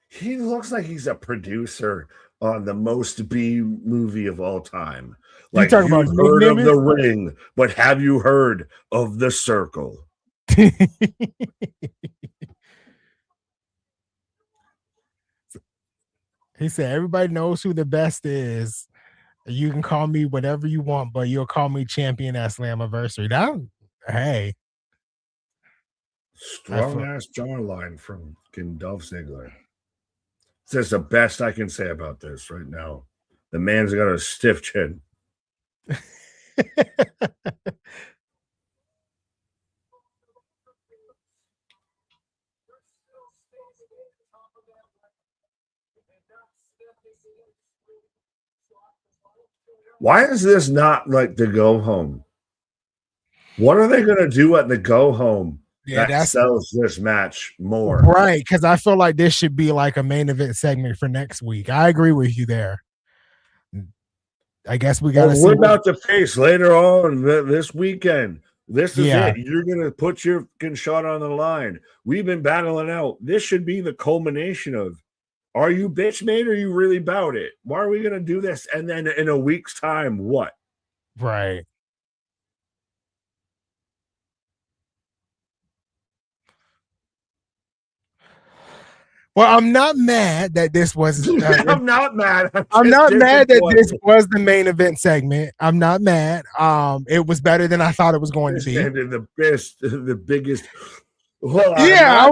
He looks like he's a producer on the most B movie of all time. Like you've heard of The Ring, but have you heard of The Circle? He said everybody knows who the best is. You can call me whatever you want, but you'll call me champion at Slammiversary. Hey, I Strong feel ass jawline from Dolph Ziggler. That's the best I can say about this right now. The man's got a stiff chin. Why is this not like the go home? What are they going to do at the go home yeah, that that's sells this match more? right. Because I feel like this should be like a main event segment for next week. I agree with you there. I guess we got to Well, see we're what. about to face later on this weekend. This is Yeah, it. You're going to put your shot on the line. We've been battling out. This should be the culmination of, are you bitch made or are you really about it? Why are we going to do this? And then in a week's time, what? right. Well, I'm not mad that this was. I'm not mad. I'm I'm just not mad that this disappointed. was the main event segment. I'm not mad. It was better than I thought it was going to This be. ended the biggest. Hold on, Yeah, not I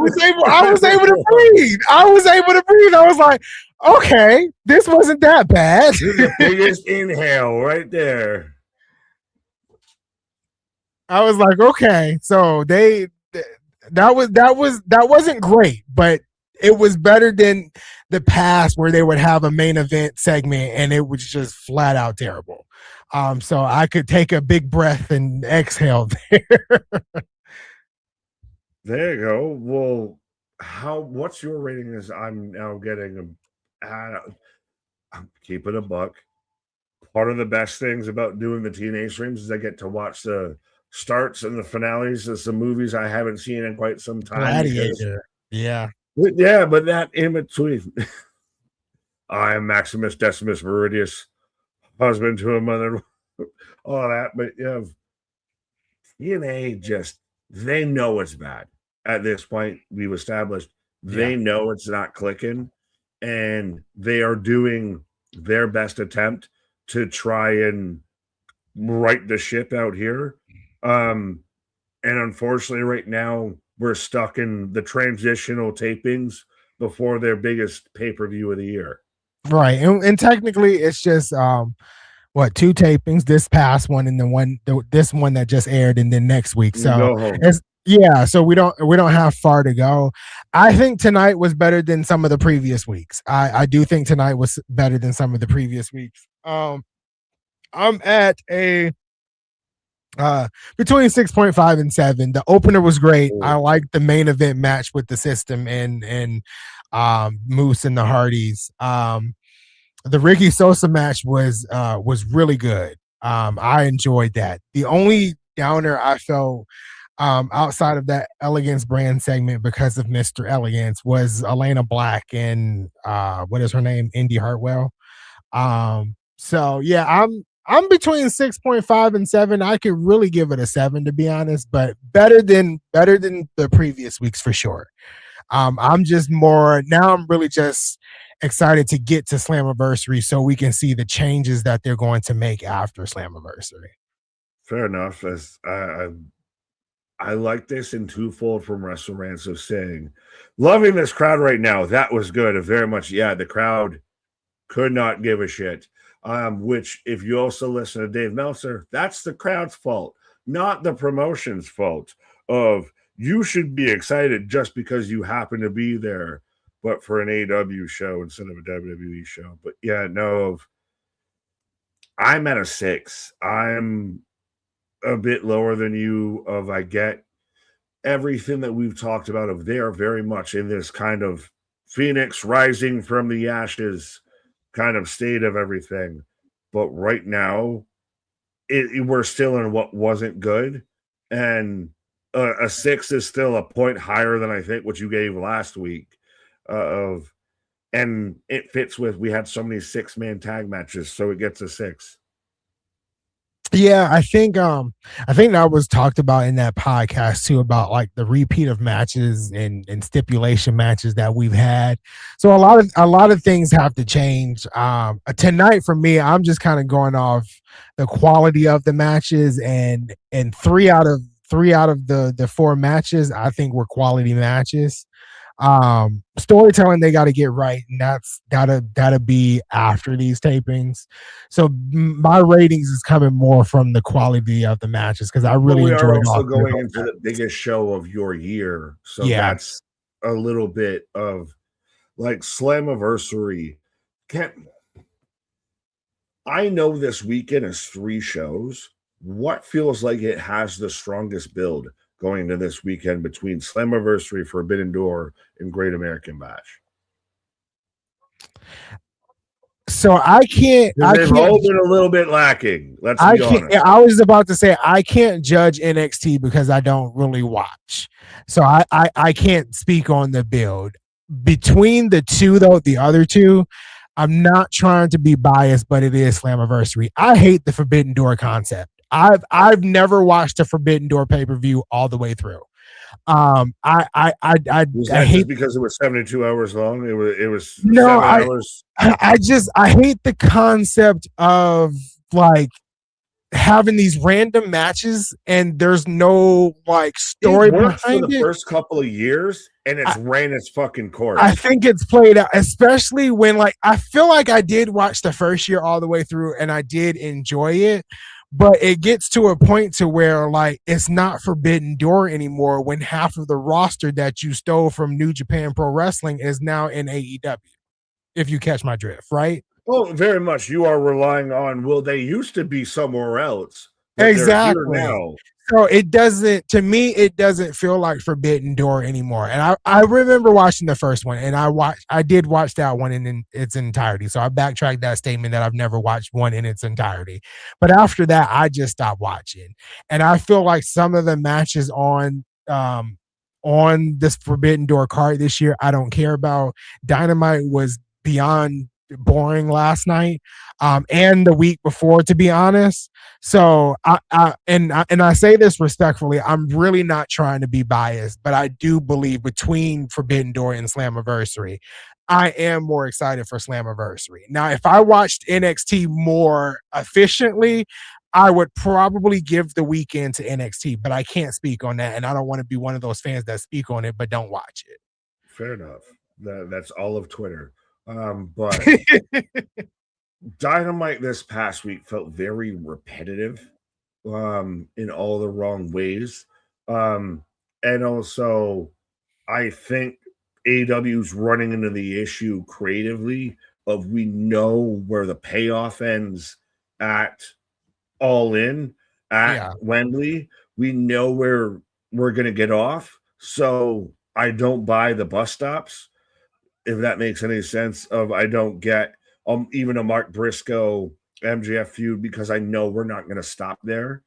was able to breathe. I was able to breathe. I was like, okay, this wasn't that bad. the biggest inhale right there. I was like, okay, so that wasn't great, but it was better than the past where they would have a main event segment and it was just flat out terrible. So I could take a big breath and exhale there. There you go. Well, what's your rating? Is I'm now getting I'm keeping a buck. Part of the best things about doing the TNA streams is I get to watch the starts and the finales of some movies I haven't seen in quite some time because Gladiator. Yeah. yeah, but that in between. I am Maximus Decimus Meridius, husband to a mother, all that. But yeah, TNA just they know it's bad at this point. We've established Yeah. they know it's not clicking, and they are doing their best attempt to try and right the ship out here. And unfortunately, right now we're stuck in the transitional tapings before their biggest pay-per-view of the year. Right. And technically it's just what, two tapings, this past one and this one that just aired and then next week. So Go home. it's so we don't have far to go. I think tonight was better than some of the previous weeks. I do think tonight was better than some of the previous weeks. I'm at a between 6.5 and 7. The opener was great. I like the main event match with the system and Moose and the Hardys. The Ricky Sosa match was really good. I enjoyed that. The only downer I felt outside of that Elegance brand segment because of Mr. Elegance was Elena Black and what is her name? Indy Hartwell. So yeah, I'm between 6.5 and 7. I could really give it a 7 to be honest, but better than the previous weeks for sure. I'm just more now. I'm really just excited to get to Slammiversary so we can see the changes that they're going to make after Slammiversary. Fair enough. As I like this in twofold from Wrestle Rants of saying, loving this crowd right now. That was good. Very much, yeah. The crowd could not give a shit. Which, if you also listen to Dave Meltzer, that's the crowd's fault, not the promotion's fault. Of you should be excited just because you happen to be there, but for an AEW show instead of a WWE show. But yeah, no, I'm at a 6. I'm a bit lower than you. I get everything that we've talked about. Of they are very much in this kind of Phoenix rising from the ashes kind of state of everything. But right now, we're still in what wasn't good, and a 6 is still a point higher than I think what you gave last week. And it fits with we had so many 6-man tag matches, so it gets a 6. Yeah, I think that was talked about in that podcast too, about like the repeat of matches and stipulation matches that we've had. So a lot of things have to change. Tonight for me, I'm just kind of going off the quality of the matches, and three out of the four matches I think were quality matches. Storytelling they got to get right, and that's gotta be after these tapings. So my ratings is coming more from the quality of the matches, because I But really we are enjoyed also all three of going those into the matches. biggest show of your year, so Yeah. that's a little bit of like Slammiversary. Can't I know this weekend is 3 shows. What feels like it has the strongest build going into this weekend between Slammiversary, Forbidden Door, and Great American Bash? So I can't Because I they've can't all been a little bit lacking. Let's I be can't. honest. I was about to say I can't judge NXT because I don't really watch, so I can't speak on the build between the two though. The other two, I'm not trying to be biased, but it is Slammiversary. I hate the Forbidden Door concept. I've never watched a Forbidden Door pay per view all the way through. Was I that just hate. because it was 72 hours long? It was No, 7 hours. I hate the concept of like having these random matches and there's no like It story worked for behind the it. first couple of years, and I, it's ran its fucking I course. think it's played out, especially when like I feel like I did watch the first year all the way through and I did enjoy it, but it gets to a point to where like it's not Forbidden Door anymore when half of the roster that you stole from New Japan Pro Wrestling is now in AEW. If you catch my drift, right? Oh, very much. You are relying on, well, they used to be somewhere else, but they're here Exactly. now. So it doesn't, to me, it doesn't feel like Forbidden Door anymore. And I remember watching the first one, and I did watch that one in its entirety. So I backtracked that statement that I've never watched one in its entirety. But after that, I just stopped watching. And I feel like some of the matches on this Forbidden Door card this year, I don't care about. Dynamite was beyond boring last night, and the week before, to be honest. So I say this respectfully. I'm really not trying to be biased, but I do believe between Forbidden Door and Slammiversary, I am more excited for Slammiversary. Now, if I watched NXT more efficiently, I would probably give the weekend to NXT, but I can't speak on that, and I don't want to be one of those fans that speak on it but don't watch Fair enough. That's all of Twitter. But it. Dynamite this past week felt very repetitive in all the wrong ways. And also, I think AW's running into the issue creatively of we know where the payoff ends at All In at Yeah. Wembley. We know where we're going to get off. So I don't buy the bus stops, if that makes any sense. Of I don't get even a Mark Briscoe MJF feud because I know we're not going to stop there.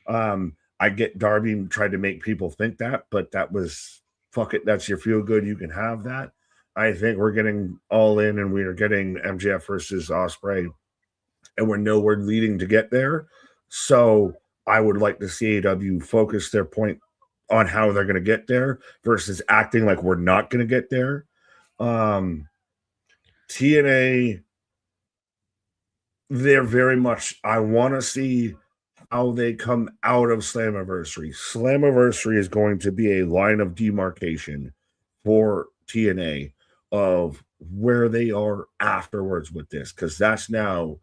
I get Darby tried to make people think that, but that was fuck it. That's your feel good. You can have that. I think we're getting All In, and we are getting MJF versus Ospreay, and we know we're leading to get there. So I would like to see AW focus their point on how they're going to get there versus acting like we're not going to get there. TNA, they're very much, I want to see how they come out of Slammiversary. Slammiversary is going to be a line of demarcation for TNA of where they are afterwards with this, because that's now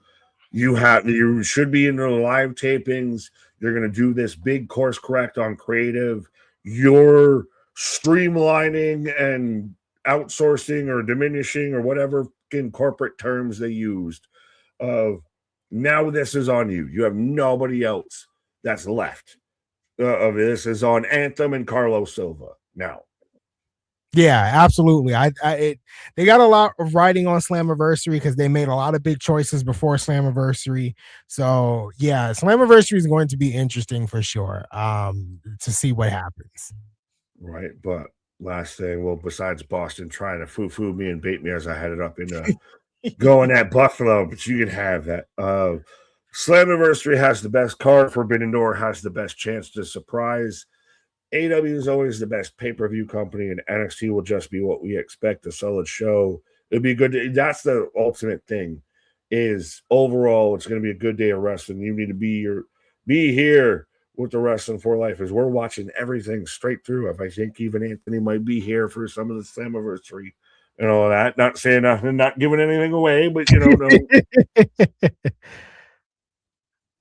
you should be in the live tapings. You're going to do this big course correct on creative. You're streamlining and outsourcing or diminishing or whatever in corporate terms they used. Of now this is on you. You have nobody else that's left. Of this is on Anthem and Carlos Silva now. Yeah, absolutely. They got a lot of writing on Slammiversary because they made a lot of big choices before Slammiversary. So yeah, Slammiversary is going to be interesting for sure. To see what happens. Right. But last thing, well, besides Boston trying to foo me and bait me as I headed up into going at Buffalo, but you can have that. Slammiversary has the best card. Forbidden Door has the best chance to surprise. AEW is always the best pay-per-view company, and NXT will just be what we expect, a solid show. It'll be good. That's the ultimate thing, is overall it's going to be a good day of wrestling. You need to be here with the Wrestling for Life, as we're watching everything straight through. If I think even Anthony might be here for some of the Slammiversary and all that. Not saying nothing, not giving anything away, but no.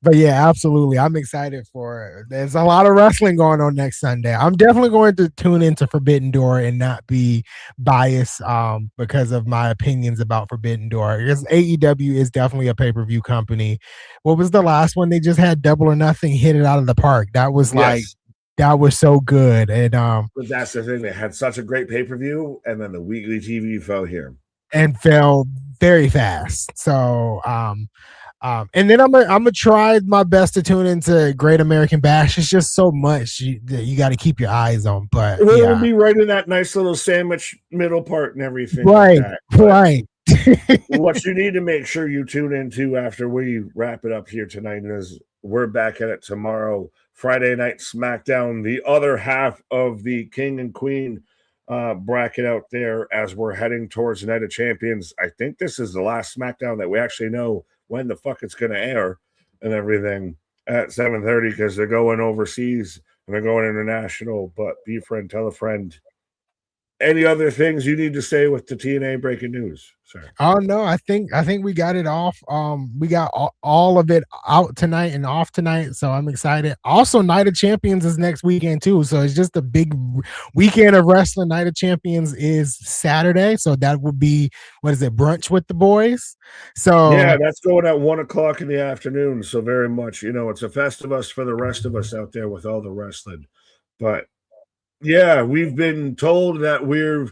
But yeah, absolutely. I'm excited for it. There's a lot of wrestling going on next Sunday. I'm definitely going to tune into Forbidden Door and not be biased because of my opinions about Forbidden Door. Because AEW is definitely a pay-per-view company. What was the last one they just had? Double or Nothing hit it out of the park. That was that was so good. And but that's the thing. They had such a great pay-per-view, and then the weekly TV fell here. And fell very fast. So and then I'm gonna try my best to tune into Great American Bash. It's just so much you got to keep your eyes on. But it'll be right in that nice little sandwich middle part and everything. Right, like right. What you need to make sure you tune into after we wrap it up here tonight is we're back at it tomorrow, Friday Night SmackDown, the other half of the King and Queen bracket out there as we're heading towards Night of Champions. I think this is the last SmackDown that we actually know when the fuck it's going to air and everything at 7:30 because they're going overseas and they're going international. But be a friend, tell a friend. Any other things you need to say with the TNA breaking news, sir? Oh no, I think we got it off. We got all of it out tonight and off tonight, so I'm excited. Also, Night of Champions is next weekend too, so it's just a big weekend of wrestling. Night of Champions is Saturday, so that would be brunch with the boys. So yeah, that's going at 1:00 in the afternoon. So very much, it's a festivus for the rest of us out there with all the wrestling, but. Yeah, we've been told that we're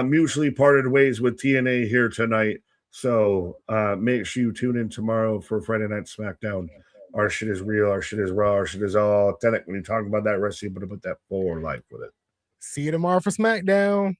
mutually parted ways with TNA here tonight. So make sure you tune in tomorrow for Friday Night SmackDown. Our shit is real. Our shit is raw. Our shit is all authentic. When you talk about that wrestling, but put that forward life with it. See you tomorrow for SmackDown.